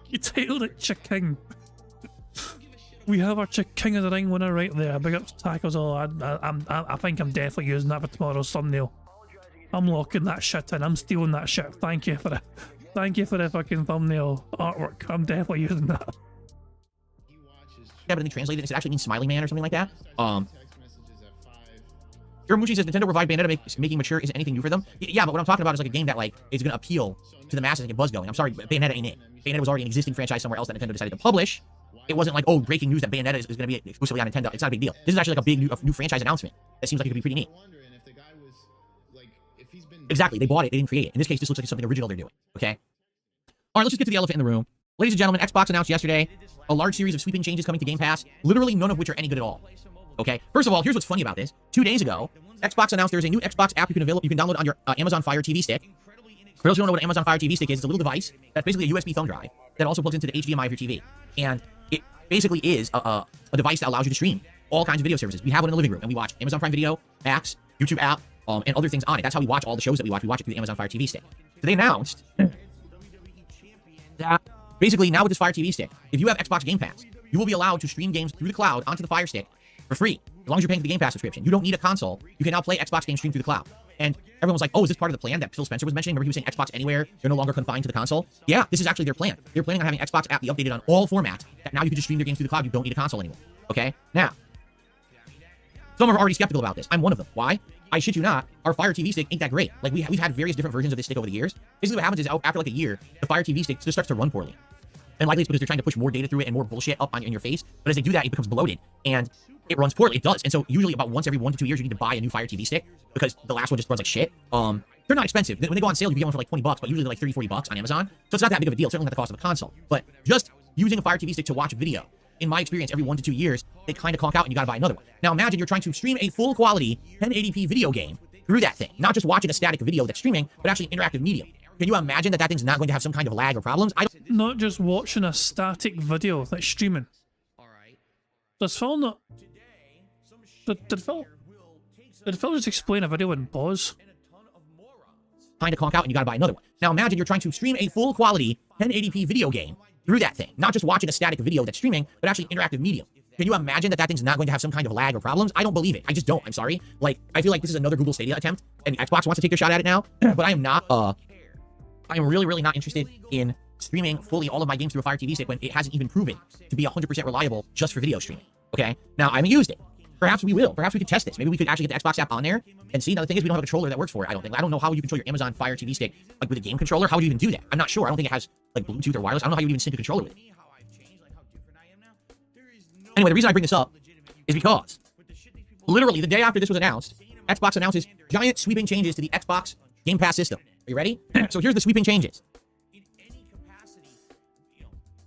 He titled it Chiking. We have our King of the Ring winner right there. Big ups Tackles. Oh, I think I'm definitely using that for tomorrow's thumbnail. I'm locking that shit in. I'm stealing that shit. Thank you for the fucking thumbnail artwork. I'm definitely using that. Yeah, but then they translated it. It actually means Smiley Man or something like that. Iramuchi says Nintendo revived Bayonetta making mature isn't anything new for them. Yeah, but what I'm talking about is like a game that like is going to appeal to the masses and get buzz going. I'm sorry, but Bayonetta ain't it. Bayonetta was already an existing franchise somewhere else that Nintendo decided to publish. It wasn't like, oh, breaking news that Bayonetta is going to be exclusively on Nintendo. It's not a big deal. This is actually like a big new franchise announcement that seems like it could be pretty neat. Exactly, they bought it, they didn't create it. In this case, this looks like it's something original they're doing. Okay. All right, let's just get to the elephant in the room. Ladies and gentlemen, Xbox announced yesterday a large series of sweeping changes coming to Game Pass, literally none of which are any good at all. Okay, first of all, here's what's funny about this. 2 days ago, Xbox announced there's a new Xbox app you can download on your Amazon Fire TV stick. For those who don't know what an Amazon Fire TV stick is, it's a little device that's basically a USB thumb drive that also plugs into the HDMI of your TV. And it basically is a device that allows you to stream all kinds of video services. We have one in the living room, and we watch Amazon Prime Video, Max, YouTube app, and other things on it. That's how we watch all the shows that we watch. We watch it through the Amazon Fire TV stick. So they announced that basically now with this Fire TV stick, if you have Xbox Game Pass, you will be allowed to stream games through the cloud onto the Fire Stick for free, as long as you're paying for the Game Pass subscription. You don't need a console. You can now play Xbox games streamed through the cloud. And everyone was like, oh, is this part of the plan that Phil Spencer was mentioning? Remember he was saying Xbox Anywhere, they're no longer confined to the console? Yeah, this is actually their plan. They're planning on having Xbox app be updated on all formats, that now you can just stream their games through the cloud. You don't need a console anymore. Okay? Now, some are already skeptical about this. I'm one of them. Why? I shit you not, our Fire TV stick ain't that great. Like, we've had various different versions of this stick over the years. Basically what happens is after like a year, the Fire TV stick just starts to run poorly. And likely it's because they're trying to push more data through it and more bullshit up in your face. But as they do that, it becomes bloated and it runs poorly. It does. And so usually about once every 1 to 2 years, you need to buy a new Fire TV stick because the last one just runs like shit. They're not expensive. When they go on sale, you can get one for like $20, but usually like 30, 40 bucks on Amazon. So it's not that big of a deal. It's certainly not the cost of a console. But just using a Fire TV stick to watch a video, in my experience, every 1 to 2 years, they kind of conk out and you got to buy another one. Now imagine you're trying to stream a full quality 1080p video game through that thing. Not just watching a static video that's streaming, but actually an interactive medium. Can you imagine that thing's not going to have some kind of lag or problems? Not just watching a static video that's streaming. Does Phil not... Did Phil just explain a video in pause? Kind of conk out and you gotta buy another one. Now imagine you're trying to stream a full quality 1080p video game through that thing. Not just watching a static video that's streaming, but actually an interactive medium. Can you imagine that thing's not going to have some kind of lag or problems? I don't believe it. I just don't. I'm sorry. Like, I feel like this is another Google Stadia attempt, and Xbox wants to take a shot at it now, but I am not, I am really, really not interested in streaming fully all of my games through a Fire TV stick when it hasn't even proven to be 100% reliable just for video streaming. Okay? Now, I haven't used it. Perhaps we will. Perhaps we could test this. Maybe we could actually get the Xbox app on there and see. Now, the thing is, we don't have a controller that works for it, I don't think. I don't know how you control your Amazon Fire TV stick, like with a game controller. How would you even do that? I'm not sure. I don't think it has, like, Bluetooth or wireless. I don't know how you would even sync a controller with it. Anyway, the reason I bring this up is because literally the day after this was announced, Xbox announces giant sweeping changes to the Xbox Game Pass system. Are you ready? So here's the sweeping changes.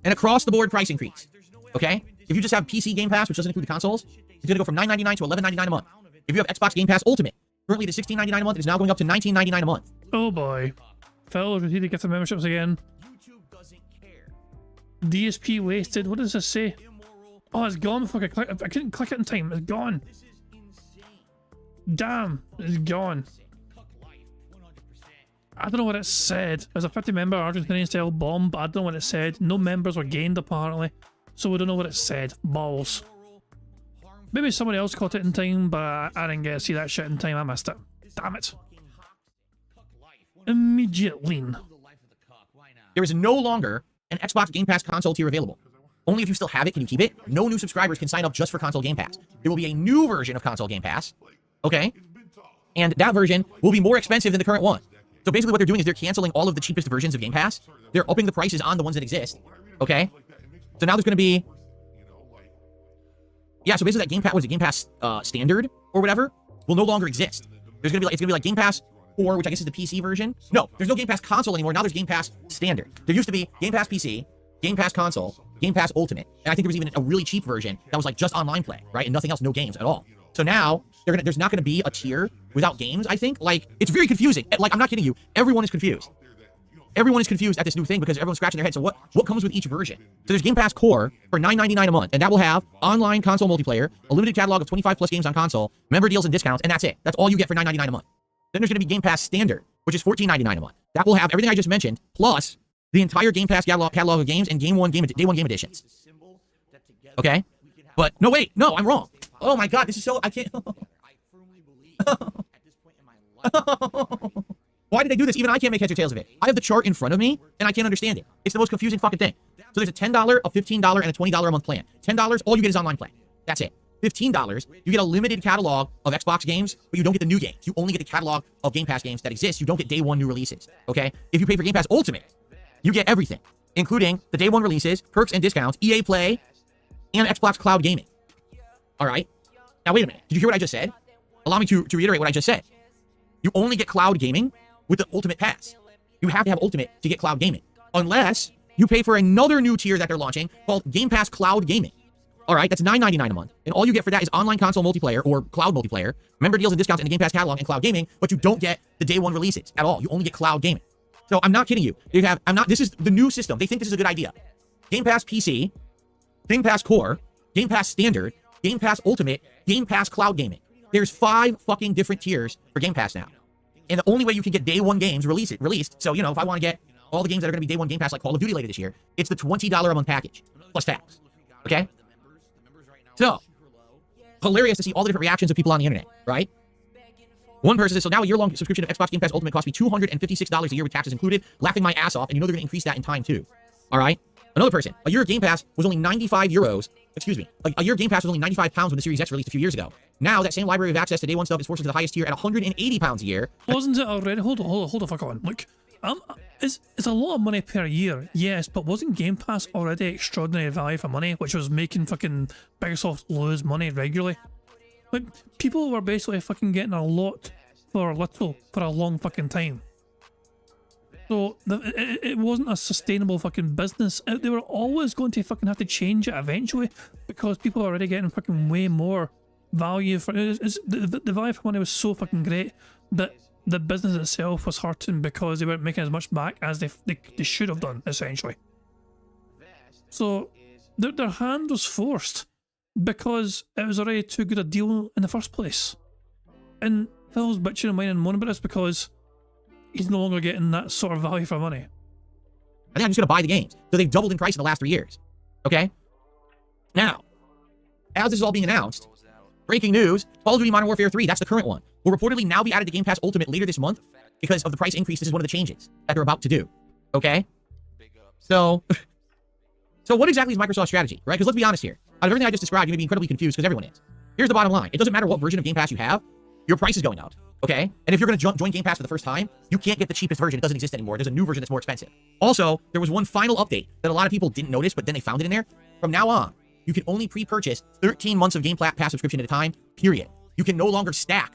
An across-the-board price increase. Okay? If you just have PC Game Pass, which doesn't include the consoles, it's going to go from $9.99 to $11.99 a month. If you have Xbox Game Pass Ultimate, currently it is $16.99 a month. It is now going up to $19.99 a month. Oh boy. Phil, we need to get some memberships again. DSP wasted. What does this say? Oh, it's gone before I could click. I couldn't click it in time. It's gone. Damn, it's gone. I don't know what it said. It was a 50-member Argentinian-style bomb, but I don't know what it said. No members were gained, apparently. So we don't know what it said. Balls. Maybe somebody else caught it in time, but I didn't get to see that shit in time. I missed it. Damn it. Immediately. There is no longer an Xbox Game Pass console tier available. Only if you still have it can you keep it. No new subscribers can sign up just for console Game Pass. There will be a new version of console Game Pass. Okay? And that version will be more expensive than the current one. So basically what they're doing is they're canceling all of the cheapest versions of Game Pass. They're upping the prices on the ones that exist. Okay? So now there's going to be... Yeah, so basically that Game Pass, what is it, Game Pass Standard or whatever, will no longer exist. There's going to be like, it's going to be like Game Pass 4, which I guess is the PC version. No, there's no Game Pass Console anymore. Now there's Game Pass Standard. There used to be Game Pass PC, Game Pass Console, Game Pass Ultimate, and I think there was even a really cheap version that was like just online play, right? And nothing else, no games at all. So now, there's not going to be a tier without games, I think. Like, it's very confusing. Like, I'm not kidding you. Everyone is confused. Everyone is confused at this new thing because everyone's scratching their head. So what comes with each version? So there's Game Pass Core for $9.99 a month, and that will have online console multiplayer, a limited catalog of 25 plus games on console, member deals and discounts, and that's it. That's all you get for $9.99 a month. Then there's going to be Game Pass Standard, which is $14.99 a month. That will have everything I just mentioned, plus the entire Game Pass catalog of games and Day One Game Editions. Okay? But no, wait, no, I'm wrong. Oh my God, this is so, I can't. Why did I do this? Even I can't make heads or tails of it. I have the chart in front of me, and I can't understand it. It's the most confusing fucking thing. So there's a $10, a $15, and a $20 a month plan. $10, all you get is online play. That's it. $15, you get a limited catalog of Xbox games, but you don't get the new games. You only get the catalog of Game Pass games that exist. You don't get day one new releases, okay? If you pay for Game Pass Ultimate, you get everything, including the day one releases, perks and discounts, EA Play, and Xbox Cloud Gaming. All right? Now, wait a minute. Did you hear what I just said? Allow me to reiterate what I just said. You only get Cloud Gaming with the Ultimate Pass. You have to have Ultimate to get Cloud Gaming, unless you pay for another new tier that they're launching called Game Pass Cloud Gaming. All right, that's $9.99 a month. And all you get for that is online console multiplayer or cloud multiplayer, member deals and discounts in the Game Pass catalog and cloud gaming, but you don't get the day one releases at all. You only get cloud gaming. So I'm not kidding you. This is the new system. They think this is a good idea. Game Pass PC, Game Pass Core, Game Pass Standard, Game Pass Ultimate, Game Pass Cloud Gaming. There's 5 fucking different tiers for Game Pass now. And the only way you can get day one games released, so, you know, if I want to get all the games that are going to be day one Game Pass like Call of Duty later this year, it's the $20 a month package, plus tax. Okay? So, hilarious to see all the different reactions of people on the internet, right? One person says, so now a year-long subscription of Xbox Game Pass Ultimate costs me $256 a year with taxes included, laughing my ass off, and you know they're going to increase that in time too. All right? Another person, a year of Game Pass was only 95 euros, a year of Game Pass was only 95 pounds when the Series X released a few years ago. Now that same library of access to day one stuff is forced to the highest tier at 180 pounds a year. Wasn't it already? Hold the fuck on. Look, it's a lot of money per year, yes, but wasn't Game Pass already extraordinary value for money, which was making fucking Microsoft lose money regularly? Like, people were basically fucking getting a lot for little for a long fucking time. So it wasn't a sustainable fucking business. They were always going to fucking have to change it eventually because people are already getting fucking way more value for it. The value for money was so fucking great that the business itself was hurting because they weren't making as much back as they should have done, essentially. So their hand was forced because it was already too good a deal in the first place. And Phil's bitching and whining and moaning about this because he's no longer getting that sort of value for money. I think I'm just going to buy the games. So they've doubled in price in the last 3 years. Okay? Now, as this is all being announced, breaking news, Call of Duty Modern Warfare 3, that's the current one, will reportedly now be added to Game Pass Ultimate later this month because of the price increase. This is one of the changes that they're about to do. Okay? So what exactly is Microsoft's strategy, right? Because let's be honest here. Out of everything I just described, you're going to be incredibly confused because everyone is. Here's the bottom line. It doesn't matter what version of Game Pass you have, your price is going up. Okay? And if you're going to join Game Pass for the first time, you can't get the cheapest version. It doesn't exist anymore. There's a new version that's more expensive. Also, there was one final update that a lot of people didn't notice, but then they found it in there. From now on, you can only pre-purchase 13 months of Game Pass subscription at a time, period. You can no longer stack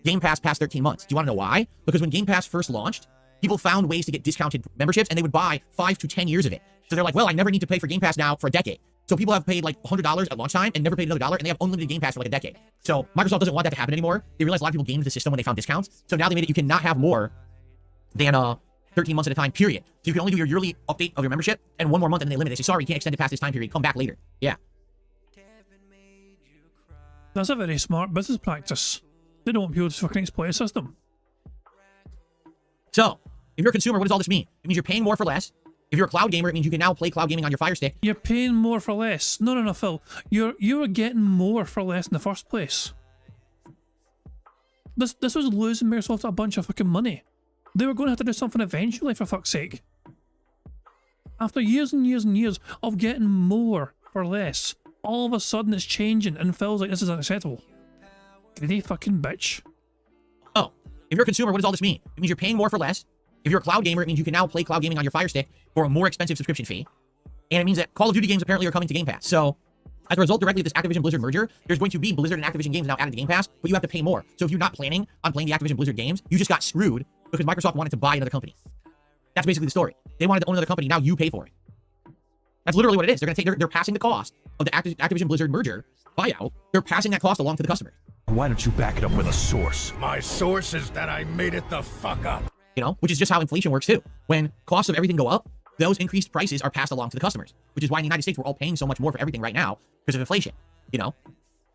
Game Pass past 13 months. Do you want to know why? Because when Game Pass first launched, people found ways to get discounted memberships, and they would buy 5 to 10 years of it. So they're like, well, I never need to pay for Game Pass now for a decade. So people have paid like $100 at launch time and never paid another $1, and they have unlimited Game Pass for like a decade. So Microsoft doesn't want that to happen anymore. They realized a lot of people gamed the system when they found discounts. So now they made it you cannot have more than 13 months at a time, period. So you can only do your yearly update of your membership and one more month, and then they limit it. They say, sorry, you can't extend it past this time period. Come back later. Yeah. That's a very smart business practice. They don't want people to fucking exploit a system. So, if you're a consumer, what does all this mean? It means you're paying more for less. If you're a cloud gamer, it means you can now play cloud gaming on your Fire Stick. You're paying more for less. No, Phil. You're getting more for less in the first place. This was losing Microsoft a bunch of fucking money. They were going to have to do something eventually, for fuck's sake. After years and years and years of getting more for less, all of a sudden it's changing, and Phil's like, this is unacceptable. Greedy fucking bitch. Oh, if you're a consumer, what does all this mean? It means you're paying more for less. If you're a cloud gamer, it means you can now play cloud gaming on your Fire Stick for a more expensive subscription fee. And it means that Call of Duty games apparently are coming to Game Pass. So, as a result directly of this Activision Blizzard merger, there's going to be Blizzard and Activision games now added to Game Pass, but you have to pay more. So if you're not planning on playing the Activision Blizzard games, you just got screwed because Microsoft wanted to buy another company. That's basically the story. They wanted to own another company, now you pay for it. That's literally what it is. They're passing the cost of the Activision Blizzard merger buyout. They're passing that cost along to the customer. Why don't you back it up with a source? My source is that I made it the fuck up. You know, which is just how inflation works too. When costs of everything go up, those increased prices are passed along to the customers, which is why in the United States we're all paying so much more for everything right now because of inflation, you know?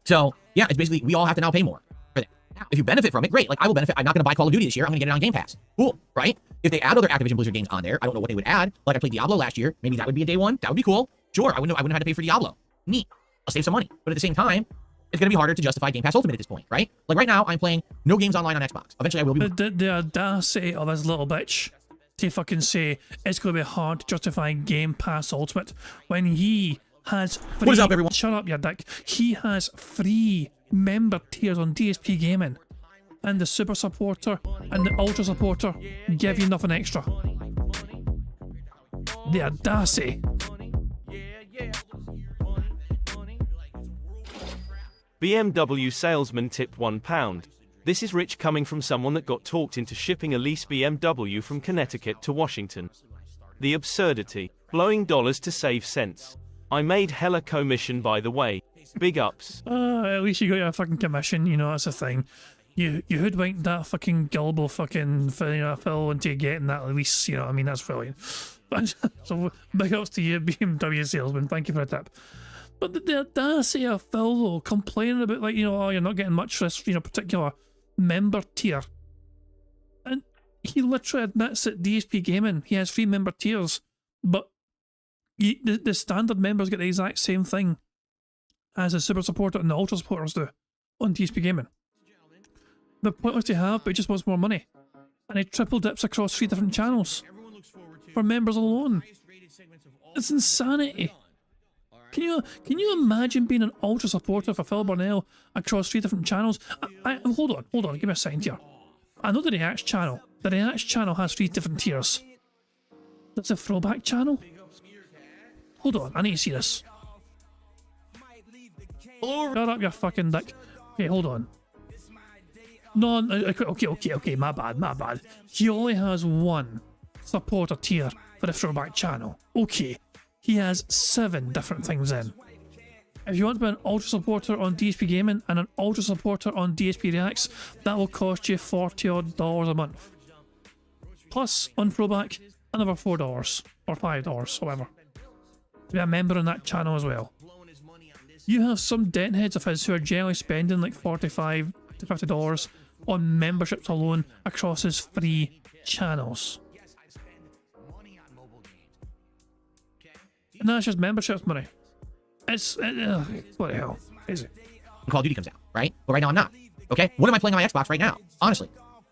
So, yeah, it's basically we all have to now pay more for that. Now, if you benefit from it, great. Like, I will benefit. I'm not going to buy Call of Duty this year. I'm going to get it on Game Pass. Cool, right? If they add other Activision Blizzard games on there, I don't know what they would add. Like, I played Diablo last year. Maybe that would be a day one. That would be cool. Sure, I wouldn't have had to pay for Diablo. Neat. I'll save some money. But at the same time, it's going to be harder to justify Game Pass Ultimate at this point, right? Like right now, I'm playing no games online on Xbox. Eventually, I will be. The audacity of this little bitch to fucking say it's going to be hard to justify Game Pass Ultimate when he has free... What is up, everyone? Shut up, you dick. He has free member tiers on DSP Gaming. And the Super Supporter and the Ultra Supporter give you nothing extra. The audacity. BMW salesman tipped £1. This is rich coming from someone that got talked into shipping a lease BMW from Connecticut to Washington. The absurdity. Blowing dollars to save cents. I made hella commission by the way. Big ups. At least you got your fucking commission, you know, that's a thing. You hoodwinked that fucking gullible fucking Phil into getting that lease, you know what I mean? That's brilliant. So big ups to you, BMW salesman. Thank you for the tip. But the audacity of Phil, though, complaining about, like, you know, oh, you're not getting much for this, you know, particular member tier. And he literally admits that DSP Gaming, he has 3 member tiers, but the standard members get the exact same thing as the Super Supporter and the Ultra Supporters do on DSP Gaming. The pointless to have, but he just wants more money. And he triple dips across 3 different channels for members alone. It's insanity. Can you imagine being an Ultra Supporter for Phil Burnell across 3 different channels? Hold on, give me a second here. I know the Reacts channel. The Reacts channel has 3 different tiers. That's a throwback channel? Hold on, I need to see this. Shut up, you fucking dick. Okay, hold on. No, okay, my bad. He only has 1 supporter tier for the throwback channel. Okay, he has 7 different things in. If you want to be an Ultra Supporter on DSP Gaming and an Ultra Supporter on DSP Reacts, that will cost you $40 odd a month. Plus, on throwback, another $4 or $5, whatever. To be a member on that channel as well. You have some deadheads of his who are generally spending like $45 to $50 on memberships alone across his 3 channels. And that's just memberships money. It's what the hell is it? Call of Duty comes out, right? But right now I'm not. Okay, what am I playing on my Xbox right now? Honestly, well,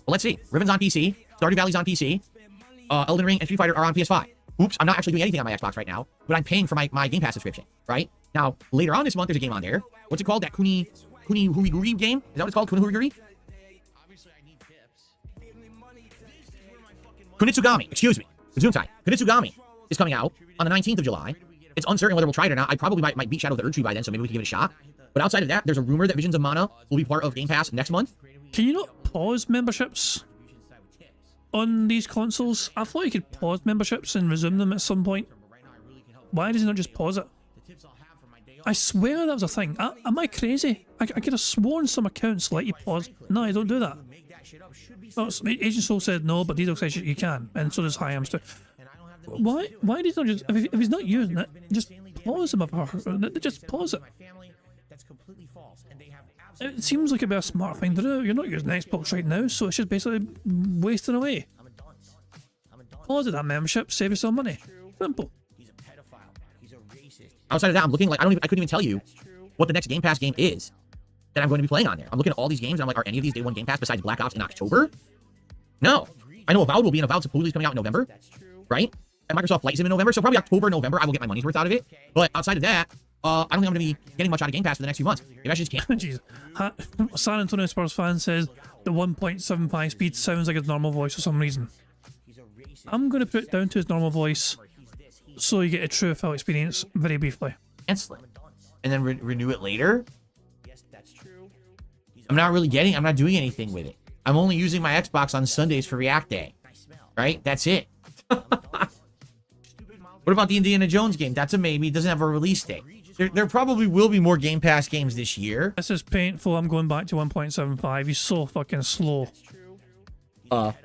let's see. Riven's on PC, Stardew Valley's on PC, Elden Ring and Street Fighter are on PS5. Oops, I'm not actually doing anything on my Xbox right now, but I'm paying for my Game Pass subscription, right? Now, later on this month, there's a game on there. What's it called? That Kunihuriguri game? Is that what it's called? Kunihuriguri? Kunitsugami, excuse me. Gesundheit. Kunitsugami is coming out on the 19th of July. It's uncertain whether we'll try it or not. I probably might beat Shadow of the Erdtree by then, so maybe we can give it a shot. But outside of that, there's a rumor that Visions of Mana will be part of Game Pass next month. Can you not pause memberships on these consoles? I thought you could pause memberships and resume them at some point. Why does he not just pause it? I swear that was a thing. Am I crazy? I could have sworn some accounts let you pause. No, you don't do that. Oh, Agent Soul said no, but Diesel says you can, and so does High Hamster. Why did he not just, if he's not using it, just pause him up, just pause it. It seems like it'd be a smart thing to do. You're not using Xbox right now, so it's just basically wasting away. Pause that membership, save yourself money. Simple. Outside of that, I'm looking like I couldn't even tell you what the next Game Pass game is that I'm going to be playing on there. I'm looking at all these games and I'm like, are any of these Day 1 Game Pass besides Black Ops in October? No. I know Avowed will be, and Avowed supposedly is coming out in November, right? And Microsoft Flight Sim in November, so probably October, November, I will get my money's worth out of it. But outside of that, I don't think I'm going to be getting much out of Game Pass for the next few months. Maybe I should just can't. Jeez. San Antonio Spurs fan says the 1.75 speed sounds like his normal voice for some reason. I'm going to put it down to his normal voice so you get a true full experience very briefly. Cancel it. And then renew it later? I'm not doing anything with it. I'm only using my Xbox on Sundays for React Day. Right? That's it. What about the Indiana Jones game? That's a maybe. It doesn't have a release date. There probably will be more Game Pass games this year. This is painful. I'm going back to 1.75. He's so fucking slow. But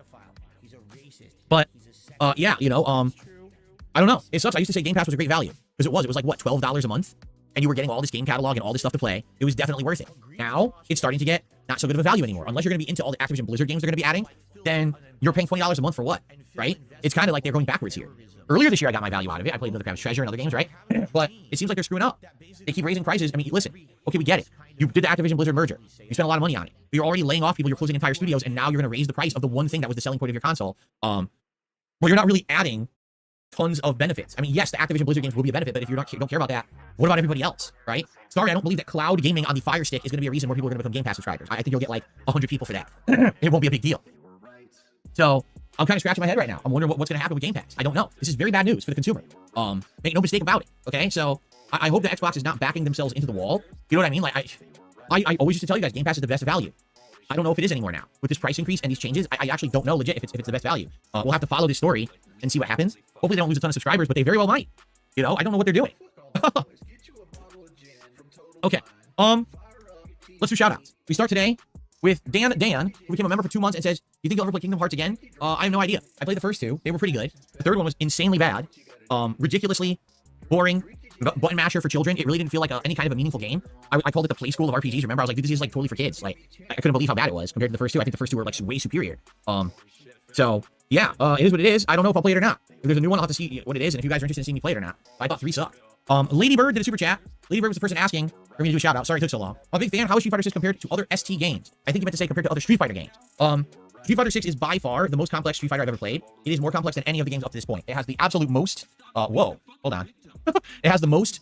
yeah, you know, I don't know. It sucks. I used to say Game Pass was a great value. Because it was like, what, $12 a month? And you were getting all this game catalog and all this stuff to play. It was definitely worth it. Now, it's starting to get not so good of a value anymore. Unless you're going to be into all the Activision Blizzard games they're going to be adding. then you're paying $20 a month for what, right? It's kind of like they're going backwards here. Earlier this year, I got my value out of it. I played Another Crab's Treasure and other games, right? But it seems like they're screwing up. They keep raising prices. I mean, listen, okay, we get it. You did the Activision Blizzard merger. You spent a lot of money on it. But you're already laying off people. You're closing entire studios, and now you're going to raise the price of the one thing that was the selling point of your console. Well, you're not really adding tons of benefits. I mean, yes, the Activision Blizzard games will be a benefit, but if you don't care about that, what about everybody else, right? Sorry, I don't believe that cloud gaming on the Fire Stick is going to be a reason more people are going to become Game Pass subscribers. I think you'll get like 100 people for that. It won't be a big deal. So I'm kind of scratching my head right now. I'm wondering what's going to happen with Game Pass. I don't know. This is very bad news for the consumer. Make no mistake about it. Okay, so I hope that Xbox is not backing themselves into the wall. You know what I mean? Like I always used to tell you guys, Game Pass is the best value. I don't know if it is anymore now with this price increase and these changes. I actually don't know legit if it's the best value. We'll have to follow this story and see what happens. Hopefully they don't lose a ton of subscribers, but they very well might. You know, I don't know what they're doing. Okay. Let's do shoutouts. We start today with Dan, who became a member for 2 months and says, "You think you'll ever play Kingdom Hearts again?" I have no idea. I played the first two. They were pretty good. The third one was insanely bad. Ridiculously boring. Button masher for children. It really didn't feel like any kind of a meaningful game. I called it the play school of RPGs. Remember, I was like, dude, this is like totally for kids. Like, I couldn't believe how bad it was compared to the first two. I think the first two were like way superior. So yeah, it is what it is. I don't know if I'll play it or not. If there's a new one, I'll have to see what it is, and if you guys are interested in seeing me play it or not. I thought 3 sucked. Ladybird did a super chat. Ladybird was the person asking for me to do a shout out. Sorry it took so long. I'm a big fan. How is Street Fighter 6 compared to other ST games? I think you meant to say compared to other Street Fighter games. Street Fighter 6 is by far the most complex Street Fighter I've ever played. It is more complex than any of the games up to this point. It has the absolute most. Whoa, hold on. It has the most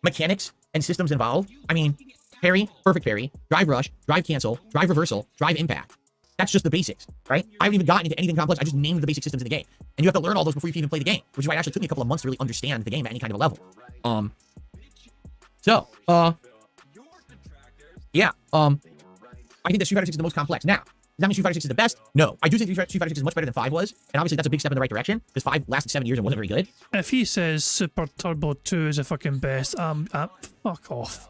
mechanics and systems involved. I mean, parry, perfect parry, drive rush, drive cancel, drive reversal, drive impact. That's just the basics, right? I haven't even gotten into anything complex. I just named the basic systems in the game. And you have to learn all those before you can even play the game, which is why it actually took me a couple of months to really understand the game at any kind of a level. Yeah, I think that Street Fighter 6 is the most complex. Now, does that mean Street Fighter 6 is the best? No. I do think Street Fighter 6 is much better than 5 was, and obviously that's a big step in the right direction, because 5 lasted 7 years and wasn't very good. If he says Super Turbo 2 is the fucking best, fuck off.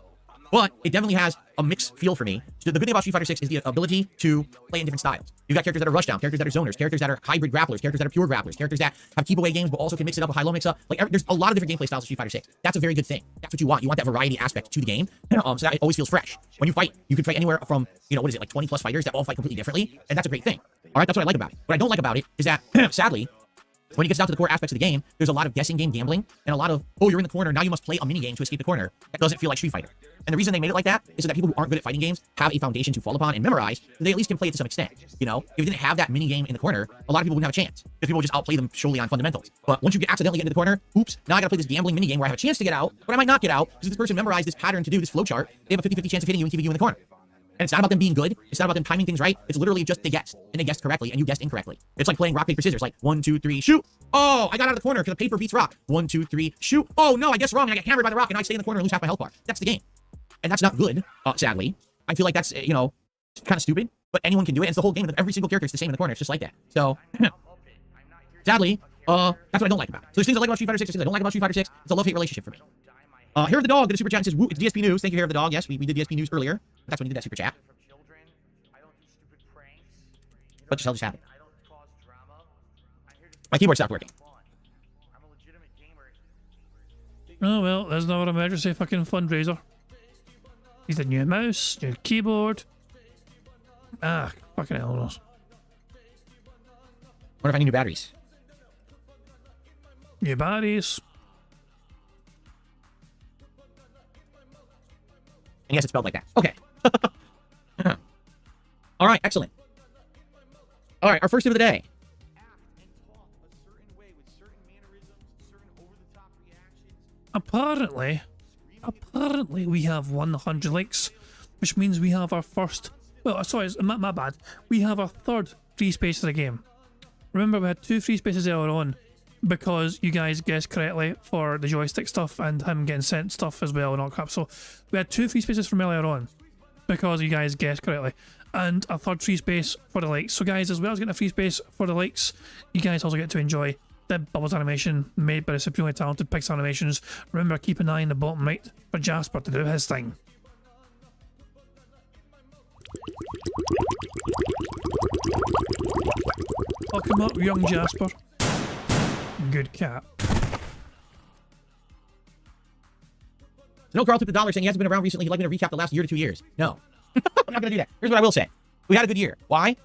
But it definitely has a mixed feel for me. So the good thing about Street Fighter 6 is the ability to play in different styles. You've got characters that are rushdown, characters that are zoners, characters that are hybrid grapplers, characters that are pure grapplers, characters that have keep away games but also can mix it up with high-low mix-up. Like, there's a lot of different gameplay styles of Street Fighter 6. That's a very good thing. That's what you want. You want that variety aspect to the game, so that it always feels fresh. When you fight, you can fight anywhere from, you know, what is it, like 20 plus fighters that all fight completely differently, and that's a great thing. All right, that's what I like about it. What I don't like about it is that, sadly, when it gets down to the core aspects of the game, there's a lot of guessing game gambling and a lot of, oh, you're in the corner, now you must play a mini game to escape the corner. That doesn't feel like Street Fighter. And the reason they made it like that is so that people who aren't good at fighting games have a foundation to fall upon and memorize, so they at least can play it to some extent. You know, if you didn't have that mini game in the corner, a lot of people wouldn't have a chance, because people would just outplay them solely on fundamentals. But once you accidentally get into the corner, oops, now I gotta play this gambling mini game where I have a chance to get out, but I might not get out, because if this person memorized this pattern to do this flowchart, they have a 50-50 chance of hitting you and keeping you in the corner. And it's not about them being good. It's not about them timing things right. It's literally just they guessed, and they guessed correctly, and you guessed incorrectly. It's like playing rock, paper, scissors. Like 1, 2, 3, shoot. Oh, I got out of the corner because the paper beats rock. 1, 2, 3, shoot. Oh no, I guessed wrong, and I get hammered by the rock, and I stay in the corner and lose half my health bar. That's the game, and that's not good. Sadly, I feel like that's kind of stupid. But anyone can do it. And it's the whole game. Every single character is the same in the corner. It's just like that. So, sadly, that's what I don't like about it. So there's things I like about Street Fighter 6. There's things I don't like about Street Fighter 6. It's a love-hate relationship for me. Hair of the Dog did a super chat and says, "Woo, it's DSP News." Thank you, Hair of the Dog. Yes, we did DSP News earlier. That's when he did that super chat. What just hell just happened? My keyboard stopped working. Oh well, there's another emergency fucking fundraiser. He's a new mouse, new keyboard. Fucking hell knows. What if I need new batteries? New batteries. And yes, it's spelled like that. Okay. All right, excellent. All right, our first tip of the day. Apparently we have 100 likes, which means we have our first, well, sorry, my bad. We have our third free space of the game. Remember, we had 2 free spaces earlier on because you guys guessed correctly for the joystick stuff and him getting sent stuff as well and all crap. So we had 2 free spaces from earlier on because you guys guessed correctly, and a third free space for the likes. So guys, as well as getting a free space for the likes, you guys also get to enjoy the Bubbles animation made by the supremely talented Pixar Animations. Remember, keep an eye in the bottom right for Jasper to do his thing. Welcome up, young Jasper. Good cat. No, Carl took the dollar saying he hasn't been around recently. He'd like me to recap the last year to 2 years. No. I'm not going to do that. Here's what I will say. We had a good year. Why?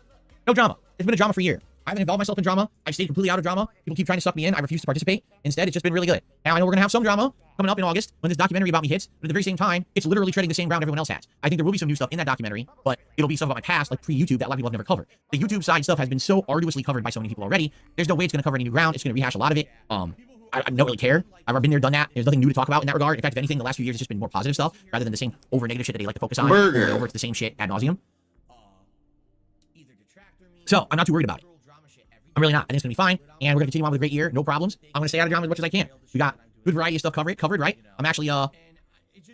No drama. It's been a drama for a year. I haven't involved myself in drama. I've stayed completely out of drama. People keep trying to suck me in. I refuse to participate. Instead, it's just been really good. Now, I know we're going to have some drama coming up in August when this documentary about me hits, but at the very same time, it's literally treading the same ground everyone else has. I think there will be some new stuff in that documentary, but it'll be stuff about my past, like pre-YouTube, that a lot of people have never covered. The YouTube side stuff has been so arduously covered by so many people already. There's no way it's going to cover any new ground. It's going to rehash a lot of it. I don't really care. I've been there, done that. There's nothing new to talk about in that regard. In fact, if anything, the last few years, it's just been more positive stuff rather than the same over negative shit that they like to focus on. Over to the same shit ad nauseum. So, I'm not too worried about it. I'm really not. I think it's going to be fine, and we're going to continue on with a great year. No problems. I'm going to stay out of drama as much as I can. We got good variety of stuff covered, right? I'm actually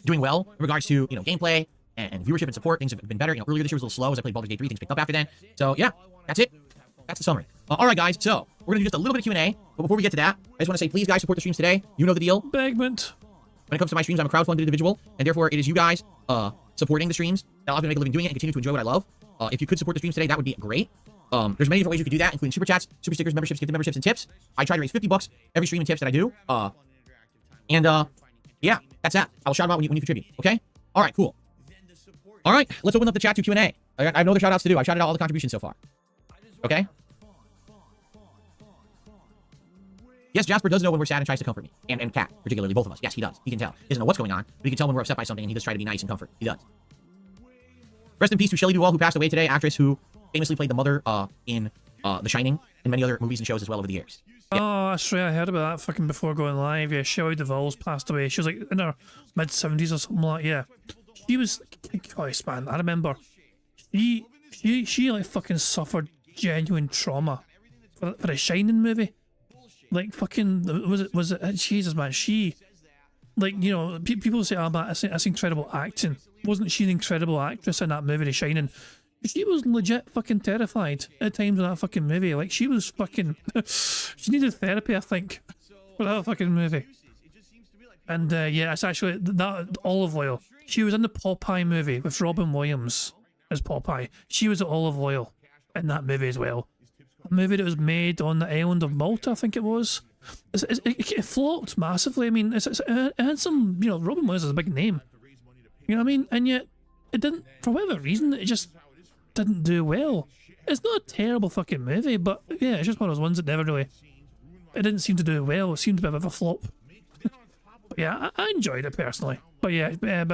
doing well in regards to, gameplay and viewership and support. Things have been better. Earlier this year was a little slow as I played Baldur's Gate 3. Things picked up after then. So, yeah, that's it. That's the summary. All right, guys. So, we're going to do just a little bit of Q&A, but before we get to that, I just want to say, please, guys, support the streams today. You know the deal. Bagment. When it comes to my streams, I'm a crowdfunded individual, and therefore, it is you guys supporting the streams that allows me to make a living doing it and continue to enjoy what I love. If you could support the streams today, that would be great. There's many different ways you could do that, including super chats, super stickers, memberships, gifted memberships, and tips. I try to raise $50 every stream and tips that I do. Yeah, that's that. I'll shout them out when you contribute. Okay? All right, cool. All right, let's open up the chat to Q&A. I have no other shout outs to do. I've shouted out all the contributions so far. Okay? Yes, Jasper does know when we're sad and tries to comfort me. And Kat, particularly, both of us. Yes, he does. He can tell. He doesn't know what's going on, but he can tell when we're upset by something, and he does try to be nice and comfort. He does. Rest in peace to Shelley Duvall, who passed away today, actress who famously played the mother in The Shining and many other movies and shows as well over the years. Oh, that's right. I heard about that fucking before going live. Yeah, Shelley Duvall's passed away. She was like in her mid-70s or something like that. Yeah. She was... Christ, man. I remember. She like fucking suffered genuine trauma for a Shining movie. Like fucking... Was it... Jesus, man. She... Like, people say, oh, man, that's incredible acting. Wasn't she an incredible actress in that movie, The Shining? She was legit fucking terrified at times in that fucking movie. Like, she was fucking... she needed therapy, I think, for that fucking movie. And, yeah, it's actually... that Olive Oil. She was in the Popeye movie with Robin Williams as Popeye. She was at Olive Oil in that movie as well. A movie that was made on the island of Malta, I think it was. It flopped massively. I mean, it had some... Robin Williams is a big name. You know what I mean? And yet, it didn't... For whatever reason, it just... didn't do well. It's not a terrible fucking movie, but yeah, it's just one of those ones that never really... It didn't seem to do well. It seemed a bit of a flop. But yeah, I enjoyed it personally. But yeah, it's one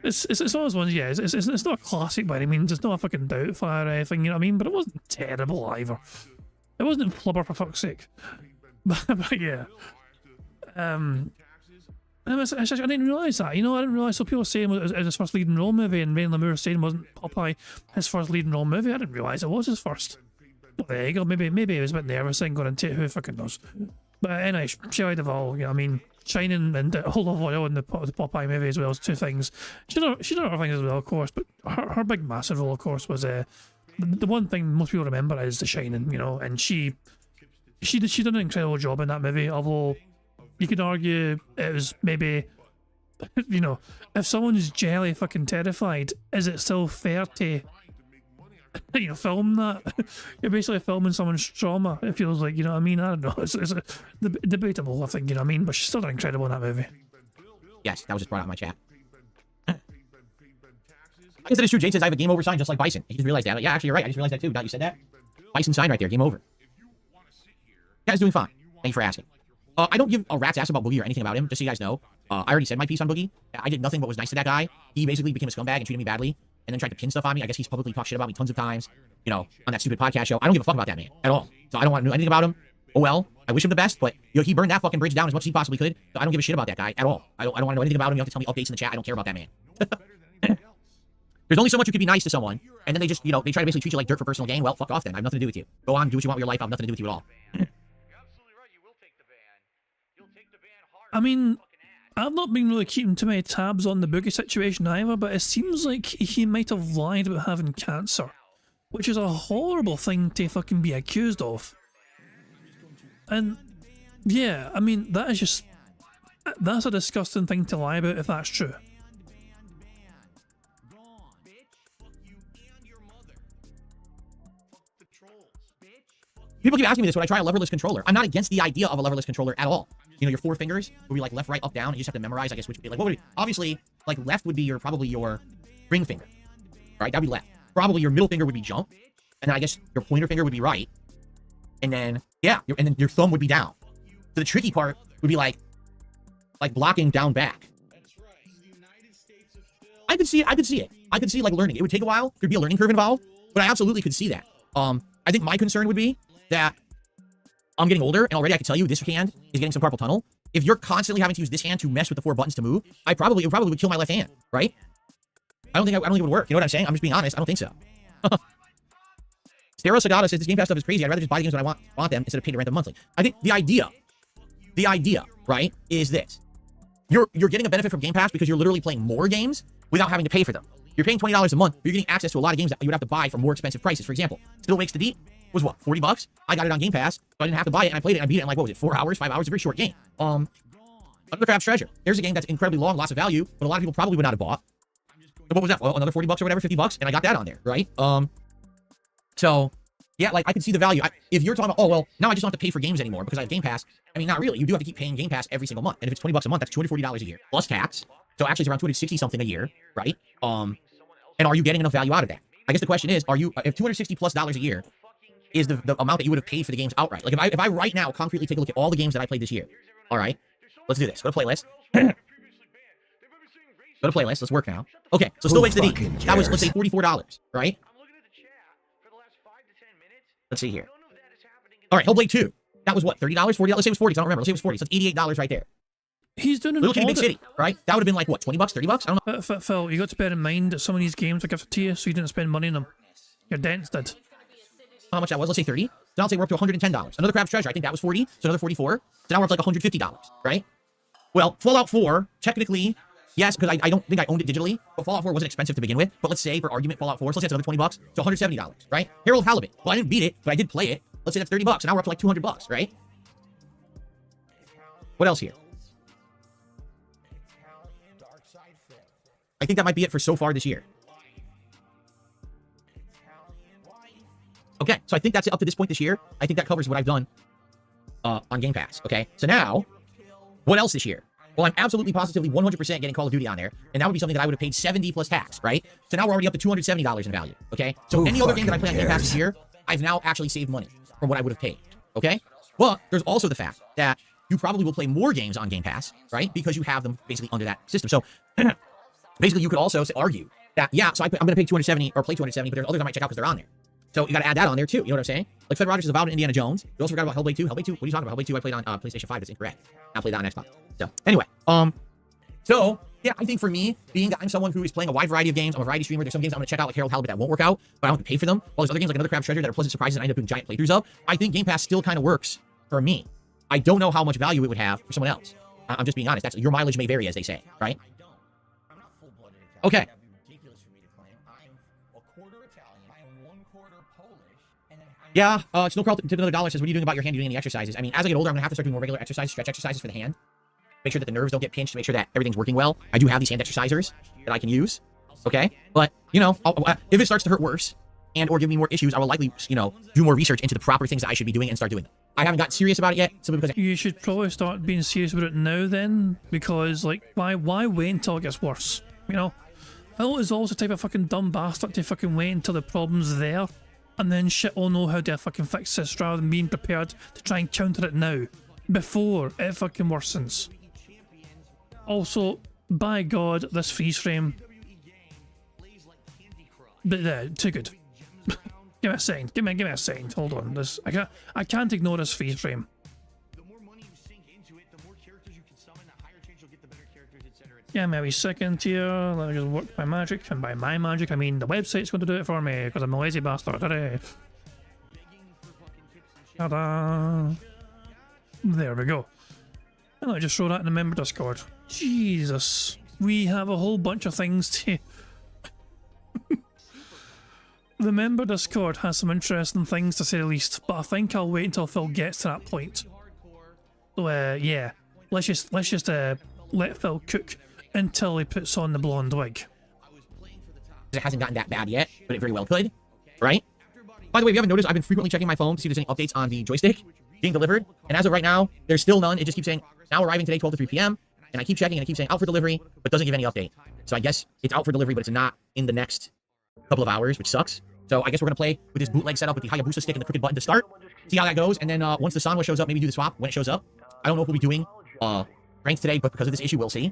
of those ones. Yeah, it's not a classic by any means. It's not a fucking Doubtfire or anything. You know what I mean? But it wasn't terrible either. It wasn't flubber for fuck's sake. But yeah. I didn't realise that, I didn't realise. So people were saying it was his first leading role movie, and Rain Lamour saying wasn't Popeye his first leading role movie. I didn't realise it was his first. Well, there you go. Maybe he was a bit nervous and going into it. Who fucking knows? But anyway, Shelley Duvall, Shining and Olive Oil in the Popeye movie as well as two things. She done other things as well, of course, but her big massive role, of course, was the one thing most people remember is The Shining, and she did an incredible job in that movie, although you could argue it was maybe, if someone's generally fucking terrified, is it still fair to, film that? You're basically filming someone's trauma, it feels like, you know what I mean? I don't know, it's debatable, I think, you know what I mean? But she's still incredible in that movie. Yes, that was just brought out in my chat. I guess that is true. Jade says I have a game over sign just like Bison. I just realized that. Yeah, actually, you're right. I just realized that too. Now you said that. Bison sign right there. Game over. Guy's doing fine. Thank you for asking. I don't give a rat's ass about Boogie or anything about him, just so you guys know. I already said my piece on Boogie. I did nothing but was nice to that guy. He basically became a scumbag and treated me badly, and then tried to pin stuff on me. I guess he's publicly talked shit about me tons of times, on that stupid podcast show. I don't give a fuck about that man at all. So I don't want to know anything about him. Oh well, I wish him the best, but he burned that fucking bridge down as much as he possibly could. So I don't give a shit about that guy at all. I don't want to know anything about him. You have to tell me updates in the chat. I don't care about that man. There's only so much you can be nice to someone, and then they just, they try to basically treat you like dirt for personal gain. Well, fuck off then. I have nothing to do with you. Go on, do what you want with your life. I have nothing to do with you at all. I mean, I've not been really keeping too many tabs on the Boogie situation either, but it seems like he might have lied about having cancer, which is a horrible thing to fucking be accused of. And yeah, I mean, that's a disgusting thing to lie about if that's true. People keep asking me this when I try a leverless controller. I'm not against the idea of a leverless controller at all. Your 4 fingers would be like left, right, up, down. And you just have to memorize, I guess, which would be like, what would be, obviously, like left would be probably your ring finger, right? That'd be left. Probably your middle finger would be jump. and then I guess your pointer finger would be right, and then yeah, and then your thumb would be down. So the tricky part would be like blocking down back. I could see it. I could see like learning. It would take a while. There'd be a learning curve involved, but I absolutely could see that. I think my concern would be that I'm getting older, and already I can tell you this hand is getting some carpal tunnel. If you're constantly having to use this hand to mess with the 4 buttons to move, it probably would kill my left hand, right? I don't think it would work. You know what I'm saying? I'm just being honest. I don't think so. Stero Sagata says this Game Pass stuff is crazy. I'd rather just buy the games when I want them instead of pay to rent them monthly. I think the idea, right, is this. You're getting a benefit from Game Pass because you're literally playing more games without having to pay for them. You're paying $20 a month, but you're getting access to a lot of games that you would have to buy for more expensive prices. For example, Still Wakes the Deep was what, $40? I got it on Game Pass, so I didn't have to buy it, and I played it, and I beat it in like, what was it, 4 hours, 5 hours? A very short game. Another Crab's Treasure. There's a game that's incredibly long, lots of value, but a lot of people probably would not have bought. What was that? Well, another $40 or whatever, $50, and I got that on there, right? So, yeah, like, I can see the value. If you're talking about, oh, well, now I just don't have to pay for games anymore because I have Game Pass. I mean, not really. You do have to keep paying Game Pass every single month. And if it's $20 a month, that's $240 a year, plus tax. So actually, it's around $260-something a year, right? And are you getting enough value out of that? I guess the question is, if $260+ a year is the amount that you would have paid for the games outright? Like, if I right now concretely take a look at all the games that I played this year, all right, let's do this. Go to playlist. Go to playlist. Let's work now. Okay, so Still Wakes the Deep. That was, let's say, $44, right? Let's see here. All right, Hellblade 2. That was what, $30, $40? Let's say it was 40. I don't remember. Let's say it was 40. So it's $88 right there. He's doing Little Kitty Big City, right? That would have been like what, $20, $30? I don't know. Phil, you got to bear in mind that some of these games are gifted to you, so you didn't spend money on them. Your dents did. How much that was? Let's say 30. So now let's say we're up to $110. Another Crab's Treasure. I think that was 40. So another 44. So now we're up to like $150, right? Well, Fallout 4, technically, yes, because I don't think I owned it digitally, but Fallout 4 wasn't expensive to begin with. But let's say, for argument, Fallout 4, so let's say it's another $20, so $170, right? Harold Halibut. Well, I didn't beat it, but I did play it. Let's say that's $30, and now we're up to like $200, right? What else here? I think that might be it for so far this year. Okay, so I think that's it up to this point this year. I think that covers what I've done on Game Pass, okay? So now, what else this year? Well, I'm absolutely positively 100% getting Call of Duty on there, and that would be something that I would have paid $70 plus tax, right? So now we're already up to $270 in value, okay? So any other game that I play on Game Pass this year, I've now actually saved money from what I would have paid, okay? But there's also the fact that you probably will play more games on Game Pass, right? Because you have them basically under that system. So basically, you could also argue that, yeah, so I'm going to pay $270 or play $270, but there's others I might check out because they're on there. So you got to add that on there too. You know what I'm saying? Like Fed Rogers is about Indiana Jones. You also forgot about Hellblade 2. Hellblade 2? What are you talking about? Hellblade 2 I played on PlayStation 5. That's incorrect. I played that on Xbox. So anyway, so yeah, I think for me, being that I'm someone who is playing a wide variety of games, I'm a variety streamer. There's some games I'm going to check out like Harold Halibut that won't work out, but I don't have to pay for them. While there's other games like Another Crab's Treasure that are pleasant surprises and I end up doing giant playthroughs of. I think Game Pass still kind of works for me. I don't know how much value it would have for someone else. I'm just being honest. That's your mileage may vary, as they say, right? Okay. Yeah, Snow Crawl to another dollar says, what are you doing about your hand? Are you doing any exercises? I mean, as I get older, I'm gonna have to start doing more regular exercises, stretch exercises for the hand. Make sure that the nerves don't get pinched, make sure that everything's working well. I do have these hand exercisers that I can use, okay? But, you know, if it starts to hurt worse and or give me more issues, I will likely, you know, do more research into the proper things that I should be doing and start doing them. I haven't gotten serious about it yet, simply because you should probably start being serious about it now then, because, like, why wait until it gets worse, you know? Phil is always the type of fucking dumb bastard to fucking wait until the problem's there and then shit all know how to fucking fix this rather than being prepared to try and counter it now before it fucking worsens. Also, by God, this freeze frame, but too good. Give me a second. Give me a second. Hold on. This I can't ignore this freeze frame. Yeah, maybe a second here. Let me just work my magic, and by my magic I mean the website's going to do it for me because I'm a lazy bastard. Ta-da! There we go. And I just throw that in the member Discord. Jesus, we have a whole bunch of things to. The member Discord has some interesting things to say the least, but I think I'll wait until Phil gets to that point. So yeah, let's just let Phil cook until he puts on the blonde wig. It hasn't gotten that bad yet, but it very well could, right? By the way, if you haven't noticed, I've been frequently checking my phone to see if there's any updates on the joystick being delivered, and as of right now, there's still none. It just keeps saying, now arriving today, 12 to 3 p.m., and I keep checking and it keeps saying out for delivery, but doesn't give any update. So I guess it's out for delivery, but it's not in the next couple of hours, which sucks. So I guess we're going to play with this bootleg setup with the Hayabusa stick and the crooked button to start. See how that goes, and then once the Sanwa shows up, maybe do the swap when it shows up. I don't know if we'll be doing ranked today, but because of this issue, we'll see.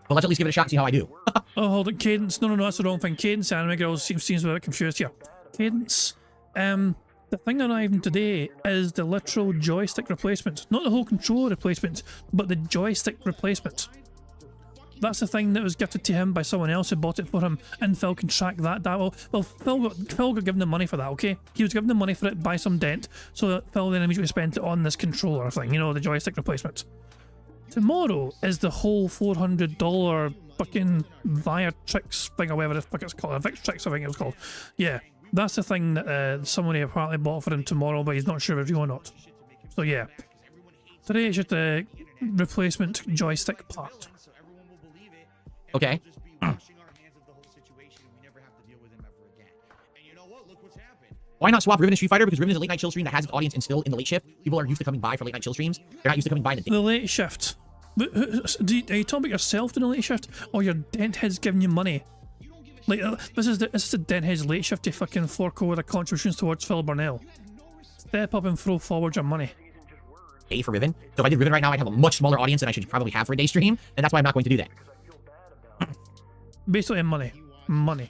But let's at least give it a shot and see how I do. Oh, hold on, Cadence. No, that's the wrong thing. Cadence, Anime Girl seems a bit confused here. Cadence, the thing arriving today is the literal joystick replacement. Not the whole controller replacement, but the joystick replacement. That's the thing that was gifted to him by someone else who bought it for him, and Phil can track that down. Well, Phil got given the money for that, okay? He was given the money for it by some dent, so that Phil then immediately spent it on this controller thing, you know, the joystick replacement. Tomorrow is the whole $400 fucking Viatrix thing, or whatever the fuck it's called, Victrix I think it was called. Yeah, that's the thing that somebody apparently bought for him tomorrow, but he's not sure if you or not. So yeah, today is just the replacement joystick part. Okay. Why not swap Riven and Street Fighter? Because Riven is a late night chill stream that has its audience and still in the late shift. People are used to coming by for late night chill streams. They're not used to coming by in the day. The late shift. Are you talking about yourself doing the late shift, or your dent head's giving you money? Like this is the dent head's late shift to fucking fork over the contributions towards Phil Burnell. Step up and throw forward your money. Day for Riven. So if I did Riven right now, I'd have a much smaller audience than I should probably have for a day stream, and that's why I'm not going to do that. Basically, money. Money.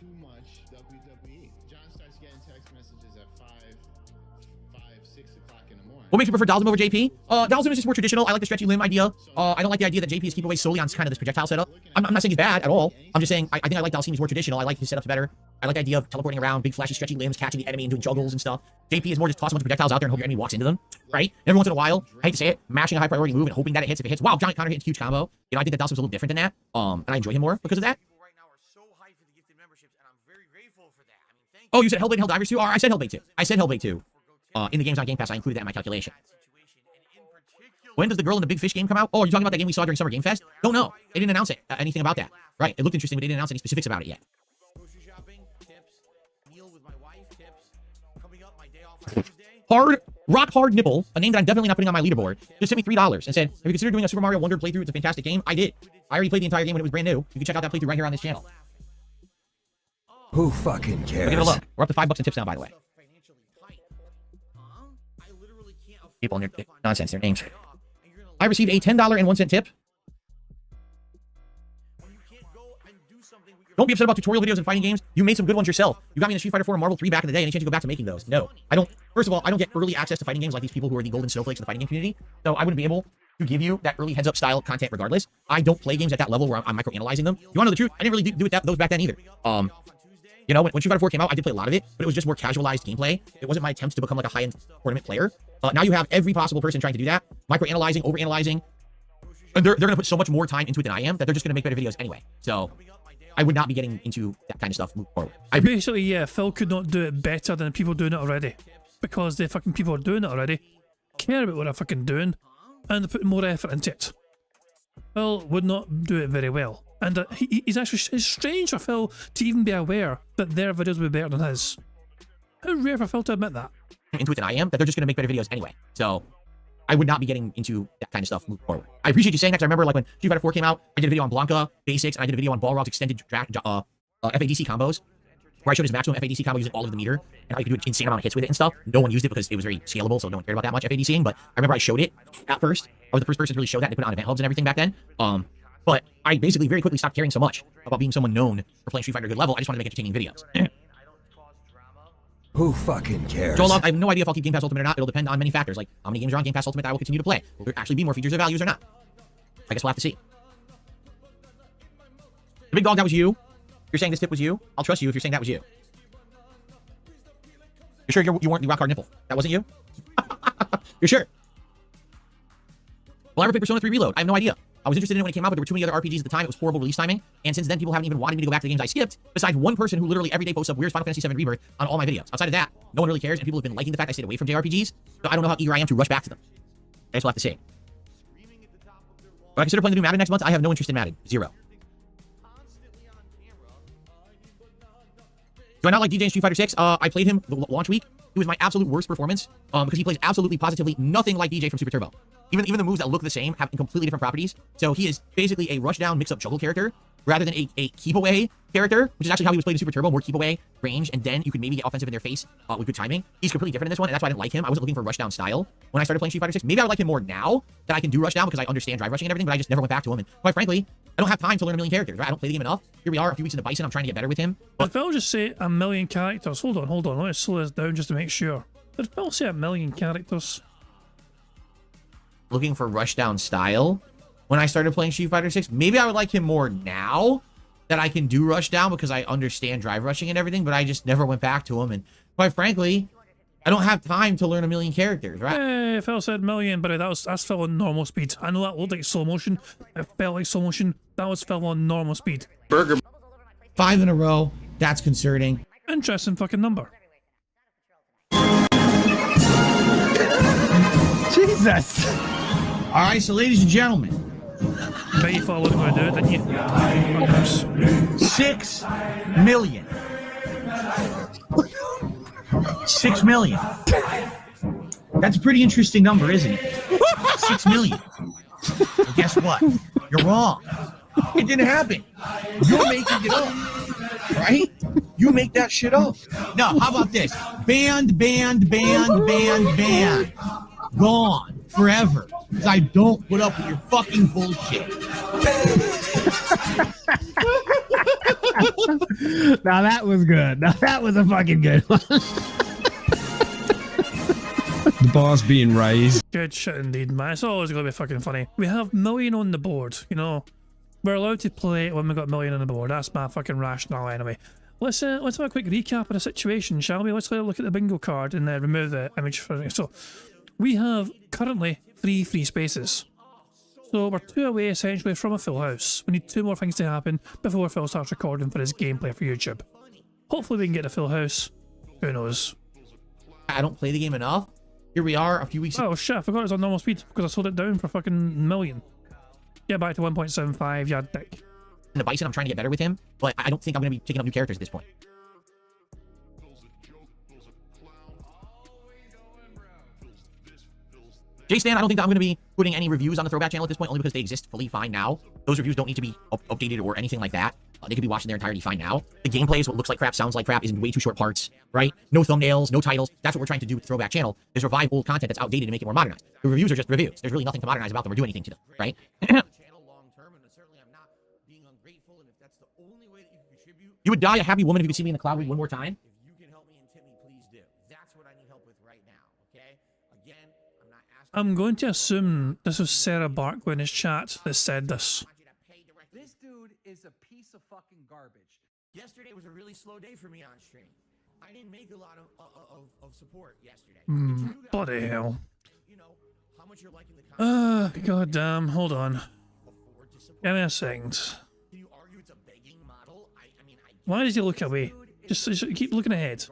What makes you prefer Dalsim over JP? Dalsim is just more traditional. I like the stretchy limb idea. I don't like the idea that JP is keep away solely on kind of this projectile setup. I'm not saying he's bad at all. I'm just saying I think I like Dalsim. He's more traditional. I like his setups better. I like the idea of teleporting around, big flashy stretchy limbs, catching the enemy and doing juggles and stuff. JP is more just toss a bunch of projectiles out there and hope your enemy walks into them, right? And every once in a while, I hate to say it, mashing a high priority move and hoping that it hits. If it hits, wow, giant counter hit, huge combo. You know, I think that Dalsim's a little different than that. And I enjoy him more because of that. Oh, you said Hellblade and Helldivers too? Oh, I said Hellblade 2. I said Hellblade 2. In the games on Game Pass, I included that in my calculation. When does the Girl in the Big Fish game come out? Oh, are you talking about that game we saw during Summer Game Fest? Don't know. They didn't announce it. Anything about that. Right. It looked interesting, but they didn't announce any specifics about it yet. Rock Hard Nipple, a name that I'm definitely not putting on my leaderboard, just sent me $3 and said, have you considered doing a Super Mario Wonder playthrough? It's a fantastic game. I did. I already played the entire game when it was brand new. You can check out that playthrough right here on this channel. Who fucking cares? Give it a look. We're up to $5 in tips now, by the way. People in their nonsense, their names. I received a $10.01 tip. Don't be upset about tutorial videos and fighting games. You made some good ones yourself. You got me in the Street Fighter 4 and Marvel 3 back in the day. Any chance you go back to making those? No. I don't. First of all, I don't get early access to fighting games like these people who are the golden snowflakes of the fighting game community. So I wouldn't be able to give you that early heads-up style content regardless. I don't play games at that level where I'm micro-analyzing them. You want to know the truth? I didn't really do those back then either. You know, when Street Fighter 4 came out, I did play a lot of it, but it was just more casualized gameplay. It wasn't my attempts to become like a high-end tournament player. Now you have every possible person trying to do that, micro-analyzing, over-analyzing, and they're going to put so much more time into it than I am that they're just going to make better videos anyway. So I would not be getting into that kind of stuff moving forward. Basically, yeah, Phil could not do it better than people doing it already, because the fucking people are doing it already care about what they're fucking doing, and they're putting more effort into it. Phil would not do it very well. And it's strange for Phil to even be aware that their videos would be better than his. How rare for Phil to admit that. Into it than I am, that they're just going to make better videos anyway. So I would not be getting into that kind of stuff moving forward. I appreciate you saying that, because I remember like when Street Fighter 4 came out, I did a video on Blanca basics, and I did a video on Balrog's extended FADC combos, where I showed his maximum FADC combo using all of the meter, and how you could do an insane amount of hits with it and stuff. No one used it because it was very scalable, so no one cared about that much FADCing, but I remember I showed it at first. I was the first person to really show that, and they put it on event hubs and everything back then. But I basically very quickly stopped caring so much about being someone known for playing Street Fighter at a good level. I just wanted to make entertaining videos. Who fucking cares? Joel, I have no idea if I'll keep Game Pass Ultimate or not. It'll depend on many factors, like how many games are on Game Pass Ultimate that I will continue to play. Will there actually be more features or values or not? I guess we'll have to see. The big dog, that was you. You're saying this tip was you? I'll trust you if you're saying that was you. You're sure you weren't the Rock Hard Nipple? That wasn't you? You're sure? Will I ever play Persona 3 Reload? I have no idea. I was interested in it when it came out, but there were too many other RPGs at the time. It was horrible release timing. And since then, people haven't even wanted me to go back to the games I skipped, besides one person who literally every day posts up Where's Final Fantasy VII Rebirth on all my videos. Outside of that, no one really cares, and people have been liking the fact I stayed away from JRPGs, so I don't know how eager I am to rush back to them. I guess we'll have to see. But I consider playing the new Madden next month. I have no interest in Madden. Zero. Do I not like DJ in Street Fighter 6? I played him the launch week. It was my absolute worst performance, because he plays absolutely, positively nothing like DJ from Super Turbo. Even the moves that look the same have completely different properties. So he is basically a rush-down, mix-up juggle character. rather than a keep away character, which is actually how he was played in Super Turbo, more keep away, range, and then you could maybe get offensive in their face with good timing. He's completely different in this one, and that's why I didn't like him. I wasn't looking for rushdown style when I started playing Street Fighter 6. Maybe I would like him more now that I can do rushdown because I understand drive rushing and everything, but I just never went back to him. And quite frankly, I don't have time to learn a million characters, right? I don't play the game enough. Here we are, a few weeks into Bison. I'm trying to get better with him. Did Phil just say a million characters? Hold on. Let's slow this down just to make sure. Did Phil say a million characters? Looking for rushdown style when I started playing Street Fighter 6. Maybe I would like him more now that I can do rushdown because I understand drive rushing and everything, but I just never went back to him. And quite frankly, I don't have time to learn a million characters, right? Hey, Phil said million, but that's Phil on normal speed. I know that looked like slow motion. It felt like slow motion. That was Phil on normal speed. Burger. 5 in a row. That's concerning. Interesting fucking number. Jesus. All right, so ladies and gentlemen. Bet you thought I wasn't going to do it, didn't you? 6 million. 6 million. That's a pretty interesting number, isn't it? 6 million. Well, guess what? You're wrong. It didn't happen. You're making it up. Right? You make that shit up. No, how about this? Banned. Gone. Forever. Because I don't put up with your fucking bullshit. Now that was good. Now that was a fucking good one. The bar's being raised. Good shit indeed, man. It's always going to be fucking funny. We have million on the board, you know. We're allowed to play when we got million on the board. That's my fucking rationale anyway. Let's have a quick recap of the situation, shall we? Let's look at the bingo card and remove the image for it. So, we have currently 3 free spaces. So we're 2 away essentially from a full house. We need 2 more things to happen before Phil starts recording for his gameplay for YouTube. Hopefully we can get a full house. Who knows? I don't play the game enough. Here we are a few weeks. Oh shit, I forgot it was on normal speed because I sold it down for fucking million. Yeah, back to 1.75, yeah, dick. In the Bison, I'm trying to get better with him, but I don't think I'm going to be taking up new characters at this point. J-Stan, I don't think that I'm going to be putting any reviews on the Throwback channel at this point, only because they exist fully fine now. Those reviews don't need to be updated or anything like that. They could be watched in their entirety fine now. The gameplay is what looks like crap, sounds like crap, is in way too short parts, right? No thumbnails, no titles. That's what we're trying to do with the Throwback channel, is revive old content that's outdated and make it more modernized. The reviews are just reviews. There's really nothing to modernize about them or do anything to them, right? You would die a happy woman if you could see me in the cloud read one more time. If you can help me and Timmy, please do. That's what I need help with right now, okay? Again, I'm not asking. I'm going to assume this was Sarah Barkley in his chat that said this. This dude is a piece of fucking garbage. Yesterday was a really slow day for me on stream. I didn't make a lot of support yesterday. Bloody hell. You know, how much you're liking the God damn, hold on. Give me a second. Why does he look away? Just keep looking ahead.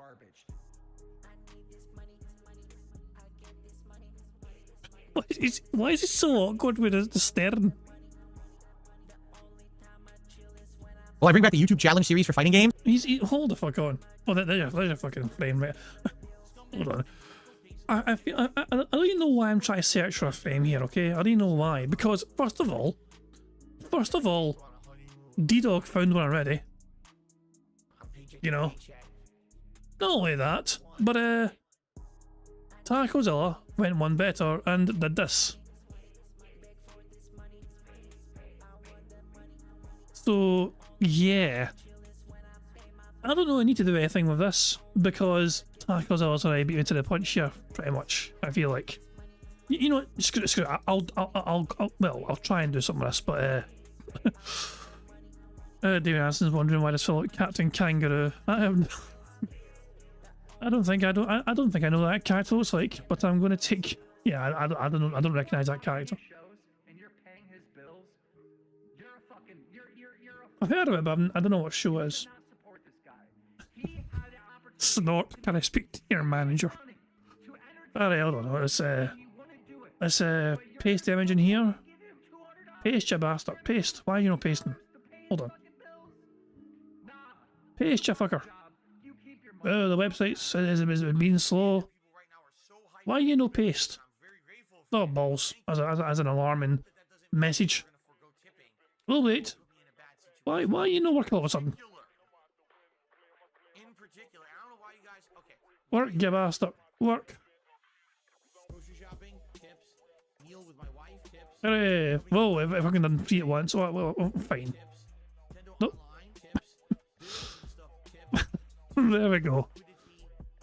Why is he so awkward with the staring? Well, I bring back the YouTube challenge series for fighting games. Hold the fuck on. Oh, there's your fucking frame rate. Hold on. I don't even know why I'm trying to search for a frame here, okay? I don't even know why. Because, first of all, D-Dog found one already. You know, not only that, but Tacozilla went one better and did this. So yeah, I don't really need to do anything with this because Tacozilla's already beat me to the punch here, pretty much. I feel like, you know, screw it. I'll try and do something with this, but David Anderson's wondering why this felt like Captain Kangaroo. I don't think I know what that character looks like, but I'm going to take. Yeah, I don't recognize that character. I've heard of it, but I don't know what show it is. Snort, can I speak to your manager? Alright, hold on. Let's paste the image in here. Paste, you bastard. Paste. Why are you not pasting? Hold on. Paste, you fucker. Oh, the website's is being slow. Why are you no paste? Oh, balls. As an alarming message. We'll wait. Why are you not working all of a sudden? In particular, I don't know why you guys. Okay. Work, you bastard. Work. Grocery shopping, tips. Meal with my wife, tips. Hooray. Well, if I can done 3 at once, well, fine. Nope. There we go.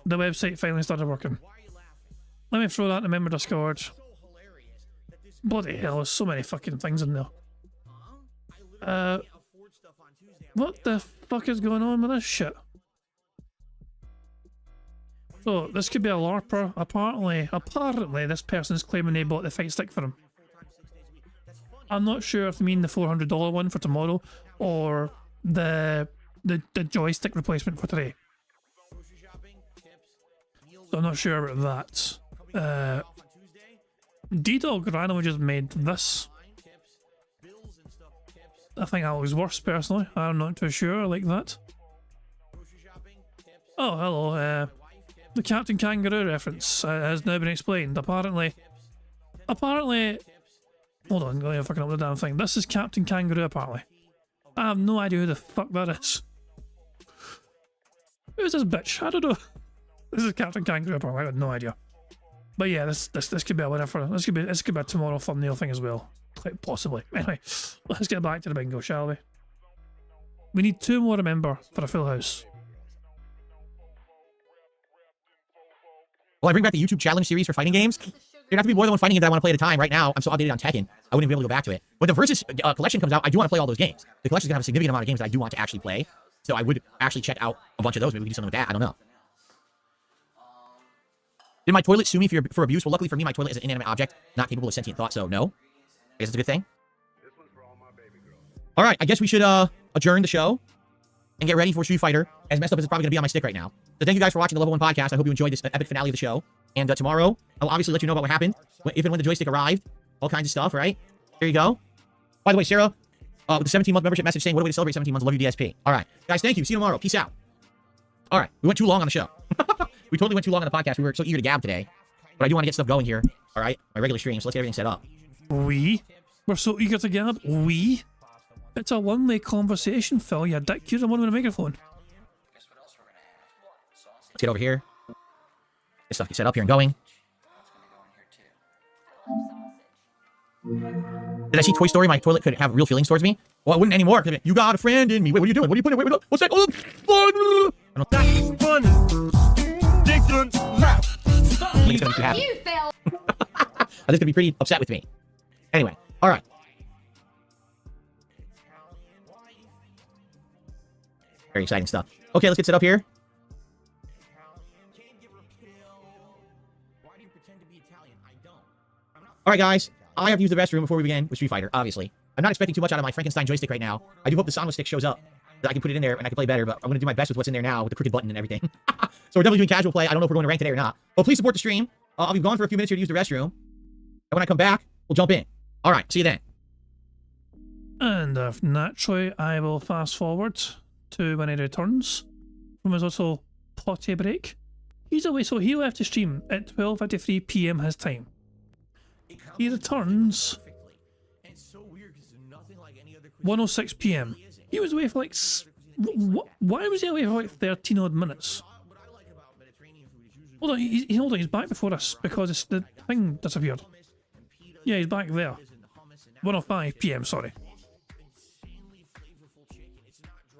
The website finally started working. Let me throw that in the member Discord. Bloody hell, there's so many fucking things in there. What the fuck is going on with this shit? So, this could be a LARPer. Apparently this person's claiming they bought the fight stick for him. I'm not sure if they mean the $400 one for tomorrow or the joystick replacement for today. So I'm not sure about that. D-Dog randomly just made this. I think that was worse personally. I'm not too sure. I like that. Oh, hello. The Captain Kangaroo reference has now been explained. Apparently, hold on, I'm fucking up the damn thing. This is Captain Kangaroo, apparently. I have no idea who the fuck that is. Who's this bitch? I don't know. This is Captain Kangaroo, apparently. I got no idea. But yeah, this could be a winner for this could be a tomorrow thumbnail thing as well. Quite possibly. Anyway, let's get back to the bingo, shall we? We need 2 more, remember, for a full house. Well, I bring back the YouTube challenge series for fighting games. There'd have to be more than one fighting game that I want to play at a time. Right now, I'm so updated on Tekken, I wouldn't be able to go back to it. When the Versus collection comes out, I do want to play all those games. The collection's gonna have a significant amount of games that I do want to actually play. So I would actually check out a bunch of those. Maybe we can do something with that. I don't know. Did my toilet sue me for abuse? Well, luckily for me, my toilet is an inanimate object, not capable of sentient thought, so no. I guess it's a good thing. All right, I guess we should adjourn the show and get ready for Street Fighter, as messed up as it's probably going to be on my stick right now. So thank you guys for watching the Level 1 podcast. I hope you enjoyed this epic finale of the show. And tomorrow, I'll obviously let you know about what happened, if and when the joystick arrived, all kinds of stuff, right? There you go. By the way, Sarah, with the 17-month membership message saying, what a way to celebrate 17 months. Love you, DSP. All right. Guys, thank you. See you tomorrow. Peace out. All right. We went too long on the show. We totally went too long on the podcast. We were so eager to gab today. But I do want to get stuff going here. All right? My regular stream. So let's get everything set up. We're so eager to gab. It's a one-way conversation, Phil. You dick. You're the one with a microphone. Let's get over here. Get stuff set up here and going. Did I see Toy Story? My toilet could have real feelings towards me. Well, it wouldn't anymore. You got a friend in me. Wait, what are you doing? What are you putting? Wait, what's that? Oh, fun! That's funny. I think it's gonna be too happy. You failed. I think it's gonna be pretty upset with me. Anyway, all right. Very exciting stuff. Okay, let's get set up here. All right, guys. I have to use the restroom before we begin with Street Fighter, obviously. I'm not expecting too much out of my Frankenstein joystick right now. I do hope the Sanwa stick shows up, that I can put it in there and I can play better, but I'm going to do my best with what's in there now with the crooked button and everything. So we're definitely doing casual play. I don't know if we're going to rank today or not. But please support the stream. I'll be gone for a few minutes here to use the restroom. And when I come back, we'll jump in. All right, see you then. And naturally, I will fast forward to when he returns from his little potty break. He's away, so he left the stream at 12:53 PM his time. He returns 1:06 PM. He was away for like... Why was he away for like 13 odd minutes? Hold on, he's back before us because the thing disappeared. Yeah, he's back there. 1:05 PM, sorry.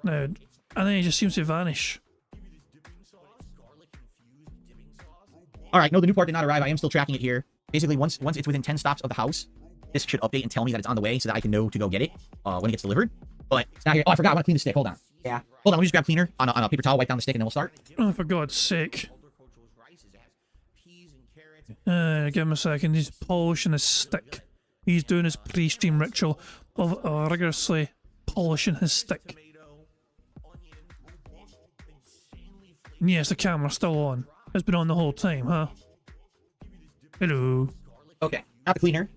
Now, and then he just seems to vanish. Alright, no, the new part did not arrive. I am still tracking it here. Basically, once it's within 10 stops of the house, this should update and tell me that it's on the way so that I can know to go get it when it gets delivered. But it's not here. Oh, I forgot. I want to clean the stick. Hold on. Yeah. Hold on. Let me just grab cleaner on a paper towel, wipe down the stick, and then we'll start. Oh, for God's sake. Give him a second. He's polishing his stick. He's doing his pre-stream ritual of rigorously polishing his stick. Yes, the camera's still on. It's been on the whole time, huh? Hello. Okay, got the cleaner.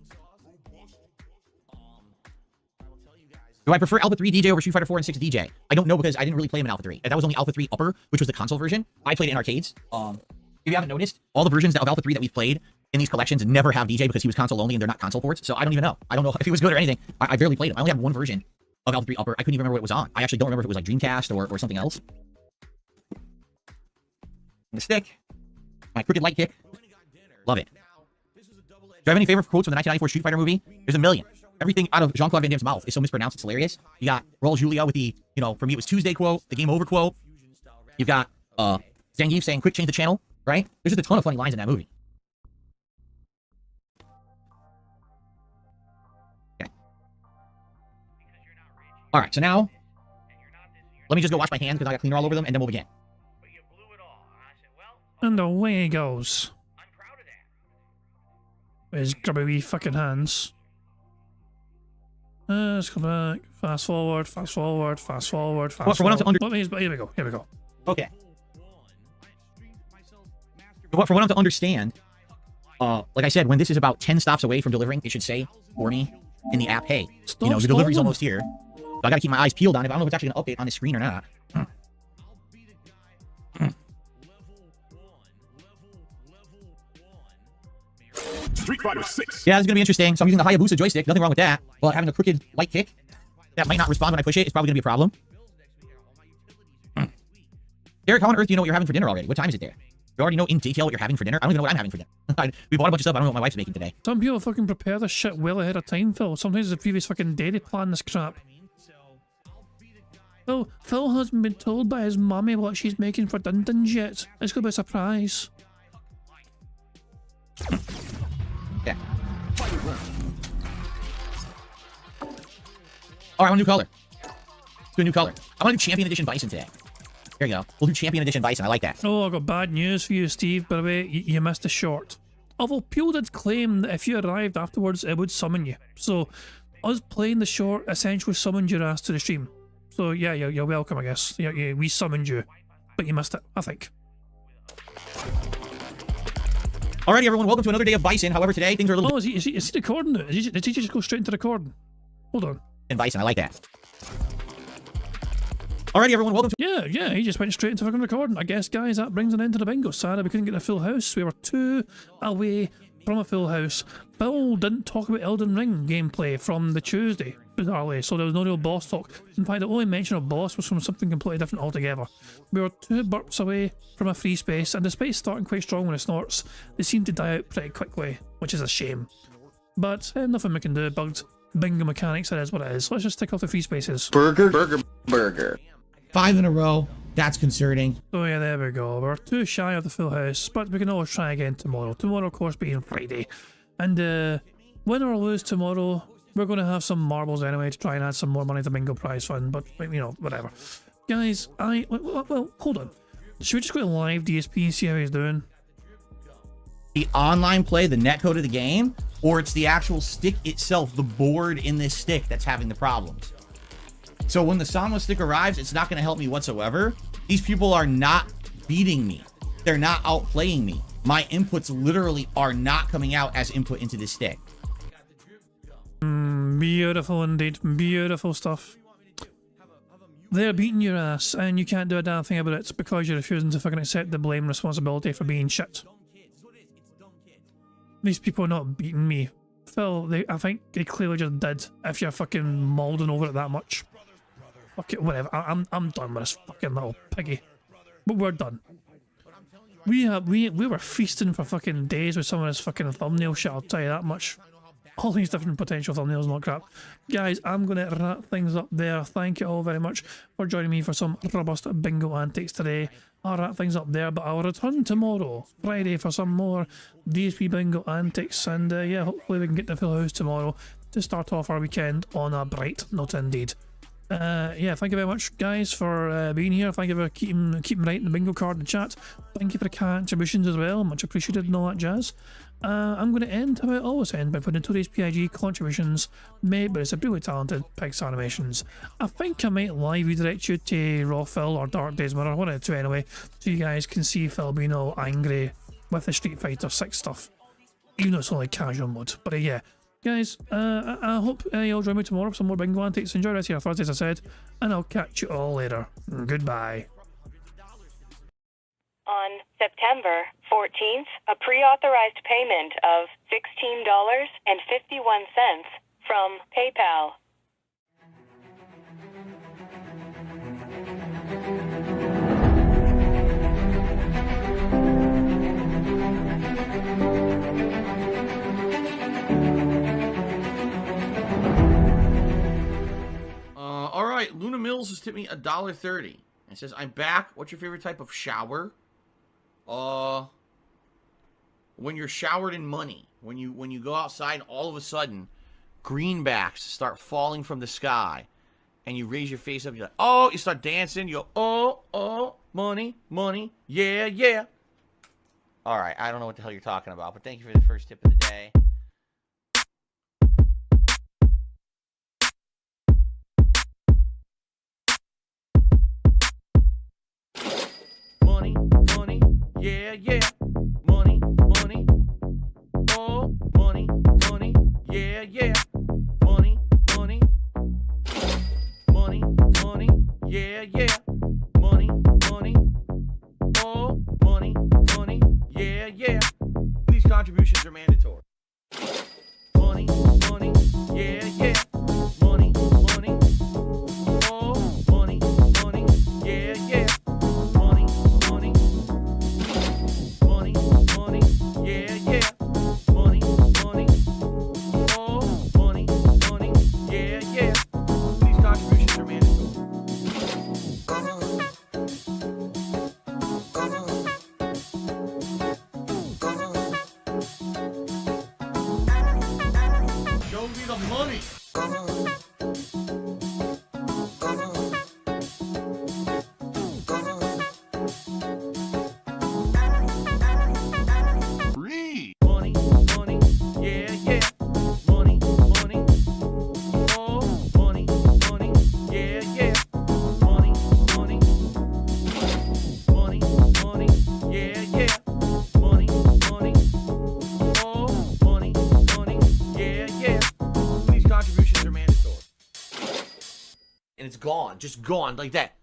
Do I prefer Alpha 3 DJ over Street Fighter 4 and 6 DJ? I don't know because I didn't really play him in Alpha 3. That was only Alpha 3 Upper, which was the console version. I played it in arcades. If you haven't noticed, all the versions of Alpha 3 that we've played in these collections never have DJ because he was console only and they're not console ports. So I don't even know. I don't know if he was good or anything. I barely played him. I only have one version of L3 Upper. I couldn't even remember what it was on. I actually don't remember if it was like Dreamcast or something else. And the stick, my crooked light kick, love it. Do you have any favorite quotes from the 1994 Street Fighter movie? There's a million. Everything out of Jean-Claude Van Damme's mouth is so mispronounced, it's hilarious. You got Raul Julia with the, for me it was Tuesday quote, the game over quote. You've got Zangief saying, quick, change the channel, right? There's just a ton of funny lines in that movie. Okay. All right, so now, let me just go wash my hands because I got cleaner all over them, and then we'll begin. And away he goes. With his grubby wee fucking hands. Let's go back. Fast forward, fast forward, fast forward, fast for what I'm forward. to Here we go, here we go. Okay. For what I'm to understand, like I said, when this is about 10 stops away from delivering, it should say for me in the app, hey, your delivery's almost here. So I gotta keep my eyes peeled on it. I don't know if it's actually gonna update on the screen or not. Street Fighter 6. Yeah, this is gonna be interesting. So I'm using the Hayabusa joystick. Nothing wrong with that. But having a crooked light kick that might not respond when I push it is probably gonna be a problem. Derek, how on earth do you know what you're having for dinner already? What time is it there? You already know in detail what you're having for dinner? I don't even know what I'm having for dinner. We bought a bunch of stuff. I don't know what my wife's making today. Some people fucking prepare this shit well ahead of time, Phil. Sometimes the previous fucking day they plan this crap. Oh, Phil hasn't been told by his mummy what she's making for Dun-Duns yet. It's gonna be a surprise. Yeah. Alright, I want a new color. Let's do a new color. I want to do Champion Edition Bison today. Here you go. We'll do Champion Edition Bison. I like that. Oh, I've got bad news for you, Steve. By the way, you missed a short. Although Peel did claim that if you arrived afterwards, it would summon you. So, us playing the short essentially summoned your ass to the stream. So, yeah, you're welcome, I guess. Yeah, we summoned you. But you missed it, I think. Alrighty, everyone, welcome to another day of Bison. However, today things are a little... Oh, is he recording it? Did he just go straight into recording? Hold on. And Bison, I like that. Alrighty, everyone, welcome to... Yeah, he just went straight into fucking recording. I guess, guys, that brings an end to the bingo. Sadly, we couldn't get a full house. We were 2 away from a full house. Phil didn't talk about Elden Ring gameplay from the Tuesday, bizarrely, so there was no real boss talk. In fact, the only mention of boss was from something completely different altogether. We were 2 burps away from a free space, and despite starting quite strong when it snorts, they seem to die out pretty quickly, which is a shame. But nothing we can do. Bugged bingo mechanics, it is what it is. Let's just tick off the free spaces. Burger. 5 in a row. That's concerning. So yeah, there we go. We're 2 shy of the full house, but we can always try again tomorrow. Tomorrow, of course, being Friday. And win or lose tomorrow, we're going to have some marbles anyway to try and add some more money to bingo prize fund, but, whatever. Guys, well, hold on. Should we just go to live DSP and see how he's doing? The online play, the netcode of the game, or it's the actual stick itself, the board in this stick that's having the problems. So when the Sanwa stick arrives, it's not going to help me whatsoever. These people are not beating me. They're not outplaying me. My inputs literally are not coming out as input into this stick. Beautiful indeed. Beautiful stuff. They're beating your ass, and you can't do a damn thing about it because you're refusing to fucking accept the blame and responsibility for being shit. These people are not beating me. Phil, I think they clearly just did, if you're fucking mauling over it that much. Fuck it, whatever. I'm done with this fucking little piggy. But we're done. We were feasting for fucking days with some of this fucking thumbnail shit, I'll tell you that much. All these different potential thumbnails and all crap. Guys, I'm going to wrap things up there. Thank you all very much for joining me for some robust bingo antics today. I'll wrap things up there, but I'll return tomorrow, Friday, for some more DSP bingo antics. And yeah, hopefully we can get the full house tomorrow to start off our weekend on a bright note indeed. Yeah, thank you very much, guys, for being here. Thank you for keeping writing the bingo card in the chat. Thank you for the contributions as well. Much appreciated and all that jazz. I'm going to end how I always end by putting today's PIG contributions made by the supremely talented Pigs Animations. I think I might live redirect you to Raw Phil or Dark Days Mirror, one of the two anyway, so you guys can see Phil being all angry with the Street Fighter 6 stuff. Even though it's only casual mode. But yeah. Guys, I hope you'll join me tomorrow for some more bingo antics. Enjoy the rest of your Thursday, as I said, and I'll catch you all later. Goodbye. On September 14th, a pre-authorized payment of $16.51 from PayPal. right, Luna Mills has tipped me $1.30. It says, I'm back. What's your favorite type of shower? When you're showered in money. When you go outside and all of a sudden, greenbacks start falling from the sky. And you raise your face up, you're like, oh, you start dancing, you go, oh, money, money, yeah, yeah. All right, I don't know what the hell you're talking about, but thank you for the first tip of the day. Money, money, yeah, yeah. Money, money, oh, money, money, yeah, yeah. Money, money. Money, money, yeah, yeah. Money, money, oh, money, money, yeah, yeah. These contributions are mandatory. Money, money, yeah, yeah. Money, money, oh, money, money, yeah, yeah. Money, money, money, money, yeah, yeah. Money, money, oh, money, money, yeah, yeah. These contributions are mandatory. Show me the money. Free. Money, money, yeah, yeah. Money, money. Oh, money, money, yeah, yeah. Money, money. Money, money, yeah, yeah. Money, money. Oh, money, money, yeah, yeah. These contributions are mandatory. And it's gone, just gone like that.